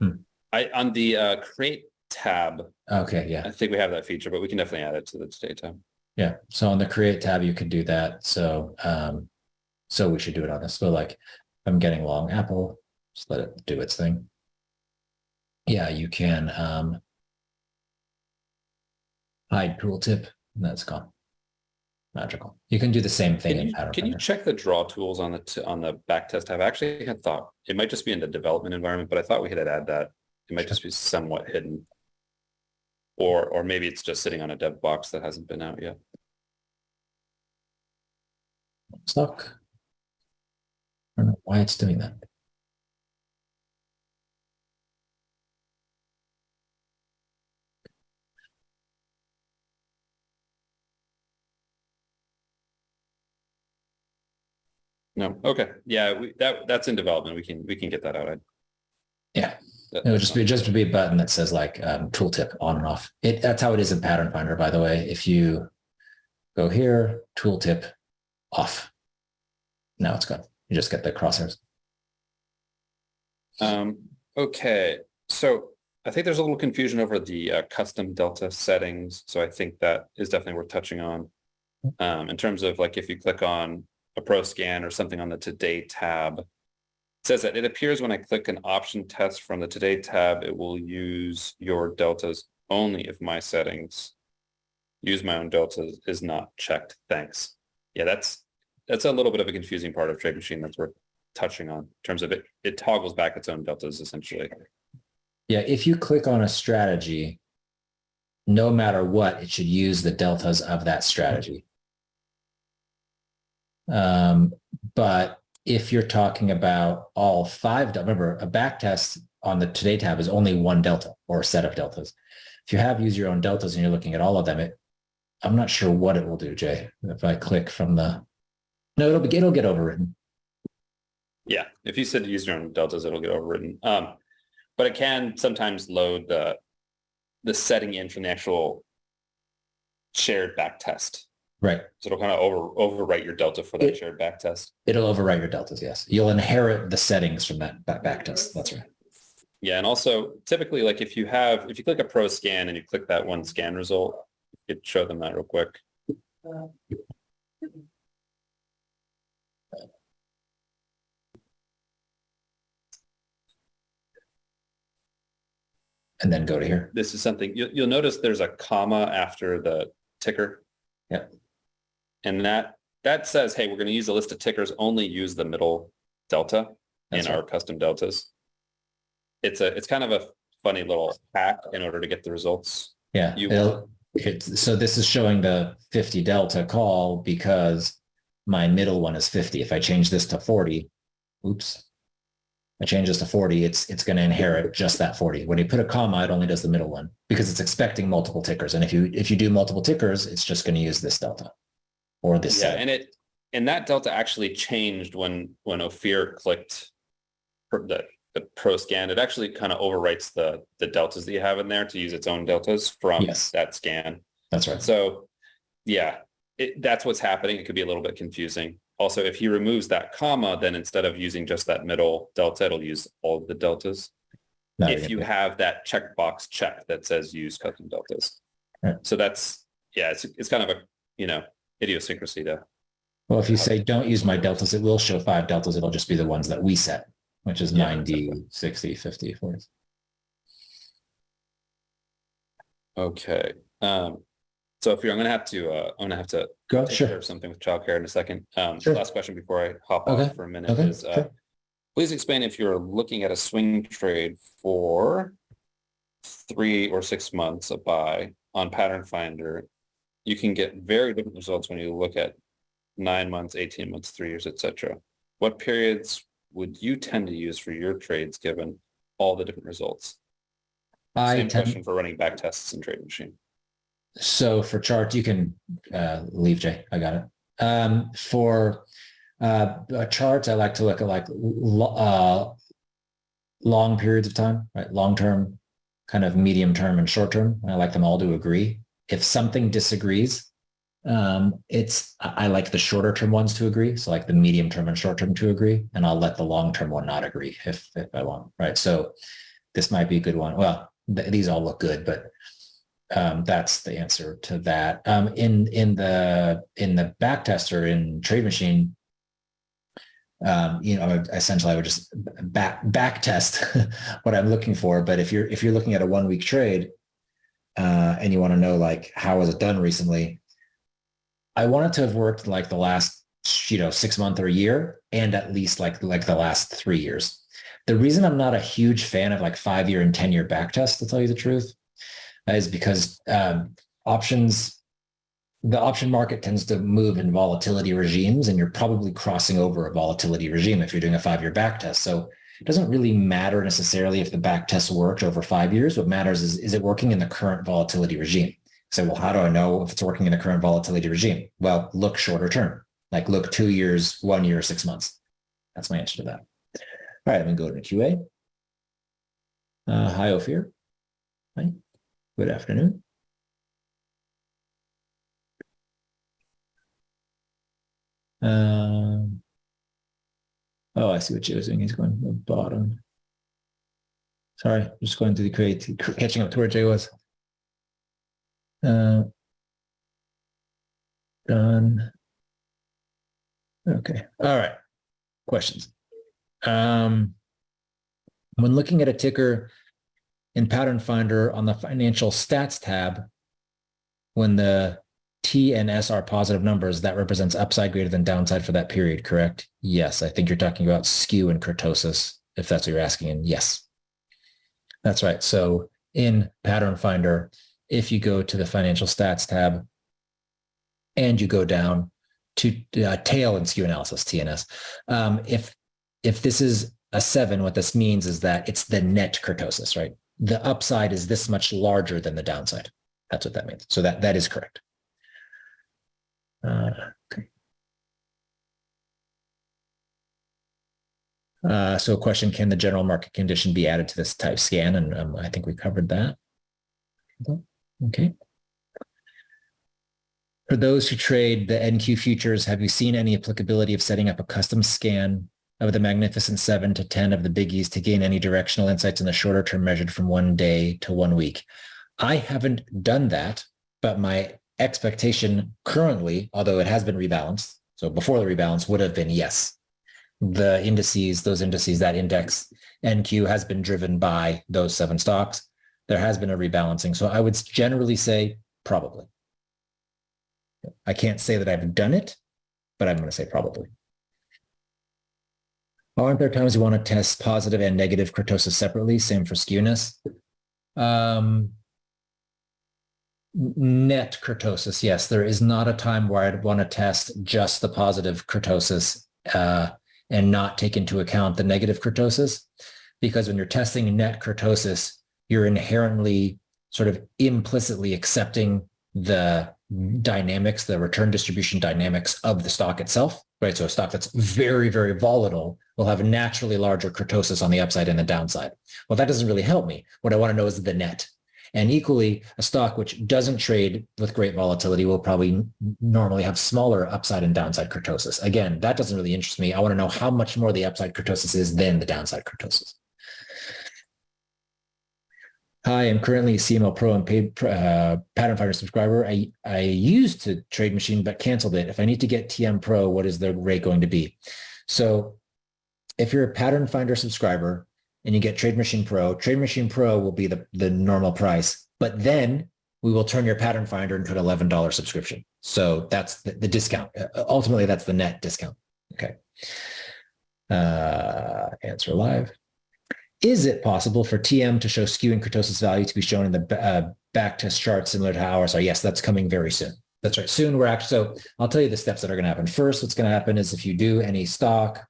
On the create tab. Okay, yeah. I think we have that feature, but we can definitely add it to the today tab. Yeah. So on the create tab, you can do that. So, so we should do it on this. So like, I'm getting long Apple, just let it do its thing. Yeah, you can hide tooltip, and that's gone. Magical. You can do the same thing in Pattern Finder. Can you check the draw tools on the backtest tab? I actually had thought it might just be in the development environment, but I thought we had add that. It might just be somewhat hidden. Or maybe it's just sitting on a dev box that hasn't been out yet. Stuck. I don't know why it's doing that. No. Okay. Yeah. That's in development. We can get that out. Yeah. It would just be a button that says like tooltip on and off. That's how it is in Pattern Finder, by the way. If you go here, tooltip off. Now it's gone. You just get the crosshairs. Okay. So I think there's a little confusion over the custom delta settings. So I think that is definitely worth touching on. In terms of like if you click on a pro scan or something on the today tab, it says that it appears when I click an option test from the today tab, it will use your deltas only if my settings use my own deltas is not checked. Thanks. Yeah, that's a little bit of a confusing part of TradeMachine that's worth touching on in terms of it toggles back its own deltas essentially. Yeah, if you click on a strategy, no matter what, it should use the deltas of that strategy. But if you're talking about all five, remember a backtest on the today tab is only one delta or a set of deltas. If you have use your own deltas and you're looking at all of them, I'm not sure what it will do, Jay. If I click from no, it'll get overwritten. Yeah, if you said use your own deltas, it'll get overwritten. But it can sometimes load the setting in from the actual shared backtest. Right. So it'll kind of overwrite your delta for that shared backtest. It'll overwrite your deltas, yes. You'll inherit the settings from that backtest. That's right. Yeah, and also typically, like if you click a pro scan and you click that one scan result, you could show them that real quick. And then go to here. This is something you'll notice there's a comma after the ticker. Yeah. And that says, hey, we're going to use a list of tickers, only use the middle delta in our custom deltas. It's kind of a funny little hack in order to get the results. Yeah. So this is showing the 50 delta call because my middle one is 50. If I change this to 40, oops. I change this to 40, it's going to inherit just that 40. When you put a comma, it only does the middle one because it's expecting multiple tickers. And if you do multiple tickers, it's just going to use this delta or this. Yeah, and that delta actually changed when Ophir clicked the pro scan. It actually kind of overwrites the deltas that you have in there to use its own deltas from that scan. That's right. So Yeah, that's what's happening. It could be a little bit confusing. Also, if he removes that comma, then instead of using just that middle delta, it'll use all of the deltas. No, If you have that checkbox checked that says use custom deltas. Right. So that's, yeah, it's kind of a, idiosyncrasy to. Well, if you say don't use my deltas, it will show 5 deltas. It'll just be the ones that we set, which is 90, exactly. 60, 50, 40. Okay. So if I'm going to have to go take sure. care of something with childcare in a second. Sure. Last question before I hop off for a minute is, sure. Please explain if you're looking at a swing trade for 3 or 6 months, a buy on Pattern Finder. You can get very different results when you look at 9 months, 18 months, 3 years, etc. What periods would you tend to use for your trades given all the different results? Same question for running back tests in TradeMachine. So for charts, you can leave, Jay. I got it. For charts, I like to look at long periods of time, right? Long term, kind of medium term, and short term. I like them all to agree. If something disagrees, I like the shorter term ones to agree. So like the medium term and short term to agree, and I'll let the long term one not agree if I want, right? So this might be a good one. Well, these all look good, but that's the answer to that. In the back tester in TradeMachine, essentially I would just back test what I'm looking for. But if you're looking at a 1 week trade and you want to know like how was it done recently, I want it to have worked like the last 6 months or a year, and at least like the last 3 years. The reason I'm not a huge fan of like 5-year and 10-year back tests, to tell you the truth, is because the option market tends to move in volatility regimes, and you're probably crossing over a volatility regime if you're doing a 5-year back test. So it doesn't really matter necessarily if the back test worked over 5 years. What matters is it working in the current volatility regime? So, well, how do I know if it's working in the current volatility regime? Well, look shorter term, like look 2 years, 1 year, 6 months. That's my answer to that. All right, I'm going to go to QA. Hi, Ophir. Hi. Good afternoon. Oh, I see what Jay was doing. He's going to the bottom. Sorry, just going to the catching up to where Jay was. Done. Okay. All right. Questions. When looking at a ticker in Pattern Finder on the Financial Stats tab, when the T and S are positive numbers, that represents upside greater than downside for that period, correct? Yes, I think you're talking about skew and kurtosis, if that's what you're asking. And yes, that's right. So in Pattern Finder, if you go to the Financial Stats tab and you go down to tail and skew analysis, TNS, if this is a 7, what this means is that it's the net kurtosis, right? The upside is this much larger than the downside. That's what that means. So that is correct. Okay. So a question, can the general market condition be added to this type scan? And I think we covered that. Okay. For those who trade the NQ futures, have you seen any applicability of setting up a custom scan of the Magnificent 7 to 10 of the biggies to gain any directional insights in the shorter term measured from 1 day to 1 week? I haven't done that, but my expectation currently, although it has been rebalanced, so before the rebalance would have been yes. The indices, that index NQ has been driven by those 7 stocks. There has been a rebalancing. So I would generally say probably. I can't say that I've done it, but I'm going to say probably. Aren't there times you want to test positive and negative kurtosis separately? Same for skewness. Net kurtosis, yes. There is not a time where I'd want to test just the positive kurtosis and not take into account the negative kurtosis, because when you're testing net kurtosis, you're inherently sort of implicitly accepting the dynamics, the return distribution dynamics of the stock itself, right? So a stock that's very, very volatile will have a naturally larger kurtosis on the upside and the downside. Well, that doesn't really help me. What I want to know is the net. And equally, a stock which doesn't trade with great volatility will probably normally have smaller upside and downside kurtosis. Again, that doesn't really interest me. I want to know how much more the upside kurtosis is than the downside kurtosis. Hi, I'm currently a CML Pro and paid Pattern Finder subscriber. I used to TradeMachine, but canceled it. If I need to get TM Pro, what is the rate going to be? So if you're a Pattern Finder subscriber and you get TradeMachine Pro will be the normal price, but then we will turn your Pattern Finder into an $11 subscription. So that's the discount. Ultimately, that's the net discount. Okay. Answer live. Is it possible for TM to show skew and kurtosis value to be shown in the backtest chart similar to how ours are? Yes, that's coming very soon. That's right. Soon we're actually, so I'll tell you the steps that are going to happen. First, what's going to happen is if you do any stock,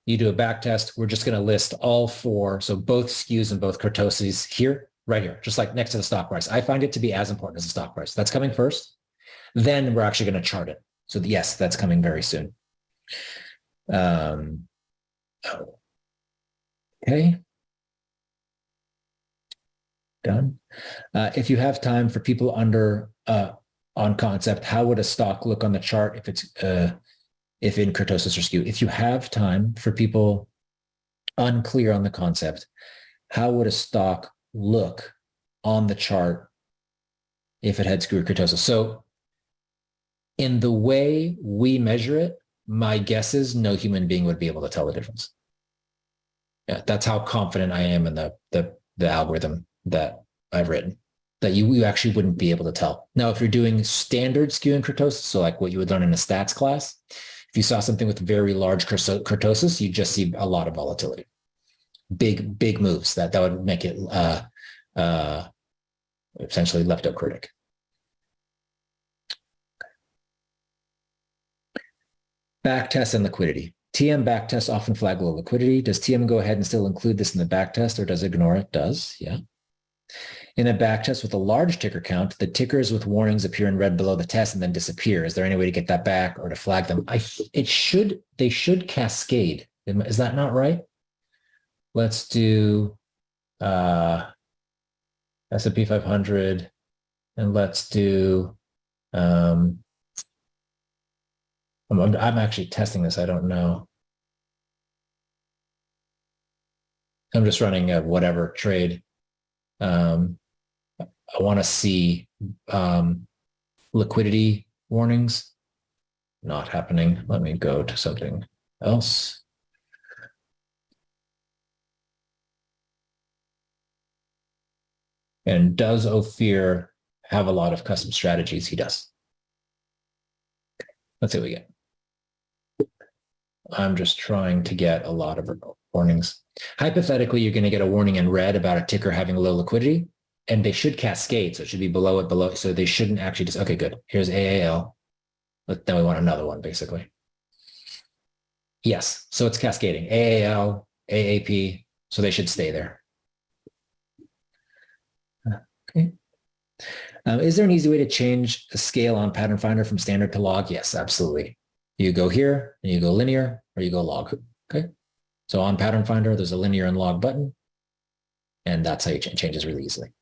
you do a backtest, we're just going to list all four. So both skews and both kurtoses here, right here, just like next to the stock price. I find it to be as important as the stock price. That's coming first. Then we're actually going to chart it. So yes, that's coming very soon. Okay. Done. If you have time for people under on concept, how would a stock look on the chart if it's if in kurtosis or skew? If you have time for people unclear on the concept, how would a stock look on the chart if it had skew or kurtosis? So in the way we measure it, my guess is no human being would be able to tell the difference. Yeah, that's how confident I am in the algorithm that I've written, that you actually wouldn't be able to tell. Now, if you're doing standard skew and kurtosis, so like what you would learn in a stats class, if you saw something with very large kurtosis, you just see a lot of volatility, big moves that would make it essentially leptocritic. Backtest and liquidity. TM backtests often flag low liquidity. Does TM go ahead and still include this in the backtest, or does it ignore it? Does, yeah. In a backtest with a large ticker count, the tickers with warnings appear in red below the test and then disappear. Is there any way to get that back or to flag them? They should cascade. Is that not right? Let's do S&P 500 and let's do I'm actually testing this. I don't know. I'm just running a whatever trade. I want to see liquidity warnings. Not happening. Let me go to something else. And does Ophir have a lot of custom strategies? He does. Let's see what we get. I'm just trying to get a lot of warnings. Hypothetically, you're going to get a warning in red about a ticker having low liquidity, and they should cascade. So it should be below it, So they shouldn't actually just, okay, good. Here's AAL. But then we want another one, basically. Yes. So it's cascading. AAL, AAP. So they should stay there. Okay. Is there an easy way to change the scale on Pattern Finder from standard to log? Yes, absolutely. You go here and you go linear or you go log. Okay. So on Pattern Finder, there's a linear and log button. And that's how you change changes really easily. I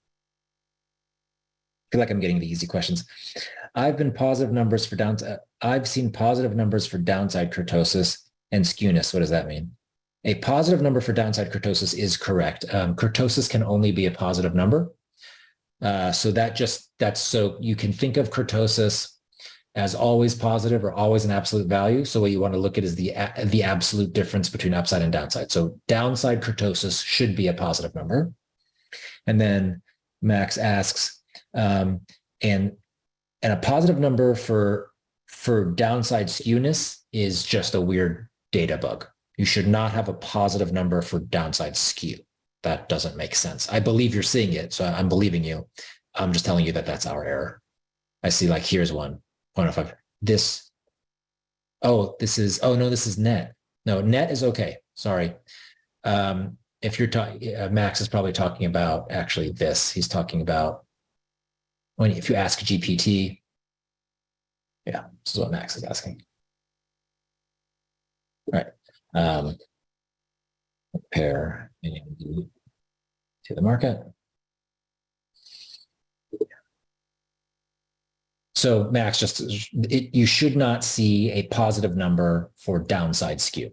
feel like I'm getting the easy questions. I've seen positive numbers for downside kurtosis and skewness. What does that mean? A positive number for downside kurtosis is correct. Kurtosis can only be a positive number. So so you can think of kurtosis as always positive or always an absolute value. So what you want to look at is the absolute difference between upside and downside. So downside kurtosis should be a positive number. And then Max asks, and a positive number for downside skewness is just a weird data bug. You should not have a positive number for downside skew. That doesn't make sense. I believe you're seeing it, so I'm believing you. I'm just telling you that that's our error. I see like, here's one, 0.05. This is net. No, net is okay. Sorry. If you're talking, Max is probably talking about actually this. He's talking about if you ask GPT. Yeah, this is what Max is asking. All right. Compare to the market. So Max, you should not see a positive number for downside skew.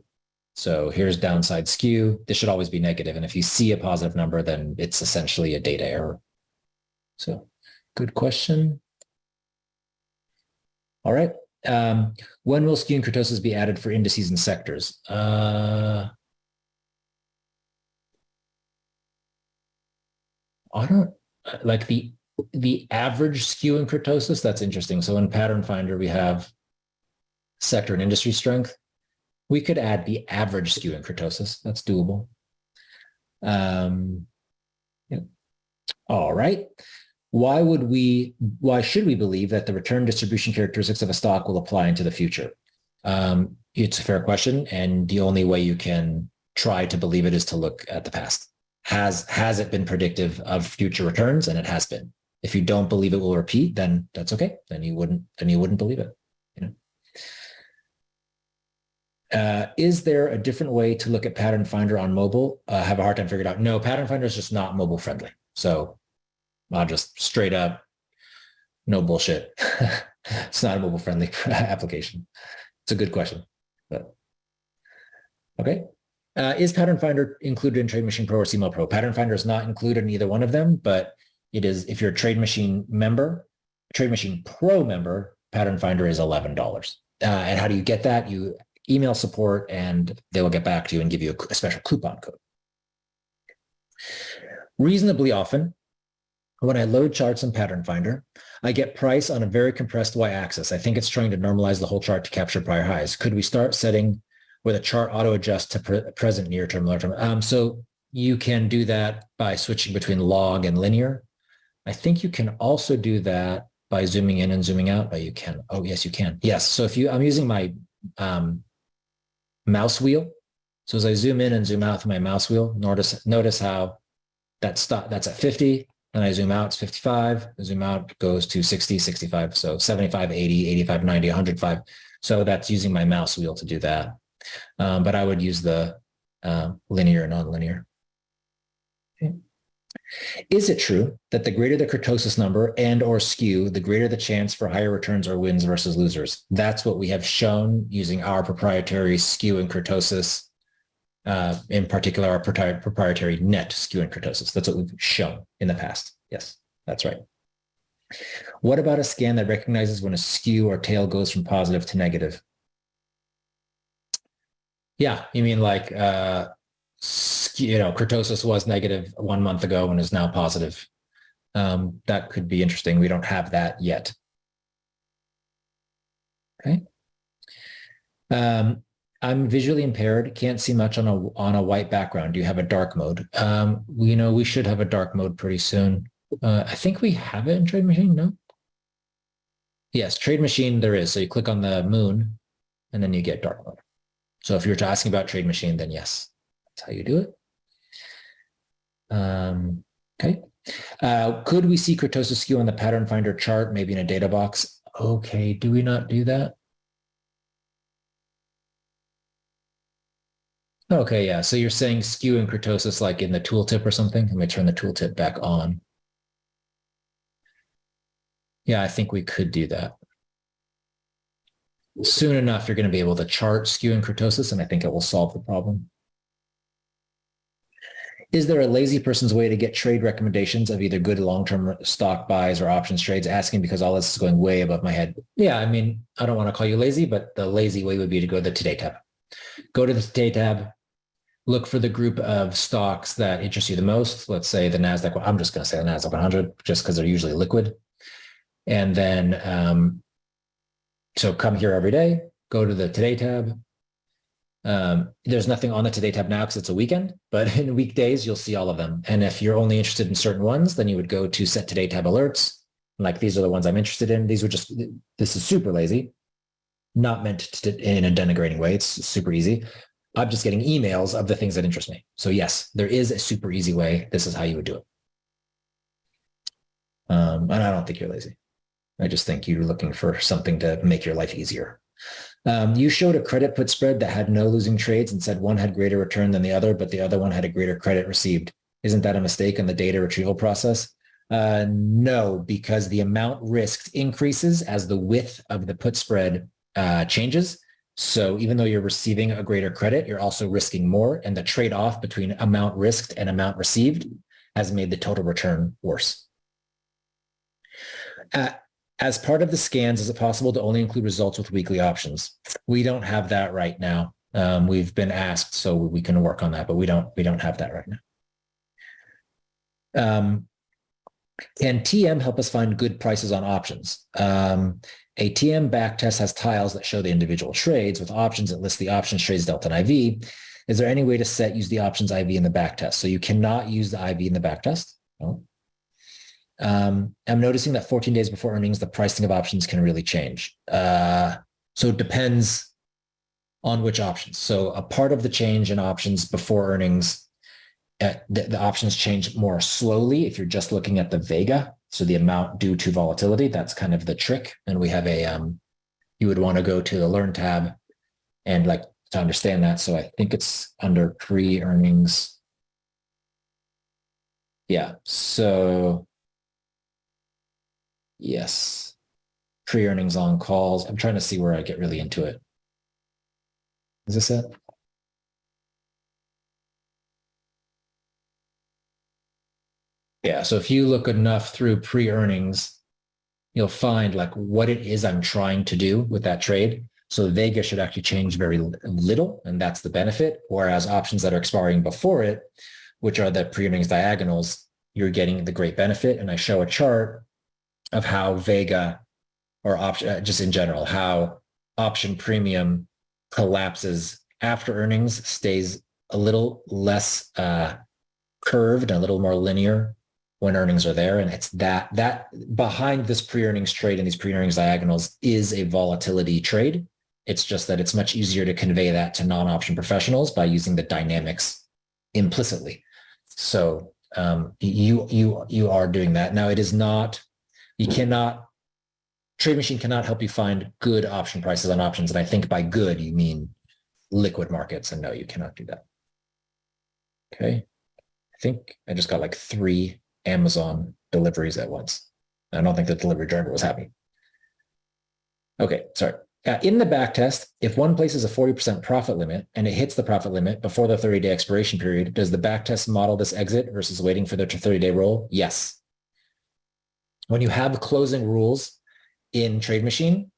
So here's downside skew. This should always be negative. And if you see a positive number, then it's essentially a data error. So good question. All right. When will skew and kurtosis be added for indices and sectors? I don't like the average skew and kurtosis. That's interesting. So in Pattern Finder, we have sector and industry strength. We could add the average skew and kurtosis. That's doable. Yeah. All right. Why should we believe that the return distribution characteristics of a stock will apply into the future? It's a fair question. And the only way you can try to believe it is to look at the past. Has it been predictive of future returns? And it has been. If you don't believe it will repeat, then that's okay. Then you wouldn't believe it. You know? Is there a different way to look at Pattern Finder on mobile? Have a hard time figuring it out. No, Pattern Finder is just not mobile friendly. So I'll just straight up, no bullshit. It's not a mobile friendly application. It's a good question. But, okay. Is Pattern Finder included in TradeMachine Pro or CML Pro? Pattern Finder is not included in either one of them, but it is, if you're a TradeMachine member, TradeMachine Pro member, Pattern Finder is $11. And how do you get that? You email support and they will get back to you and give you a special coupon code. Reasonably often, when I load charts in Pattern Finder, I get price on a very compressed y-axis. I think it's trying to normalize the whole chart to capture prior highs. Could we start setting where the chart auto-adjusts to present near-term, long-term? So you can do that by switching between log and linear. I think you can also do that by zooming in and zooming out, but you can. Oh, yes, you can. Yes. So I'm using my mouse wheel. So as I zoom in and zoom out with my mouse wheel, notice how that's at 50. Then I zoom out, it's 55. I zoom out, goes to 60, 65. So 75, 80, 85, 90, 105. So that's using my mouse wheel to do that. But I would use the linear and nonlinear. Okay. Is it true that the greater the kurtosis number and or skew, the greater the chance for higher returns or wins versus losers? That's what we have shown using our proprietary skew and kurtosis, in particular our proprietary net skew and kurtosis. That's what we've shown in the past. Yes, that's right. What about a scan that recognizes when a skew or tail goes from positive to negative? Yeah, you mean like, kurtosis was negative 1 month ago and is now positive. That could be interesting. We don't have that yet. Okay. I'm visually impaired, can't see much on a white background. Do you have a dark mode? We should have a dark mode pretty soon. I think we have it in TradeMachine, no? Yes, TradeMachine there is. So you click on the moon and then you get dark mode. So if you're asking about TradeMachine, then yes, that's how you do it. Okay. Could we see kurtosis skew on the Pattern Finder chart, maybe in a data box? Okay, do we not do that? Okay, yeah. So you're saying skew and kurtosis like in the tooltip or something? Let me turn the tooltip back on. Yeah, I think we could do that. Soon enough, you're going to be able to chart skew and kurtosis, and I think it will solve the problem. Is there a lazy person's way to get trade recommendations of either good long-term stock buys or options trades? Asking because all this is going way above my head. Yeah, I mean, I don't want to call you lazy, but the lazy way would be to go to the Today tab. Go to the Today tab, look for the group of stocks that interest you the most. Let's say the NASDAQ. I'm just going to say the NASDAQ 100 just because they're usually liquid. And then, so come here every day, go to the Today tab. There's nothing on the Today tab now because it's a weekend, but in weekdays, you'll see all of them. And if you're only interested in certain ones, then you would go to Set Today tab alerts. Like these are the ones I'm interested in. This is super lazy, not meant to, in a denigrating way. It's super easy. I'm just getting emails of the things that interest me. So yes, there is a super easy way. This is how you would do it. And I don't think you're lazy. I just think you're looking for something to make your life easier. You showed a credit put spread that had no losing trades and said one had greater return than the other, but the other one had a greater credit received. Isn't that a mistake in the data retrieval process? No, because the amount risked increases as the width of the put spread changes. So even though you're receiving a greater credit, you're also risking more. And the trade-off between amount risked and amount received has made the total return worse. As part of the scans, is it possible to only include results with weekly options? We don't have that right now. We've been asked, so we can work on that, but we don't have that right now. Can TM help us find good prices on options? A TM backtest has tiles that show the individual trades. With options, it lists the options trades delta and IV. Is there any way to use the options IV in the backtest? So you cannot use the IV in the backtest. No. I'm noticing that 14 days before earnings, the pricing of options can really change. So it depends on which options. So a part of the change in options before earnings, the options change more slowly if you're just looking at the Vega. So the amount due to volatility, that's kind of the trick. And we have you would want to go to the Learn tab and to understand that. So I think it's under pre-earnings. Yeah, so yes, pre-earnings on calls. I'm trying to see where I get really into it. Is this it? Yeah, so if you look enough through pre-earnings, you'll find what it is I'm trying to do with that trade. So Vega should actually change very little, and that's the benefit. Whereas options that are expiring before it, which are the pre-earnings diagonals, you're getting the great benefit. And I show a chart of how Vega, or option, just in general, how option premium collapses after earnings, stays a little less curved and a little more linear when earnings are there. And it's that behind this pre-earnings trade and these pre-earnings diagonals is a volatility trade. It's just that it's much easier to convey that to non-option professionals by using the dynamics implicitly. So you are doing that. Now, it is not, TradeMachine cannot help you find good option prices on options. And I think by good, you mean liquid markets. And no, you cannot do that. Okay. I think I just got 3 Amazon deliveries at once. I don't think the delivery driver was happy. Okay, sorry. In the backtest, if one places a 40% profit limit and it hits the profit limit before the 30-day expiration period, does the backtest model this exit versus waiting for their 30-day roll? Yes. When you have closing rules in TradeMachine,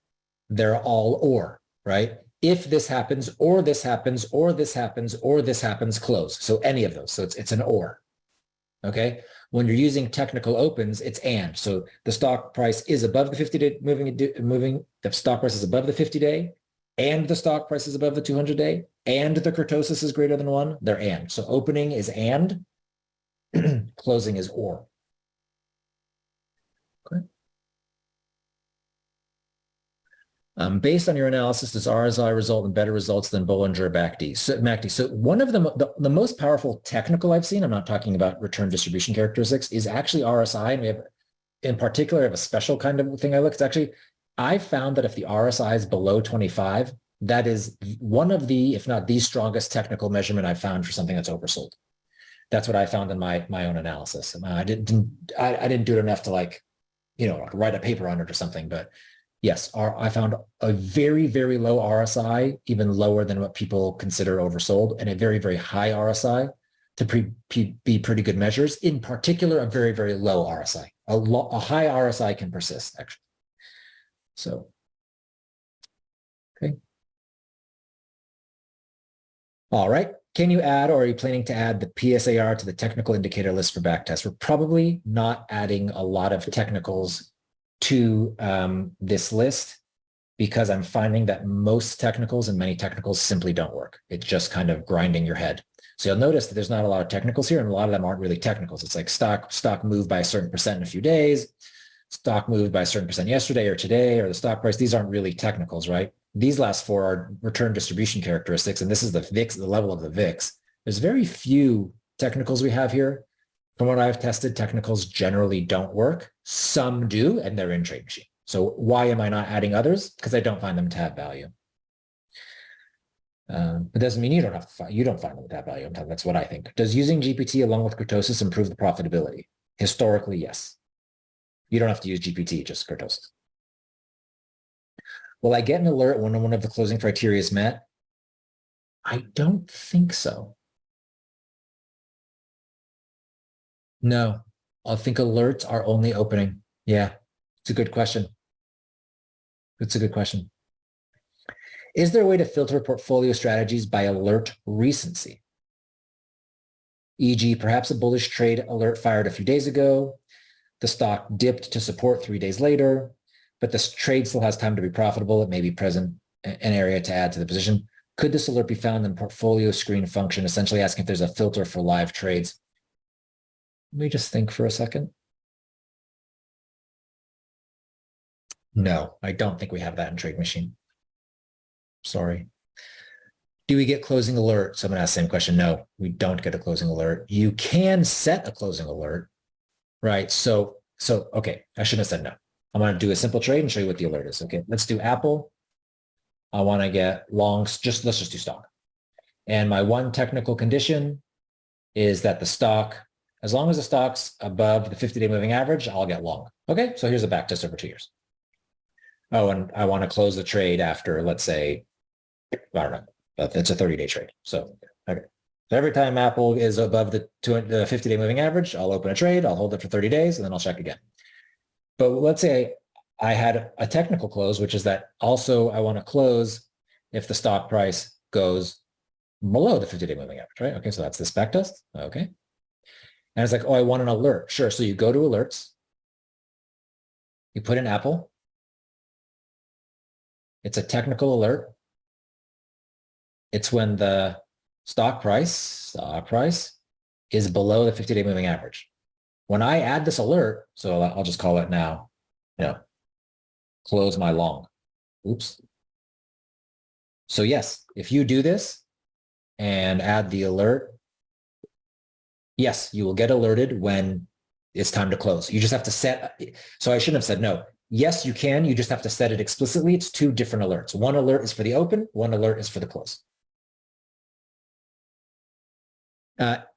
they're all or, right? If this happens, or this happens, or this happens, or this happens, close. So any of those. So it's an or. Okay. When you're using technical opens, it's and. So the stock price is above the 50-day moving. The stock price is above the 50-day, and the stock price is above the 200-day, and the kurtosis is greater than 1. They're and. So opening is and, closing is or. Okay. Based on your analysis, does RSI result in better results than Bollinger or MACD? So one of the most powerful technical I've seen, I'm not talking about return distribution characteristics, is actually RSI. And we have, in particular, I have a special kind of thing I look. It's actually, I found that if the RSI is below 25, that is one of the, if not the strongest technical measurement I've found for something that's oversold. That's what I found in my own analysis. I didn't do it enough to write a paper on it or something, but yes, I found a very, very low RSI, even lower than what people consider oversold, and a very, very high RSI to be pretty good measures. In particular, a very, very low RSI. A high RSI can persist, actually. So, okay. All right. Can you add, or are you planning to add the PSAR to the technical indicator list for backtest? We're probably not adding a lot of technicals to this list because I'm finding that most technicals and many technicals simply don't work. It's just kind of grinding your head. So you'll notice that there's not a lot of technicals here, and a lot of them aren't really technicals. It's like stock moved by a certain percent in a few days, stock moved by a certain percent yesterday or today, or the stock price. These aren't really technicals, right? These last 4 are return distribution characteristics, and this is the VIX, the level of the VIX. There's very few technicals we have here. From what I've tested, technicals generally don't work. Some do, and they're in TradeMachine. So why am I not adding others? Because I don't find them to have value. It doesn't mean you don't find them to have value. That's what I think. Does using GPT along with kurtosis improve the profitability? Historically, yes. You don't have to use GPT, just kurtosis. Will I get an alert when one of the closing criteria is met? I don't think so. No, I think alerts are only opening. Yeah, it's a good question. It's a good question. Is there a way to filter portfolio strategies by alert recency? E.g., perhaps a bullish trade alert fired a few days ago. The stock dipped to support 3 days later, but the trade still has time to be profitable. It may be present an area to add to the position. Could this alert be found in portfolio screen function, essentially asking if there's a filter for live trades? Let me just think for a second. No, I don't think we have that in TradeMachine. Sorry. Do we get closing alert? Someone asked the same question. No, we don't get a closing alert. You can set a closing alert, right? So okay, I shouldn't have said no. I'm going to do a simple trade and show you what the alert is. Okay, let's do Apple. I want to get longs. Let's just do stock. And my one technical condition is that the stock, as long as the stock's above the 50-day moving average, I'll get long. Okay, so here's a back test over 2 years. Oh, and I want to close the trade after, let's say, I don't know, it's a 30-day trade. So, okay. So every time Apple is above the 50-day moving average, I'll open a trade, I'll hold it for 30 days, and then I'll check again. But let's say I had a technical close, which is that also I want to close if the stock price goes below the 50-day moving average, right? Okay, so that's this back test. Okay. And it's like, oh, I want an alert. Sure. So you go to alerts, you put in Apple. It's a technical alert. It's when the stock price is below the 50-day moving average. When I add this alert, so I'll just call it now, close my long. Oops. So yes, if you do this and add the alert, yes, you will get alerted when it's time to close. You just have to set, so I shouldn't have said no. Yes, you can. You just have to set it explicitly. It's 2 different alerts. One alert is for the open. One alert is for the close.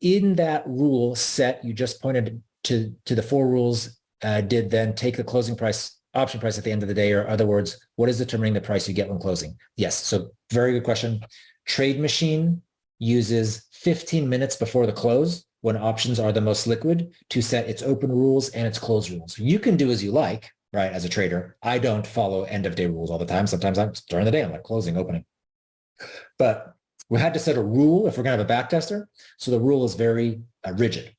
In that rule set, you just pointed to the 4 rules, did then take the closing price, option price at the end of the day, or in other words, what is determining the price you get when closing? Yes, so very good question. TradeMachine uses 15 minutes before the close, when options are the most liquid, to set its open rules and its close rules. You can do as you like, right, as a trader. I don't follow end of day rules all the time. Sometimes during the day, I'm like closing, opening. But we had to set a rule if we're going to have a back tester. So the rule is very rigid.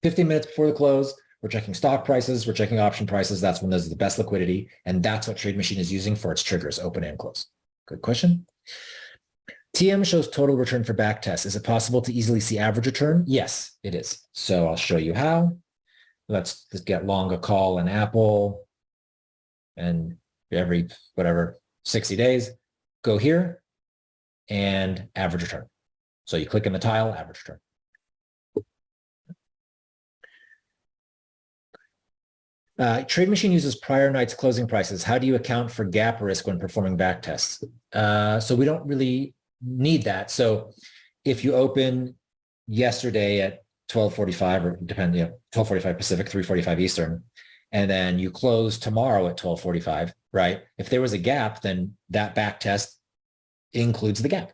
15 minutes before the close, we're checking stock prices, we're checking option prices. That's when there's the best liquidity. And that's what TradeMachine is using for its triggers, open and close. Good question. TM shows total return for back tests. Is it possible to easily see average return? Yes, it is. So I'll show you how. Let's get long a call in Apple. And every, 60 days, go here and average return. So you click in the tile, average return. TradeMachine uses prior night's closing prices. How do you account for gap risk when performing back tests? So we don't really need that. So if you open yesterday at 12:45, or depend, 12:45 Pacific, 3:45 Eastern, and then you close tomorrow at 12:45, right? If there was a gap, then that back test includes the gap,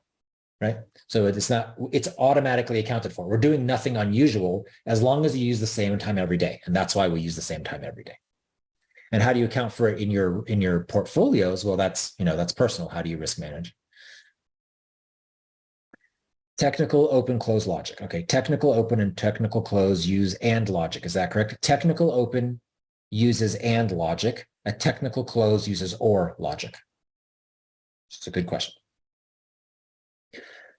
right? So it's automatically accounted for. We're doing nothing unusual as long as you use the same time every day. And that's why we use the same time every day. And how do you account for it in your portfolios? Well, that's personal. How do you risk manage? Technical open close logic. Okay, technical open and technical close use and logic. Is that correct? Technical open uses and logic. A technical close uses or logic. It's a good question.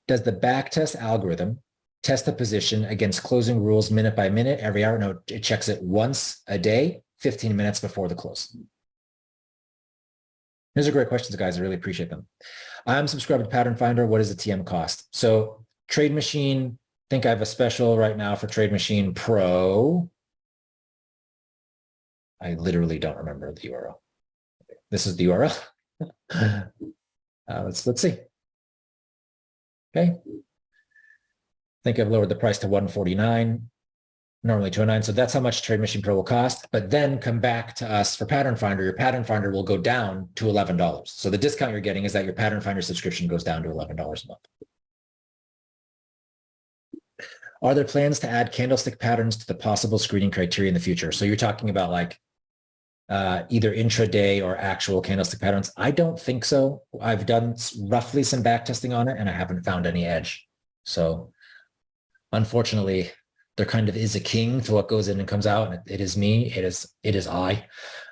Does the backtest algorithm test the position against closing rules minute by minute every hour? No, it checks it once a day, 15 minutes before the close. These are great questions, guys. I really appreciate them. I'm subscribed to Pattern Finder. What is the TM cost? So TradeMachine, I think I have a special right now for TradeMachine Pro. I literally don't remember the URL. This is the URL. Let's see. Okay. I think I've lowered the price to 149. normally 209. So that's how much TradeMachine Pro will cost, but then come back to us for Pattern Finder. Your Pattern Finder will go down to $11. So the discount you're getting is that your Pattern Finder subscription goes down to $11 a month. Are there plans to add candlestick patterns to the possible screening criteria in the future? So you're talking about like either intraday or actual candlestick patterns. I don't think so. I've done roughly some back testing on it and I haven't found any edge. So unfortunately, there kind of is a king to what goes in and comes out. And it is me. It is I.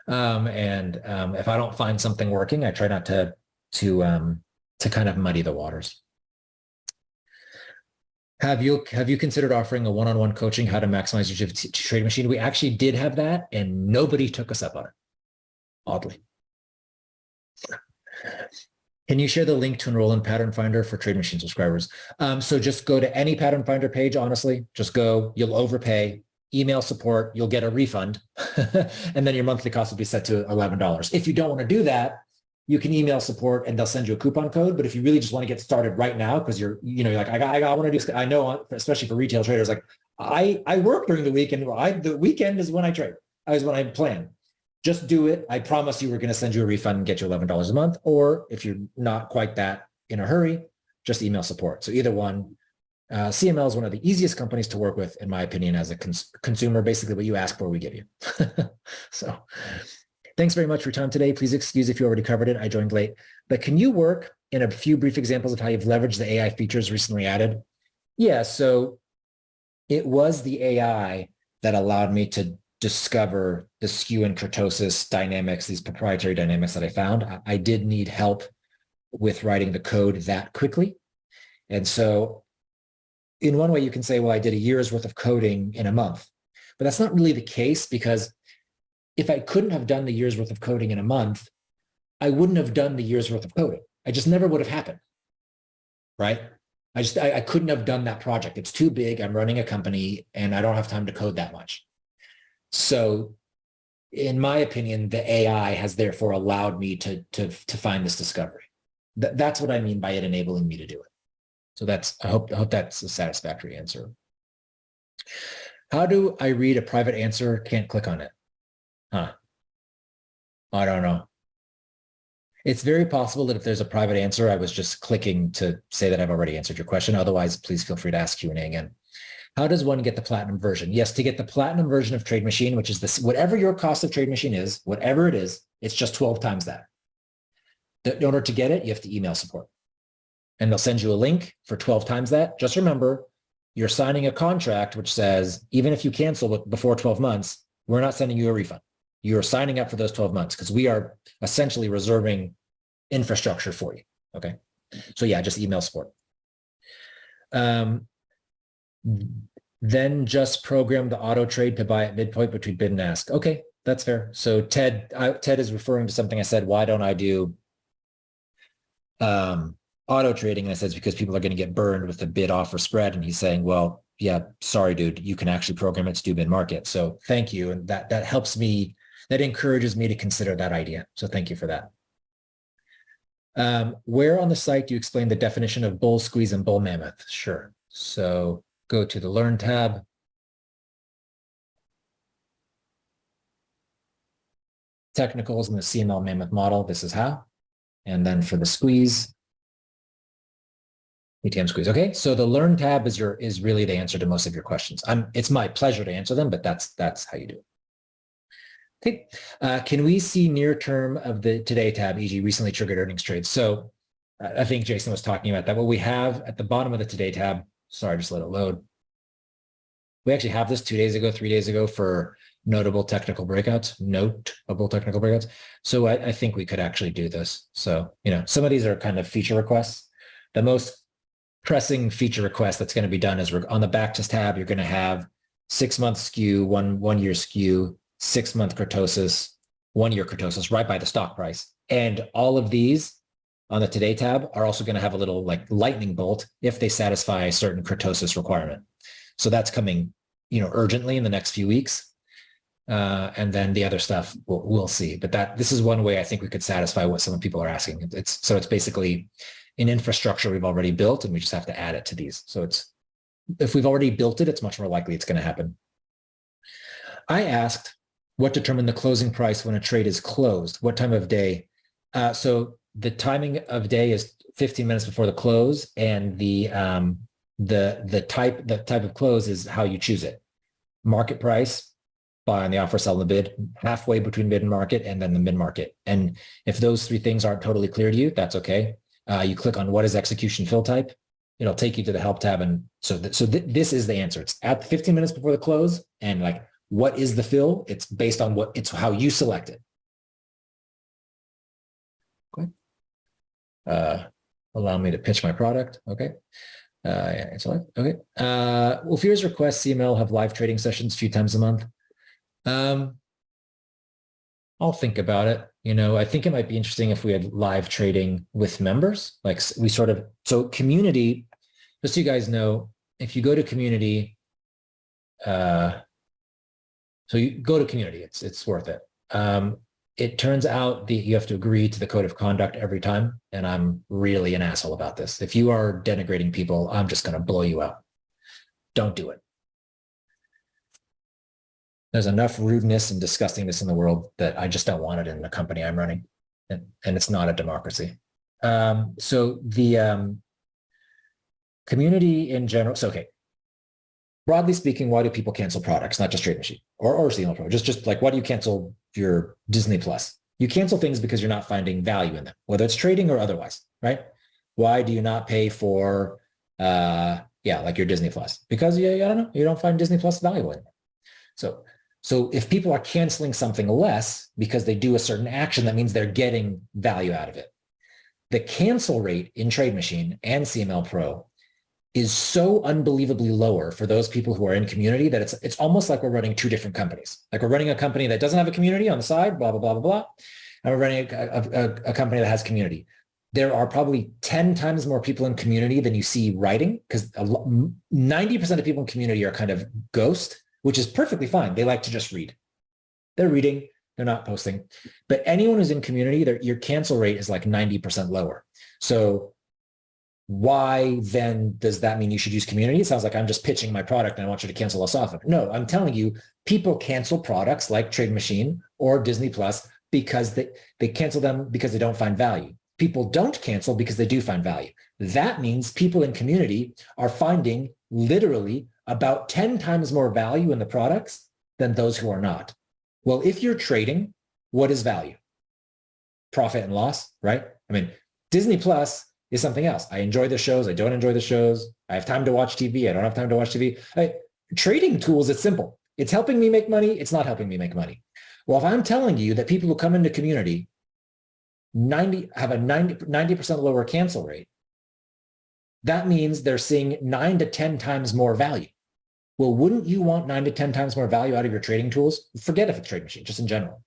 If I don't find something working, I try not to kind of muddy the waters. Have you considered offering a one-on-one coaching how to maximize your TradeMachine? We actually did have that, and nobody took us up on it. Oddly. Can you share the link to enroll in Pattern Finder for TradeMachine subscribers? So just go to any Pattern Finder page, honestly. Just go, you'll overpay, email support, you'll get a refund, and then your monthly cost will be set to $11. If you don't want to do that, you can email support and they'll send you a coupon code. But if you really just want to get started right now, because you're like, I want to do, I know, especially for retail traders, like I work during the weekend. The weekend is when I trade, is when I plan. Just do it. I promise you we're going to send you a refund and get you $11 a month. Or if you're not quite that in a hurry, just email support. So either one. CML is one of the easiest companies to work with, in my opinion, as a consumer. Basically, what you ask for, we give you. So thanks very much for your time today. Please excuse if you already covered it. I joined late. But can you work in a few brief examples of how you've leveraged the AI features recently added? Yeah, so it was the AI that allowed me to discover the skew and kurtosis dynamics, these proprietary dynamics that I found. I did need help with writing the code that quickly. And so in one way you can say, well, I did a year's worth of coding in a month, but that's not really the case, because if I couldn't have done the year's worth of coding in a month, I wouldn't have done the year's worth of coding. I just never would have happened, right? I couldn't have done that project. It's too big. I'm running a company and I don't have time to code that much. So in my opinion, the AI has therefore allowed me to find this discovery. That's what I mean by it enabling me to do it. So I hope that's a satisfactory answer. How do I read a private answer? Can't click on it. Huh. I don't know. It's very possible that if there's a private answer, I was just clicking to say that I've already answered your question. Otherwise, please feel free to ask Q&A again. How does one get the platinum version? Yes, to get the platinum version of TradeMachine, which is this, whatever your cost of TradeMachine is, whatever it is, it's just 12 times that. In order to get it, you have to email support. And they'll send you a link for 12 times that. Just remember, you're signing a contract which says, even if you cancel before 12 months, we're not sending you a refund. You're signing up for those 12 months because we are essentially reserving infrastructure for you. Okay. So yeah, just email support. Then just program the auto trade to buy at midpoint between bid and ask. Okay, that's fair. So Ted is referring to something I said, why don't I do auto trading? And I said, it's because people are going to get burned with the bid offer spread. And he's saying, well, yeah, sorry, dude, you can actually program it to do mid market. So thank you. And that helps me, that encourages me to consider that idea. So thank you for that. Where on the site do you explain the definition of bull squeeze and bull mammoth? Sure. So go to the Learn tab. Technicals in the CML mammoth model. This is how. And then for the squeeze, ATM squeeze. Okay, so the Learn tab is really the answer to most of your questions. It's my pleasure to answer them, but that's how you do it. Okay, can we see near term of the Today tab, e.g. recently triggered earnings trades? So I think Jason was talking about that. What we have at the bottom of the Today tab, sorry, just let it load. We actually have this 2 days ago, 3 days ago for notable technical breakouts, notable technical breakouts. So I think we could actually do this. So, some of these are kind of feature requests. The most pressing feature request that's going to be done is on the backtest tab, you're going to have 6 month skew, one year skew, 6 month kurtosis, 1 year kurtosis right by the stock price. And all of these on the Today tab are also going to have a little like lightning bolt if they satisfy a certain kurtosis requirement. So that's coming, urgently in the next few weeks. And then the other stuff we'll see. But this is one way I think we could satisfy what some people are asking. It's basically an infrastructure we've already built and we just have to add it to these. So if we've already built it, it's much more likely it's going to happen. I asked what determined the closing price when a trade is closed, what time of day. So the timing of day is 15 minutes before the close, and the type of close is how you choose it. Market price, buy on the offer, sell on the bid, halfway between bid and market, and then the mid market. And if those three things aren't totally clear to you, that's okay. You click on what is execution fill type. It'll take you to the help tab. And so this is the answer. It's at 15 minutes before the close. And like, what is the fill? It's based on it's how you select it. Okay. Allow me to pitch my product. Okay. Yeah, select. Okay. Will Fears request CML have live trading sessions a few times a month? I'll think about it. I think it might be interesting if we had live trading with members. Like we so community, just so you guys know, if you go to community, so you go to community, it's worth it. It turns out that you have to agree to the code of conduct every time. And I'm really an asshole about this. If you are denigrating people, I'm just going to blow you out. Don't do it. There's enough rudeness and disgustingness in the world that I just don't want it in the company I'm running. And it's not a democracy. So the community in general. So, okay. Broadly speaking, why do people cancel products? Not just TradeMachine or CML Pro. Just like, why do you cancel your Disney Plus? You cancel things because you're not finding value in them, whether it's trading or otherwise, right? Why do you not pay for, like your Disney Plus? Because I don't know, you don't find Disney Plus valuable anymore. So if people are canceling something less because they do a certain action, that means they're getting value out of it. The cancel rate in TradeMachine and CML Pro is so unbelievably lower for those people who are in community that it's almost like we're running two different companies. Like we're running a company that doesn't have a community on the side, blah, blah, blah, blah, blah. And we're running a company that has community. There are probably 10 times more people in community than you see writing, because 90% of people in community are kind of ghost, which is perfectly fine. They like to just read. They're reading, they're not posting. But anyone who's in community, your cancel rate is like 90% lower. So why then does that mean you should use community? It sounds like I'm just pitching my product and I want you to cancel us off. No, I'm telling you, people cancel products like TradeMachine or Disney Plus because they cancel them because they don't find value. People don't cancel because they do find value. That means people in community are finding literally about 10 times more value in the products than those who are not. Well, if you're trading, what is value? Profit and loss, right? I mean, Disney Plus is something else. I enjoy the shows. I don't enjoy the shows. I have time to watch TV. I don't have time to watch TV. Trading tools, it's simple. It's helping me make money. It's not helping me make money. Well, if I'm telling you that people who come into community have a 90% lower cancel rate, that means they're seeing 9 to 10 times more value. Well, wouldn't you want 9 to 10 times more value out of your trading tools? Forget if it's TradeMachine, just in general.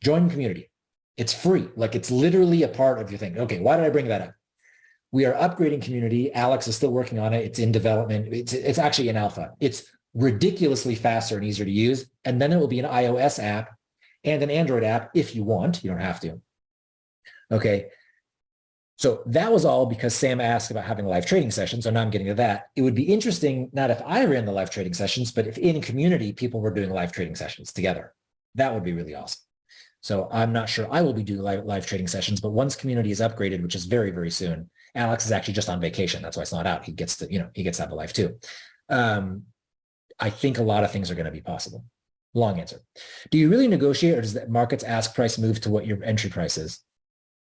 Join community. It's free. Like it's literally a part of your thing. Okay, why did I bring that up? We are upgrading community. Alex is still working on it. It's in development. It's actually in alpha. It's ridiculously faster and easier to use. And then it will be an iOS app and an Android app if you want. You don't have to. Okay. So that was all because Sam asked about having live trading sessions. So now I'm getting to that. It would be interesting, not if I ran the live trading sessions, but if in community, people were doing live trading sessions together. That would be really awesome. So I'm not sure I will be doing live trading sessions, but once community is upgraded, which is very, very soon, Alex is actually just on vacation. That's why it's not out. He gets to have a life too. I think a lot of things are going to be possible. Long answer. Do you really negotiate, or does the market's ask price move to what your entry price is?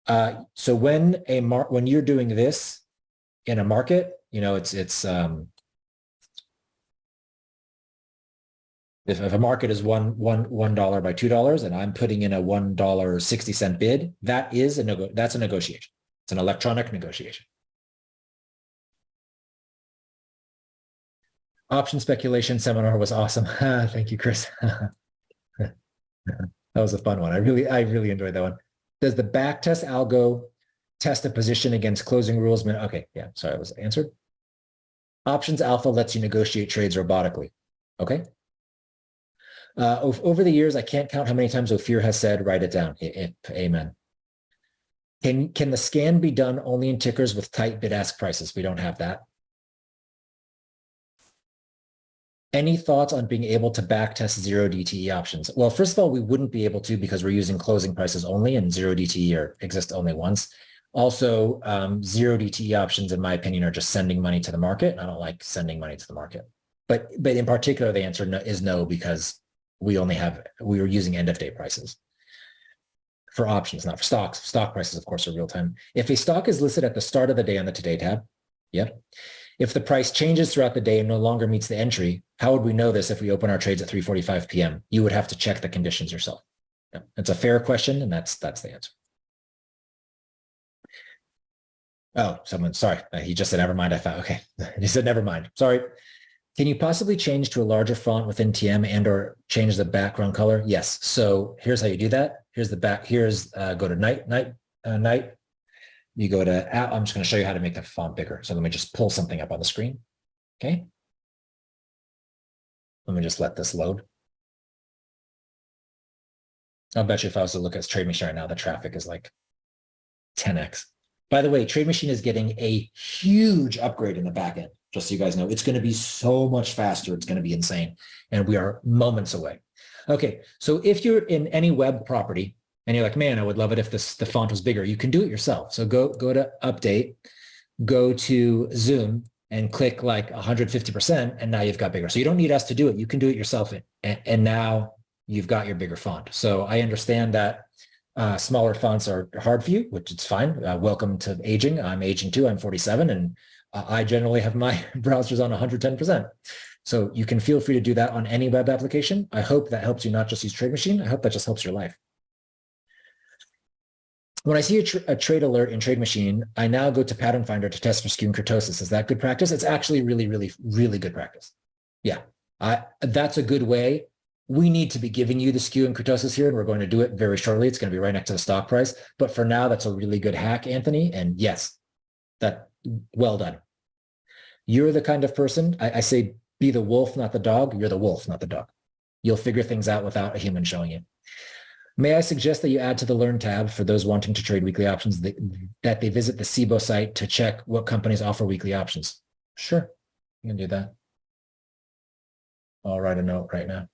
So when you're doing this in a market, if a market is $1 by $2 and I'm putting in a $1.60 bid, that's a negotiation. It's an electronic negotiation. Option speculation seminar was awesome. Thank you, Chris. That was a fun one. I really enjoyed that one. Does the backtest algo test a position against closing rules? Okay, yeah, sorry, I was answered. Options alpha lets you negotiate trades robotically. Okay. Over the years, I can't count how many times Ophir has said, write it down. Amen. Can the scan be done only in tickers with tight bid-ask prices? We don't have that. Any thoughts on being able to backtest zero DTE options? Well, first of all, we wouldn't be able to because we're using closing prices only, and zero DTE exist only once. Also, zero DTE options, in my opinion, are just sending money to the market. I don't like sending money to the market. But in particular, the answer is no, because we were using end of day prices for options, not for stocks. Stock prices, of course, are real time. If a stock is listed at the start of the day on the Today tab, yep. If the price changes throughout the day and no longer meets the entry, how would we know this if we open our trades at 3:45 p.m.? You would have to check the conditions yourself. Yeah, it's a fair question, and that's the answer. Oh, sorry. He just said, never mind. I thought, okay. He said, never mind. Sorry. Can you possibly change to a larger font within TM and or change the background color? Yes. So here's how you do that. Here's the back. Here's go to night. You go to, I'm just going to show you how to make the font bigger. So let me just pull something up on the screen. Okay. Let me just let this load. I'll bet you if I was to look at TradeMachine right now, the traffic is like 10x. By the way, TradeMachine is getting a huge upgrade in the backend. Just so you guys know, it's going to be so much faster. It's going to be insane. And we are moments away. Okay. So if you're in any web property and you're like, man, I would love it if the font was bigger, you can do it yourself. So go to update, go to zoom and click like 150%. And now you've got bigger. So you don't need us to do it. You can do it yourself. And now you've got your bigger font. So I understand that smaller fonts are hard for you, which it's fine. Welcome to aging. I'm aging too. I'm 47 and I generally have my browsers on 110%. So you can feel free to do that on any web application. I hope that helps you not just use TradeMachine. I hope that just helps your life. When I see a trade alert in TradeMachine, I now go to Pattern Finder to test for skew and kurtosis. Is that good practice? It's actually really, really, really good practice. Yeah, that's a good way. We need to be giving you the skew and kurtosis here, and we're going to do it very shortly. It's going to be right next to the stock price. But for now, that's a really good hack, Anthony. And yes, well done. You're the kind of person, I say, be the wolf, not the dog. You're the wolf, not the dog. You'll figure things out without a human showing you. May I suggest that you add to the Learn tab for those wanting to trade weekly options that they visit the SIBO site to check what companies offer weekly options? Sure, you can do that. I'll write a note right now.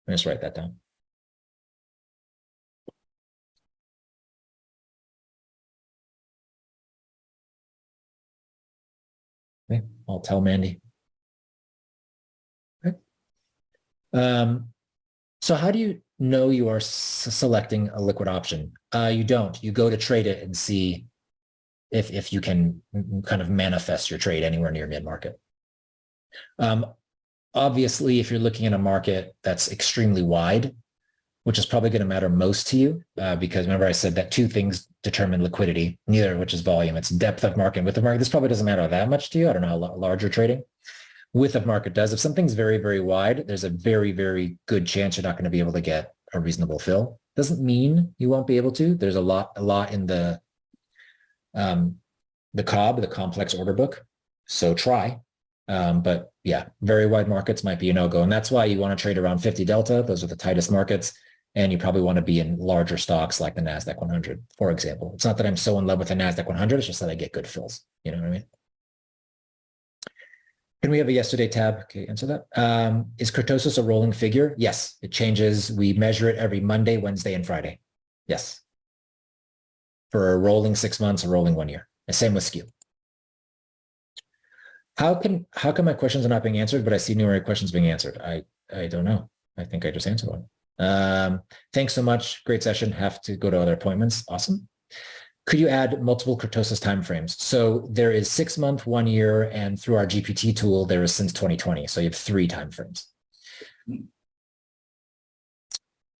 Let me just write that down. Okay, I'll tell Mandy. Okay. So how do you know you are selecting a liquid option? You don't. You go to trade it and see if you can kind of manifest your trade anywhere near mid-market. Obviously, if you're looking at a market that's extremely wide, which is probably going to matter most to you, because remember I said that two things determine liquidity, neither of which is volume. It's depth of market and width of market. This probably doesn't matter that much to you. I don't know how large you're trading. Width of market does. If something's very, very wide, there's a very, very good chance you're not going to be able to get a reasonable fill. Doesn't mean you won't be able to. There's a lot in the COB, the complex order book. So try. But yeah, very wide markets might be a no-go. And that's why you want to trade around 50 delta. Those are the tightest markets. And you probably want to be in larger stocks like the NASDAQ 100, for example. It's not that I'm so in love with the NASDAQ 100. It's just that I get good fills. You know what I mean? Can we have a yesterday tab? Okay, answer that. Is kurtosis a rolling figure? Yes, it changes. We measure it every Monday, Wednesday, and Friday. Yes. For a rolling 6 months, a rolling 1 year. The same with skew. How come my questions are not being answered, but I see numerous questions being answered? I don't know. I think I just answered one. Thanks so much. Great session. Have to go to other appointments. Awesome. Could you add multiple kurtosis timeframes? So there is 6 month, 1 year, and through our GPT tool, there is since 2020. So you have 3 timeframes.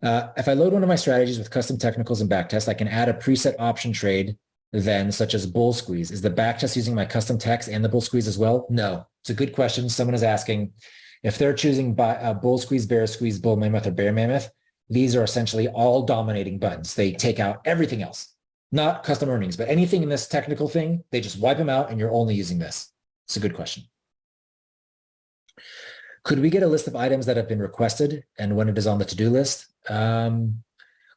If I load one of my strategies with custom technicals and backtest, I can add a preset option trade then, such as bull squeeze. Is the backtest using my custom text and the bull squeeze as well? No. It's a good question. Someone is asking if they're choosing bull squeeze, bear squeeze, bull mammoth, or bear mammoth. These are essentially all dominating buttons. They take out everything else. Not custom earnings, but anything in this technical thing, they just wipe them out and you're only using this. It's a good question. Could we get a list of items that have been requested and when it is on the to-do list?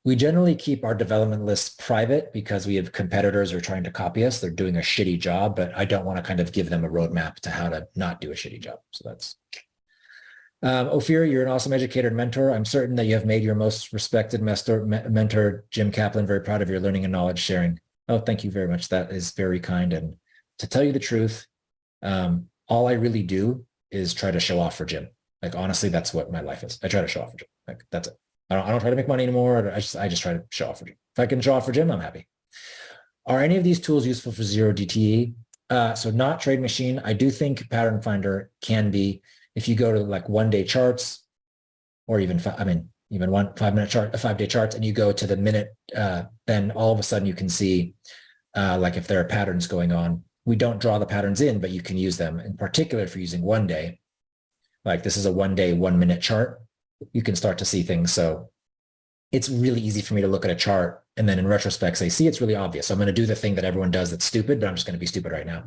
We generally keep our development lists private because we have competitors who are trying to copy us. They're doing a shitty job, but I don't want to kind of give them a roadmap to how to not do a shitty job. So that's Ophir, you're an awesome educator and mentor. I'm certain that you have made your most respected mentor, Jim Kaplan, very proud of your learning and knowledge sharing. Oh, thank you very much. That is very kind. And to tell you the truth, all I really do is try to show off for Jim. Like, honestly, that's what my life is. I try to show off for Jim. Like, that's it. I don't try to make money anymore. I just try to show off for Jim. If I can show off for Jim, I'm happy. Are any of these tools useful for zero DTE? So not TradeMachine. I do think Pattern Finder can be. If you go to like 1-day charts, or even even 5-minute chart, 5-day charts, and you go to the minute, then all of a sudden you can see like if there are patterns going on. We don't draw the patterns in, but you can use them. In particular, if you're using 1 day, like this is a 1-day, 1-minute chart, you can start to see things. So it's really easy for me to look at a chart and then in retrospect say, see, it's really obvious. So I'm going to do the thing that everyone does that's stupid, but I'm just going to be stupid right now.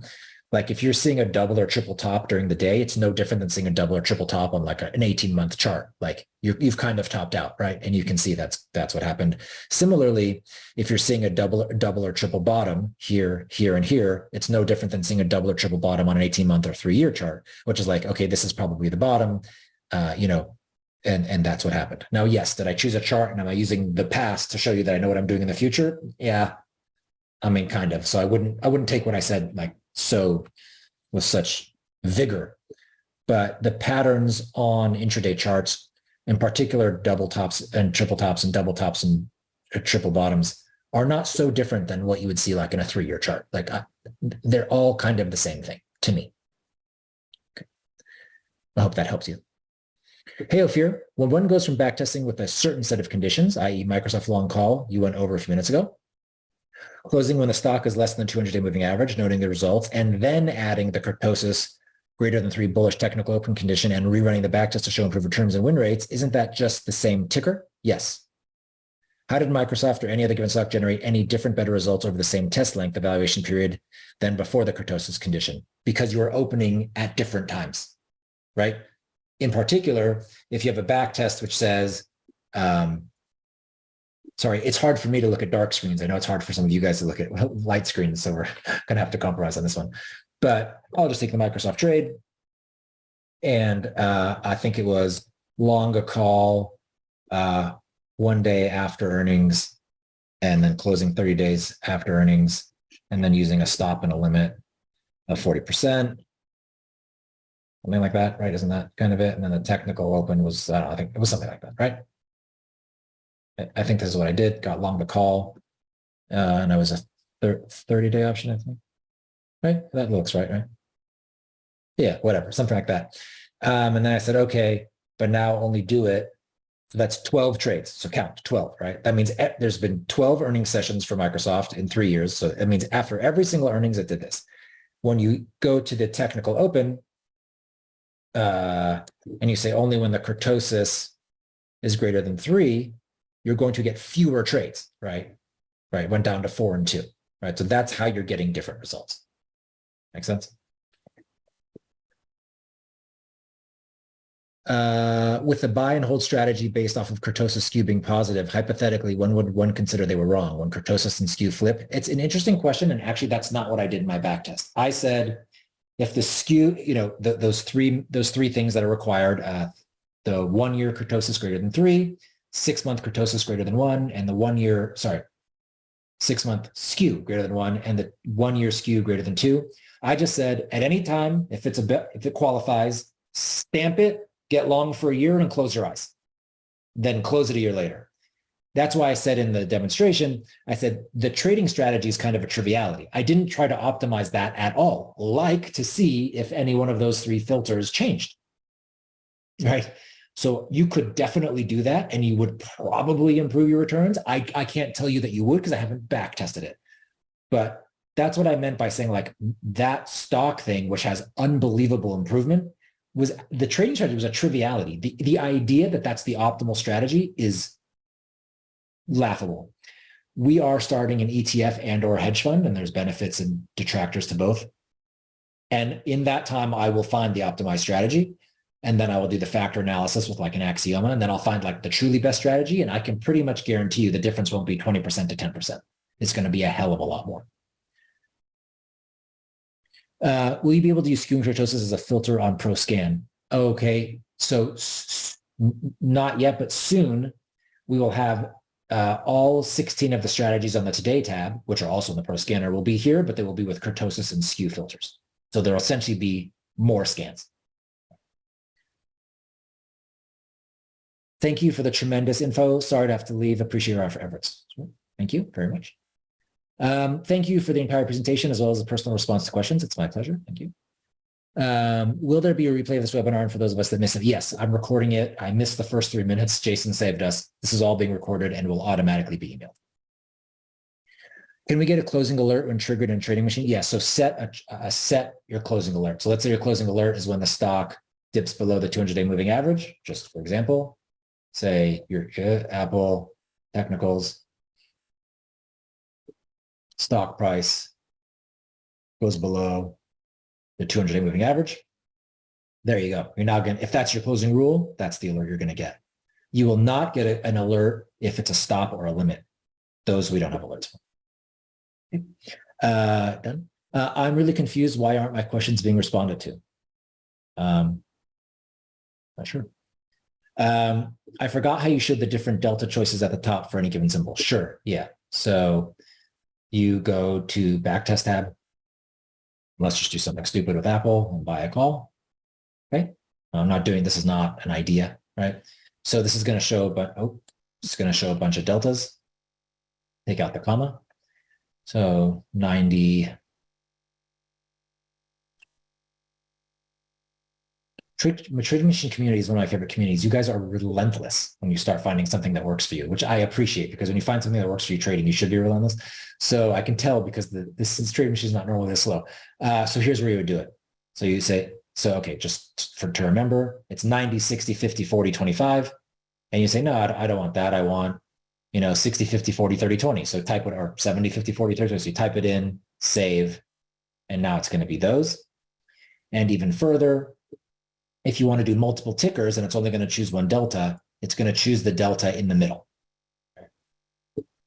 Like if you're seeing a double or triple top during the day, it's no different than seeing a double or triple top on like an 18-month chart. Like you've kind of topped out, right? And you can see that's what happened. Similarly, if you're seeing a double or triple bottom here, here, and here, it's no different than seeing a double or triple bottom on an 18-month or 3-year chart, which is like, okay, this is probably the bottom, and that's what happened. Now, yes, did I choose a chart and am I using the past to show you that I know what I'm doing in the future? Yeah, I mean, kind of. So I wouldn't take what I said like so with such vigor, but the patterns on intraday charts, in particular double tops and triple tops and double tops and triple bottoms, are not so different than what you would see like in a 3-year chart. Like they're all kind of the same thing to me. Okay. I hope that helps you. Hey, Ophir, when one goes from backtesting with a certain set of conditions, i.e. Microsoft long call you went over a few minutes ago, closing when the stock is less than the 200-day moving average, noting the results, and then adding the kurtosis greater than 3 bullish technical open condition and rerunning the backtest to show improved returns and win rates, isn't that just the same ticker? Yes. How did Microsoft or any other given stock generate any different, better results over the same test length evaluation period than before the kurtosis condition? Because you are opening at different times, right? In particular, if you have a backtest which says, sorry, it's hard for me to look at dark screens. I know it's hard for some of you guys to look at light screens, so we're going to have to compromise on this one. But I'll just take the Microsoft trade. And I think it was long a call 1 day after earnings, and then closing 30 days after earnings, and then using a stop and a limit of 40%. Something like that, right? Isn't that kind of it? And then the technical open was, I think it was something like that, right? I think this is what I did, got long the call, and I was a 30-day option, I think, right? That looks right? Yeah, whatever, something like that. And then I said, okay, but now only do it. So that's 12 trades. So count 12, right? That means there's been 12 earnings sessions for Microsoft in 3 years. So it means after every single earnings, it did this. When you go to the technical open, and you say only when the kurtosis is greater than 3, you're going to get fewer trades, right? Right, went down to 4 and 2, right? So that's how you're getting different results. Make sense? With the buy and hold strategy based off of kurtosis skew being positive, hypothetically, when would one consider they were wrong? When kurtosis and skew flip? It's an interesting question, and actually that's not what I did in my backtest. I said, if the skew, those three things that are required, the 1 year kurtosis greater than 3, 6-month kurtosis greater than 1, and the 6-month skew greater than 1, and the 1 year skew greater than 2. I just said at any time, if it qualifies, stamp it, get long for a year, and close your eyes. Then close it a year later. That's why I said in the demonstration, I said the trading strategy is kind of a triviality. I didn't try to optimize that at all, like to see if any one of those 3 filters changed, right? So you could definitely do that, and you would probably improve your returns. I can't tell you that you would because I haven't back tested it. But that's what I meant by saying like that stock thing, which has unbelievable improvement, was the trading strategy was a triviality. The idea that that's the optimal strategy is laughable. We are starting an ETF and or hedge fund, and there's benefits and detractors to both. And in that time, I will find the optimized strategy. And then I will do the factor analysis with like an axioma, and then I'll find like the truly best strategy. And I can pretty much guarantee you the difference won't be 20% to 10%. It's going to be a hell of a lot more. Will you be able to use skewing kurtosis as a filter on ProScan? Okay, so not yet, but soon we will have all 16 of the strategies on the Today tab, which are also in the ProScanner, will be here, but they will be with kurtosis and skew filters. So there'll essentially be more scans. Thank you for the tremendous info. Sorry to have to leave. Appreciate your efforts. Thank you very much. Thank you for the entire presentation as well as the personal response to questions. It's my pleasure. Thank you. Will there be a replay of this webinar? And for those of us that missed it, yes, I'm recording it. I missed the first 3 minutes. Jason saved us. This is all being recorded and will automatically be emailed. Can we get a closing alert when triggered in TradeMachine? Yes. So set your closing alert. So let's say your closing alert is when the stock dips below the 200-day moving average. Just for example, say your Apple technicals stock price goes below the 200-day moving average. There you go. You're now going to, if that's your closing rule, that's the alert you're going to get. You will not get an alert if it's a stop or a limit. Those we don't have alerts for. Okay. Done. I'm really confused. Why aren't my questions being responded to? Not sure. I forgot how you showed the different delta choices at the top for any given symbol. Sure. Yeah. So you go to backtest tab. Let's just do something stupid with Apple and buy a call. Okay. I'm not doing, this is not an idea, right? So this is going to show, it's going to show a bunch of deltas. Take out the comma. So 90. TradeMachine community is one of my favorite communities. You guys are relentless when you start finding something that works for you, which I appreciate, because when you find something that works for you trading, you should be relentless. So I can tell because this TradeMachine is not normally this slow. So here's where you would do it. So you say, so okay, just to remember, it's 90, 60, 50, 40, 25. And you say, no, I don't want that. I want, 60, 50, 40, 30, 20. So type it, or 70, 50, 40, 30. So you type it in, save, and now it's going to be those. And even further, if you want to do multiple tickers and it's only going to choose one delta, it's going to choose the delta in the middle.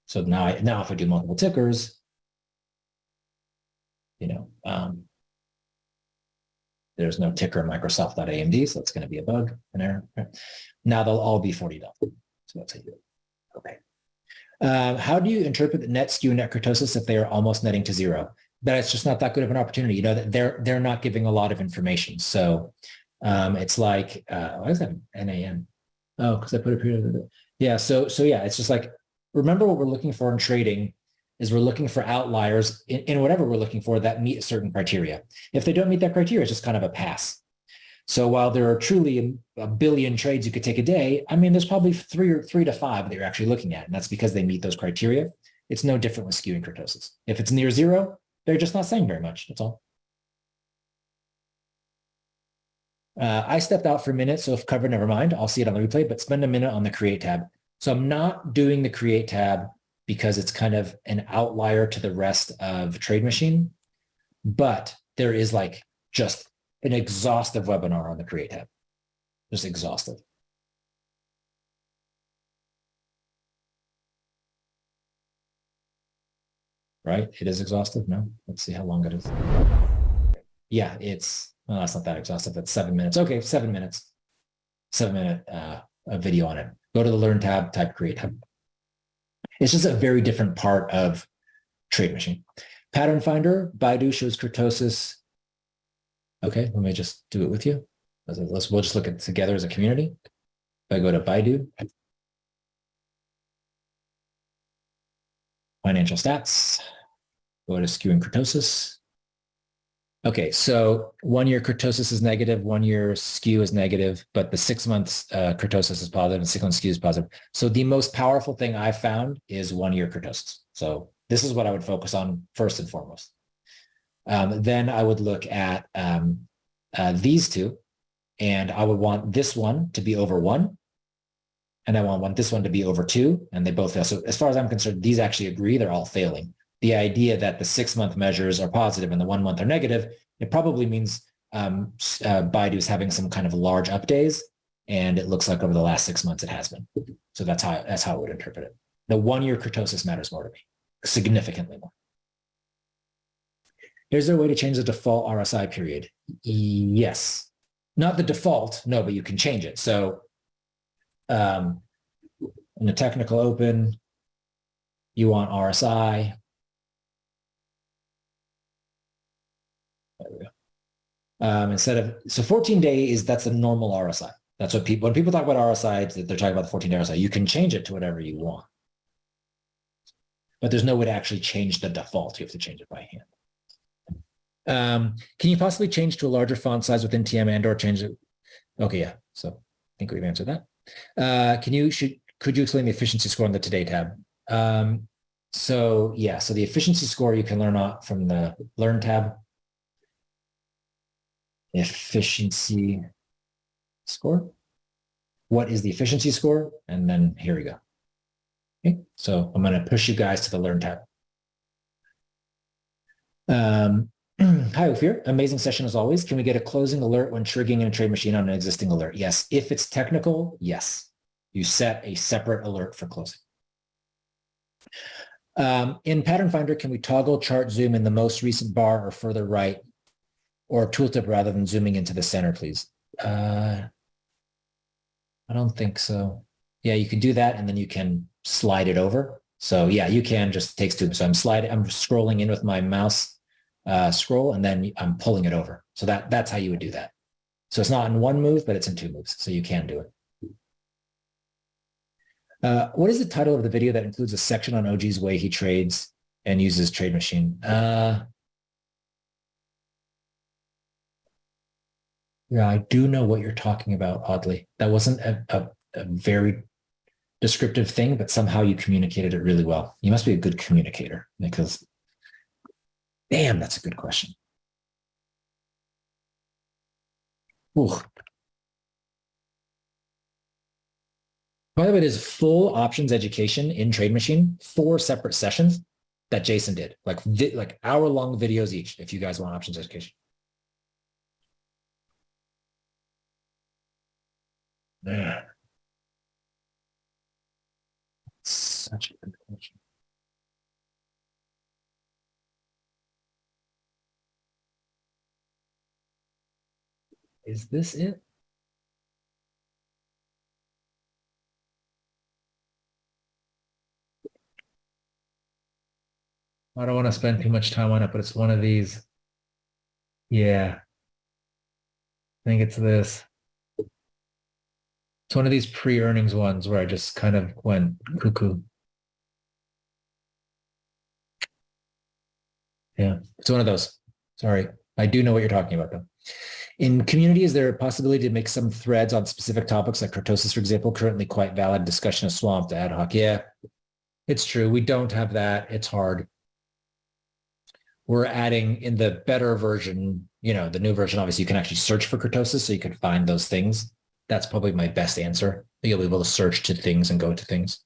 So now if I do multiple tickers, there's no ticker in Microsoft.amd, so it's going to be a bug, an error. Okay. Now they'll all be 40 delta. So that's how you do it. Okay. How do you interpret the net skew and net kurtosis if they are almost netting to zero? That it's just not that good of an opportunity. That they're not giving a lot of information. So it's like, why is that NAN? Oh, because I put it here. Yeah. So yeah, it's just like, remember what we're looking for in trading is we're looking for outliers in whatever we're looking for that meet certain criteria. If they don't meet that criteria, it's just kind of a pass. So while there are truly a billion trades you could take a day, I mean, there's probably three to five that you're actually looking at. And that's because they meet those criteria. It's no different with skewing kurtosis. If it's near zero, they're just not saying very much. That's all. I stepped out for a minute, so if covered, never mind. I'll see it on the replay, but spend a minute on the Create tab. So I'm not doing the Create tab because it's kind of an outlier to the rest of TradeMachine, but there is like just an exhaustive webinar on the Create tab. Just exhaustive. Right? It is exhaustive? No? Let's see how long it is. Yeah, it's... Well, that's not that exhaustive. It's 7 minutes. Okay, 7 minutes. 7-minute a video on it. Go to the Learn tab, type Create tab. It's just a very different part of TradeMachine. Pattern Finder, Baidu shows kurtosis. Okay, let me just do it with you. We'll just look at it together as a community. If I go to Baidu, financial stats, go to skewing kurtosis. Okay, so 1 year kurtosis is negative, 1 year skew is negative, but the 6 months kurtosis is positive and 6 months skew is positive. So the most powerful thing I found is 1 year kurtosis. So this is what I would focus on first and foremost. Then I would look at these two, and I would want this one to be over 1, and I want this one to be over 2, and they both fail. So as far as I'm concerned, these actually agree. They're all failing. The idea that the 6 month measures are positive and the 1 month are negative, it probably means Baidu's having some kind of large up days, and it looks like over the last 6 months it has been. So that's how I would interpret it. The 1 year kurtosis matters more to me, significantly more. Is there a way to change the default RSI period? Yes. Not the default, no, but you can change it. So in the technical open, you want RSI. There we go. Instead of, so 14-day that's a normal RSI. That's what when people talk about RSI, they're talking about the 14-day RSI. You can change it to whatever you want. But there's no way to actually change the default. You have to change it by hand. Can you possibly change to a larger font size within TM and or change it? Okay, yeah. So I think we've answered that. Could you explain the efficiency score on the Today tab? So the efficiency score you can learn from the Learn tab. Efficiency score. What is the efficiency score? And then here we go. Okay, so I'm going to push you guys to the Learn tab. Hi, Ophir. Amazing session as always. Can we get a closing alert when triggering in a TradeMachine on an existing alert? Yes. If it's technical, yes. You set a separate alert for closing. In Pattern Finder, can we toggle chart zoom in the most recent bar or further right or tooltip rather than zooming into the center, please? I don't think so. Yeah, you can do that and then you can slide it over. So yeah, you can just take two. So I'm scrolling in with my mouse scroll and then I'm pulling it over. So that's how you would do that. So it's not in one move, but it's in two moves. So you can do it. What is the title of the video that includes a section on OG's way he trades and uses TradeMachine? Yeah, I do know what you're talking about, oddly. That wasn't a very descriptive thing, but somehow you communicated it really well. You must be a good communicator because, damn, that's a good question. Ooh. By the way, there's full options education in TradeMachine, 4 separate sessions that Jason did, like hour-long videos each, if you guys want options education. Man. Such a good question. Is this it? I don't want to spend too much time on it, but it's one of these. Yeah. I think it's this. It's one of these pre-earnings ones where I just kind of went cuckoo. Yeah, it's one of those. Sorry. I do know what you're talking about, though. In community, is there a possibility to make some threads on specific topics like kurtosis, for example, currently quite valid discussion of swamp to ad hoc? Yeah, it's true. We don't have that. It's hard. We're adding in the better version, the new version, obviously you can actually search for kurtosis so you can find those things. That's probably my best answer. You'll be able to search to things and go to things.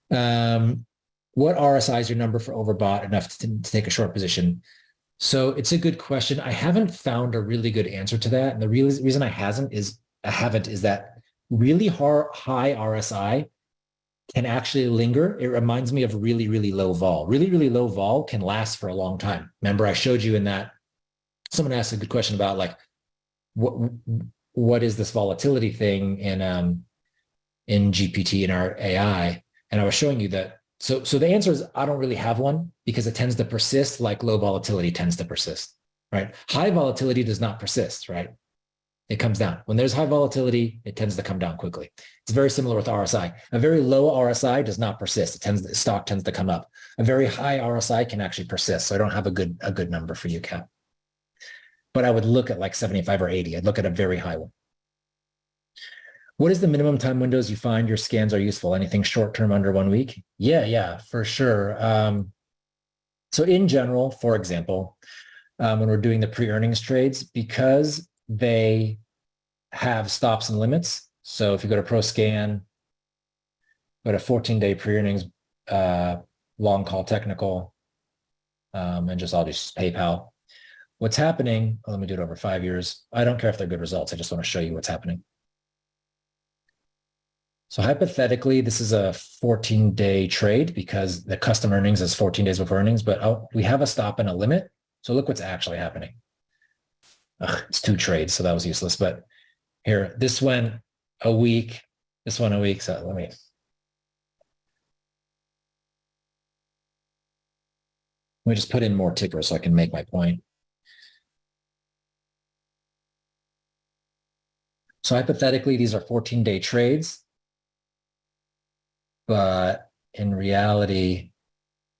What RSI is your number for overbought enough to take a short position? So it's a good question. I haven't found a really good answer to that. And the reason I haven't is that really high RSI can actually linger. It reminds me of really, really low vol. Really, really low vol can last for a long time. Remember, I showed you in that someone asked a good question about like, what is this volatility thing in GPT and our AI? And I was showing you that. So the answer is I don't really have one because it tends to persist like low volatility tends to persist, right? High volatility does not persist, right? It comes down. When there's high volatility, it tends to come down quickly. It's very similar with RSI. A very low RSI does not persist. Stock tends to come up. A very high RSI can actually persist. So I don't have a good number for you, Cap. But I would look at like 75 or 80. I'd look at a very high one. What is the minimum time windows you find your scans are useful? Anything short-term under 1 week? Yeah, for sure. So in general, for example, when we're doing the pre-earnings trades, because they have stops and limits. So if you go to ProScan, go to 14-day pre-earnings, long call technical, and I'll just PayPal. what's happening, let me do it over 5 years. I don't care if they're good results. I just want to show you what's happening. So hypothetically, this is a 14-day trade because the custom earnings is 14 days before earnings, but we have a stop and a limit. So look what's actually happening. It's 2 trades, so that was useless. But here, this went a week, this one a week. So let me just put in more tickers so I can make my point. So hypothetically, these are 14-day trades. But in reality,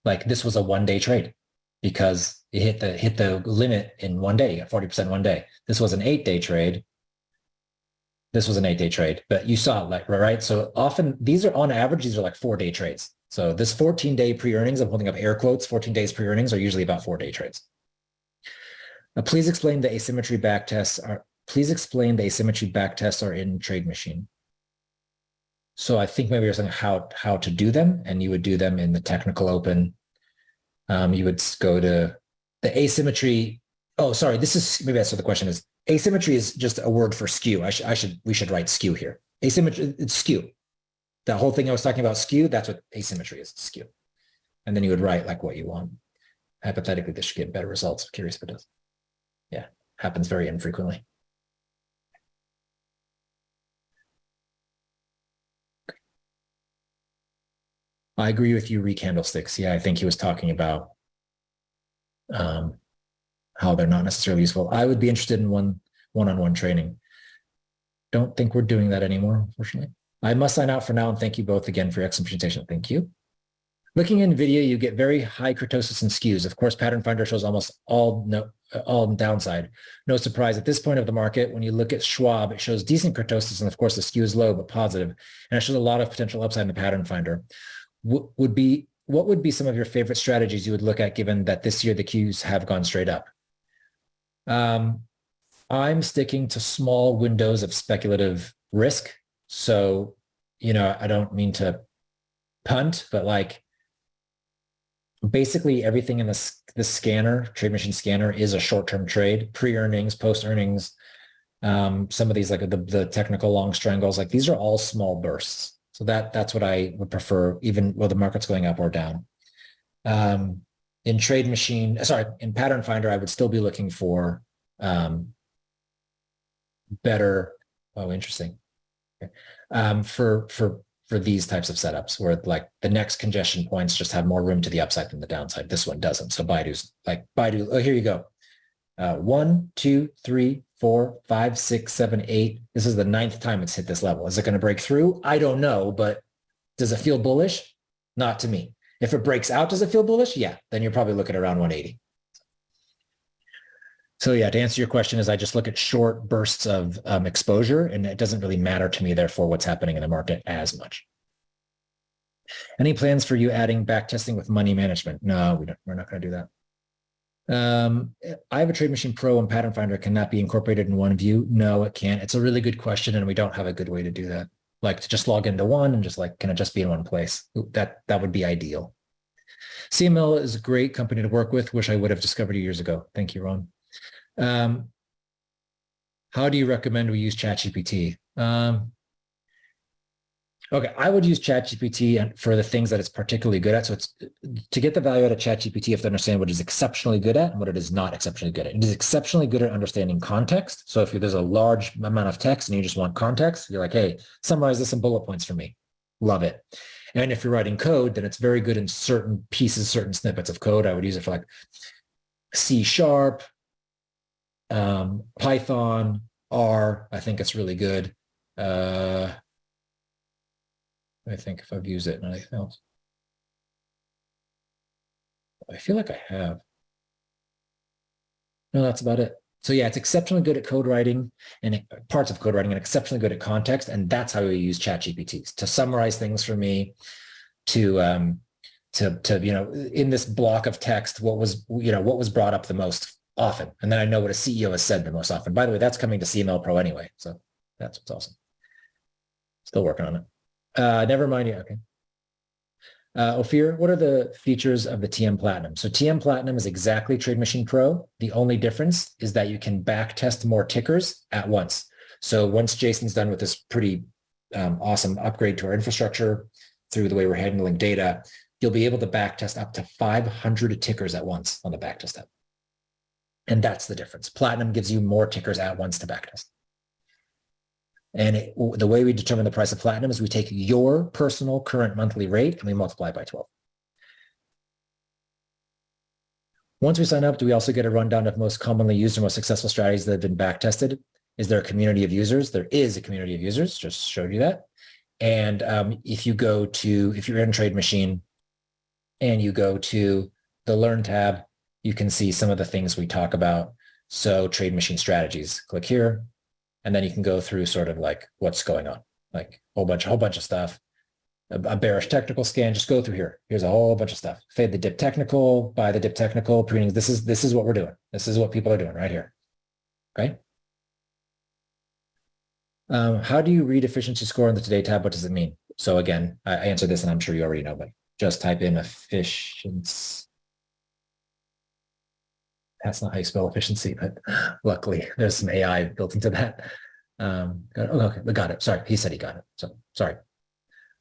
like this was a 1-day trade because it hit the limit in 1 day, 40% 1 day. This was an 8-day trade. This was an 8-day trade, but you saw it, like, right? So often these are on average, these are like 4-day trades. So this 14-day pre-earnings, I'm holding up air quotes, 14 days pre-earnings are usually about 4-day trades. Please explain the asymmetry back tests are in TradeMachine. So I think maybe you're saying how to do them, and you would do them in the technical open. You would go to the asymmetry. Oh, sorry. This is maybe that's what the question is. Asymmetry is just a word for skew. We should write skew here. Asymmetry, it's skew. That whole thing I was talking about, skew, that's what asymmetry is, skew. And then you would write like what you want. Hypothetically, this should get better results. I'm curious if it does. Yeah, happens very infrequently. I agree with you, re-candlesticks. Yeah, I think he was talking about how they're not necessarily useful. I would be interested in one-on-one training. Don't think we're doing that anymore, unfortunately. I must sign out for now, and thank you both again for your excellent presentation. Thank you. Looking in video, you get very high kurtosis and skews. Of course, Pattern Finder shows almost all downside. No surprise at this point of the market. When you look at Schwab, it shows decent kurtosis, and of course, the skew is low but positive, and it shows a lot of potential upside in the Pattern Finder. What would be some of your favorite strategies you would look at, given that this year the Qs have gone straight up? I'm sticking to small windows of speculative risk. So, I don't mean to punt, but like basically everything in the scanner, TradeMachine scanner, is a short-term trade, pre-earnings, post-earnings. Some of these, like the technical long strangles, like these are all small bursts. So that's what I would prefer, even while the market's going up or down. In Pattern Finder, I would still be looking for better. Oh, interesting. Okay. For these types of setups where like the next congestion points just have more room to the upside than the downside. This one doesn't. So Baidu. Oh, here you go. 1, 2, 3, 4, 5, 6, 7, 8. This is the 9th time it's hit this level. Is it going to break through? I don't know, but does it feel bullish? Not to me. If it breaks out, does it feel bullish? Yeah, then you're probably looking around 180. So yeah, to answer your question is I just look at short bursts of exposure, and it doesn't really matter to me, therefore, what's happening in the market as much. Any plans for you adding back testing with money management? No, we're not going to do that. I have a TradeMachine Pro and Pattern Finder. Can that be incorporated in one view? No, it can't. It's a really good question, and we don't have a good way to do that. Like to just log into one and just like, can it just be in one place? That would be ideal. CML is a great company to work with. Wish I would have discovered it years ago. Thank you, Ron. How do you recommend we use ChatGPT? Okay, I would use ChatGPT for the things that it's particularly good at. So it's to get the value out of ChatGPT, you have to understand what it is exceptionally good at and what it is not exceptionally good at. It is exceptionally good at understanding context. So if there's a large amount of text and you just want context, you're like, hey, summarize this in bullet points for me. Love it. And if you're writing code, then it's very good in certain pieces, certain snippets of code. I would use it for like C#, Python, R. I think it's really good. I think if I've used it and anything else. I feel like I have. No, that's about it. So yeah, it's exceptionally good at code writing and parts of code writing, and exceptionally good at context. And that's how we use ChatGPT to summarize things for me, to in this block of text, what was brought up the most often, and then I know what a CEO has said the most often. By the way, that's coming to CML Pro anyway, so that's what's awesome. Still working on it. Never mind. Yeah, okay. Ophir, what are the features of the TM Platinum? So TM Platinum is exactly TradeMachine Pro. The only difference is that you can back test more tickers at once. So once Jason's done with this pretty awesome upgrade to our infrastructure through the way we're handling data, you'll be able to back test up to 500 tickers at once on the backtest step. And that's the difference. Platinum gives you more tickers at once to backtest. And the way we determine the price of Platinum is we take your personal current monthly rate and we multiply by 12. Once we sign up, do we also get a rundown of most commonly used or most successful strategies that have been backtested? Is there a community of users? There is a community of users, just showed you that. And if you're in TradeMachine and you go to the Learn tab, you can see some of the things we talk about. So TradeMachine strategies, click here. And then you can go through sort of like what's going on, like a whole bunch of stuff, a bearish technical scan. Just go through here. Here's a whole bunch of stuff. Fade the dip technical, buy the dip technical, preenings. This is what we're doing. This is what people are doing right here. Okay. How do you read efficiency score in the Today tab? What does it mean? So again, I answered this and I'm sure you already know, but just type in efficiency. That's not how you spell efficiency, but luckily there's some AI built into that. Okay, we got it. Sorry, he said he got it. So sorry.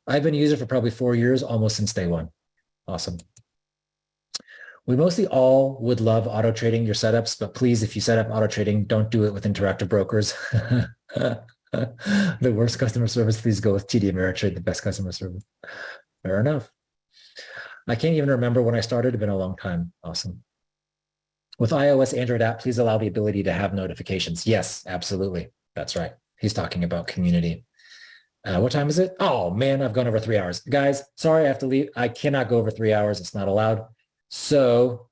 I've been a user for probably 4 years, almost since day one. Awesome. We mostly all would love auto trading your setups, but please, if you set up auto trading, don't do it with interactive brokers. The worst customer service, please go with TD Ameritrade, the best customer service. Fair enough. I can't even remember when I started. It's been a long time. Awesome. With iOS, Android app, please allow the ability to have notifications. Yes, absolutely. That's right. He's talking about community. What time is it? Oh, man, I've gone over 3 hours. Guys, sorry, I have to leave. I cannot go over 3 hours. It's not allowed. So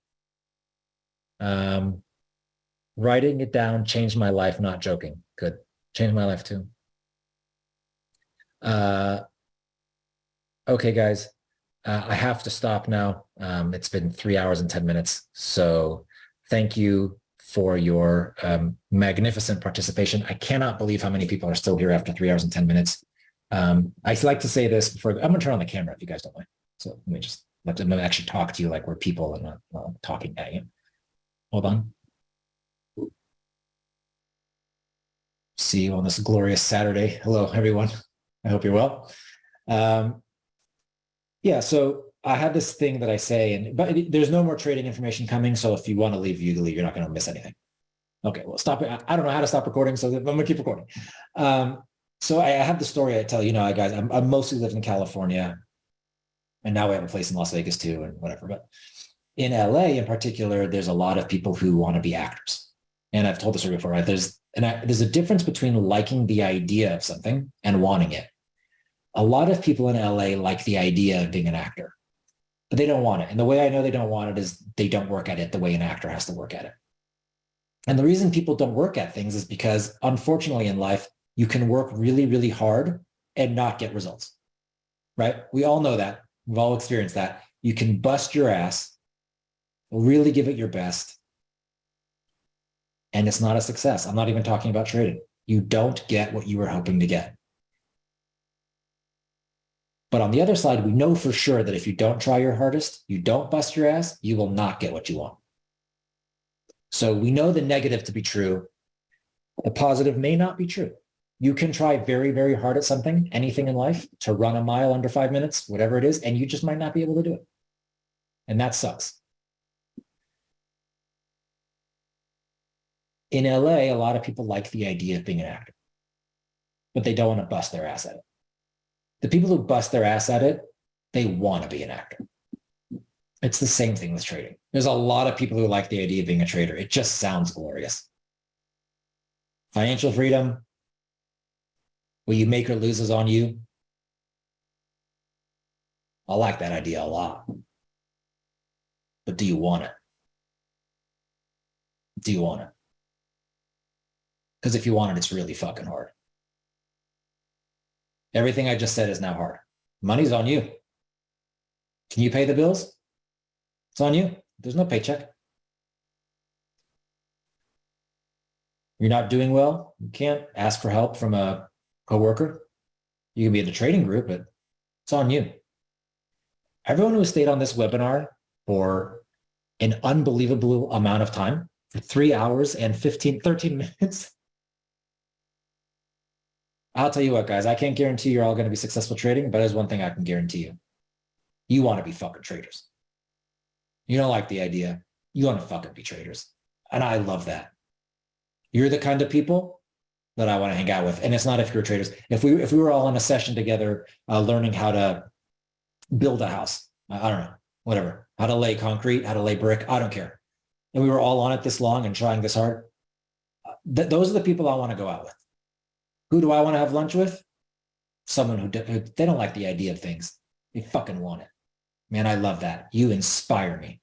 writing it down changed my life, not joking. Good. Changed my life too. Okay, guys, I have to stop now. It's been 3 hours and 10 minutes. So thank you for your magnificent participation. I cannot believe how many people are still here after 3 hours and 10 minutes. I like to say this before, I'm gonna turn on the camera if you guys don't mind. So let me just let them actually talk to you like we're people and not talking at you. Hold on. See you on this glorious Saturday. Hello, everyone. I hope you're well. Yeah, so I have this thing that I say, but there's no more trading information coming. So if you want to leave, you leave. You're not going to miss anything. Okay, well, stop it. I don't know how to stop recording, so I'm going to keep recording. So I have the story I tell you know, guys. I mostly lived in California, and now we have a place in Las Vegas too, and whatever. But in LA, in particular, there's a lot of people who want to be actors, and I've told this story before. Right? There's a difference between liking the idea of something and wanting it. A lot of people in LA like the idea of being an actor, but they don't want it. And the way I know they don't want it is they don't work at it the way an actor has to work at it. And the reason people don't work at things is because, unfortunately, in life, you can work really, really hard and not get results, right? We all know that. We've all experienced that. You can bust your ass, really give it your best, and it's not a success. I'm not even talking about trading. You don't get what you were hoping to get. But on the other side, we know for sure that if you don't try your hardest, you don't bust your ass, you will not get what you want. So we know the negative to be true. The positive may not be true. You can try very, very hard at something, anything in life, to run a mile under 5 minutes, whatever it is, and you just might not be able to do it. And that sucks. In LA, a lot of people like the idea of being an actor, but they don't want to bust their ass at it. The people who bust their ass at it, they want to be an actor. It's the same thing with trading. There's a lot of people who like the idea of being a trader. It just sounds glorious. Financial freedom, what you make or lose is on you. I like that idea a lot. But do you want it? Do you want it? Because if you want it, it's really fucking hard. Everything I just said is now hard. Money's on you. Can you pay the bills? It's on you. There's no paycheck. You're not doing well. You can't ask for help from a coworker. You can be in the trading group, but it's on you. everyone who stayed on this webinar for an unbelievable amount of time, for 3 hours and 13 minutes. I'll tell you what, guys, I can't guarantee you're all going to be successful trading, but there's one thing I can guarantee you. You want to be fucking traders. You don't like the idea. You want to fucking be traders. And I love that. You're the kind of people that I want to hang out with. And it's not if you're traders. If we were all in a session together, learning how to build a house, I don't know, whatever, how to lay concrete, how to lay brick, I don't care. And we were all on it this long and trying this hard. Those are the people I want to go out with. Who do I want to have lunch with? Someone who they don't like the idea of things. They fucking want it. Man, I love that. You inspire me.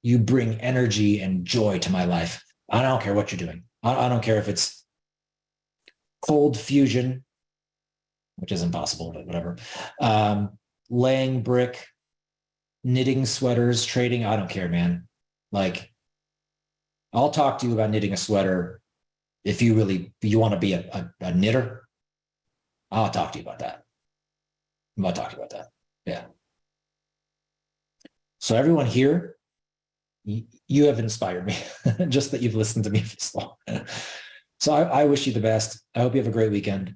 You bring energy and joy to my life. I don't care what you're doing. I don't care if it's cold fusion, which is impossible, but whatever. Laying brick, knitting sweaters, trading. I don't care, man. Like, I'll talk to you about knitting a sweater. If you want to be a knitter, I'll talk to you about that. I'm about to talk to you about that. Yeah. So everyone here, you have inspired me, just that you've listened to me for so long. So I wish you the best. I hope you have a great weekend.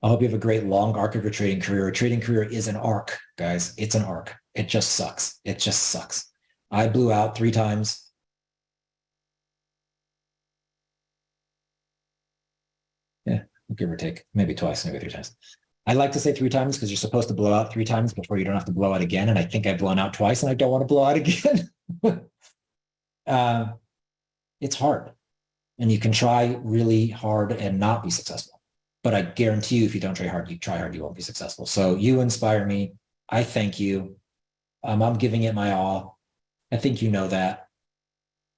I hope you have a great long arc of your trading career. A trading career is an arc, guys. It's an arc. It just sucks. It just sucks. I blew out 3 times. Yeah, give or take, maybe twice, maybe 3 times. I like to say 3 times because you're supposed to blow out 3 times before you don't have to blow out again. And I think I've blown out twice and I don't want to blow out again. It's hard. And you can try really hard and not be successful. But I guarantee you, if you don't try hard, you won't be successful. So you inspire me. I thank you. I'm giving it my all. I think you know that.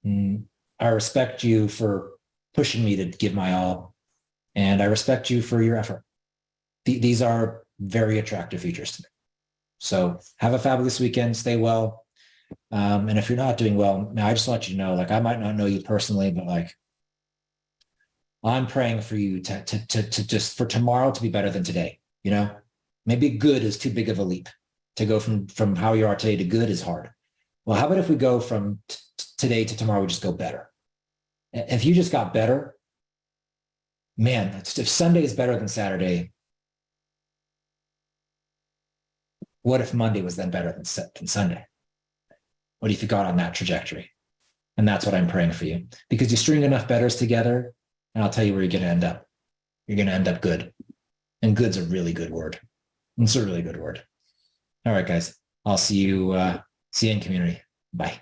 I respect you for pushing me to give my all. And I respect you for your effort. These are very attractive features to me. So have a fabulous weekend. Stay well. And if you're not doing well, I just want you to know, like, I might not know you personally, but like, I'm praying for you to just for tomorrow to be better than today. You know, maybe good is too big of a leap. To go from how you are today to good is hard. Well, how about if we go from today to tomorrow, we just go better? If you just got better, man, if Sunday is better than Saturday, what if Monday was then better than Sunday? What if you got on that trajectory? And that's what I'm praying for you. Because you string enough betters together, and I'll tell you where you're going to end up. You're going to end up good. And good's a really good word. It's a really good word. All right, guys. I'll see you in community. Bye.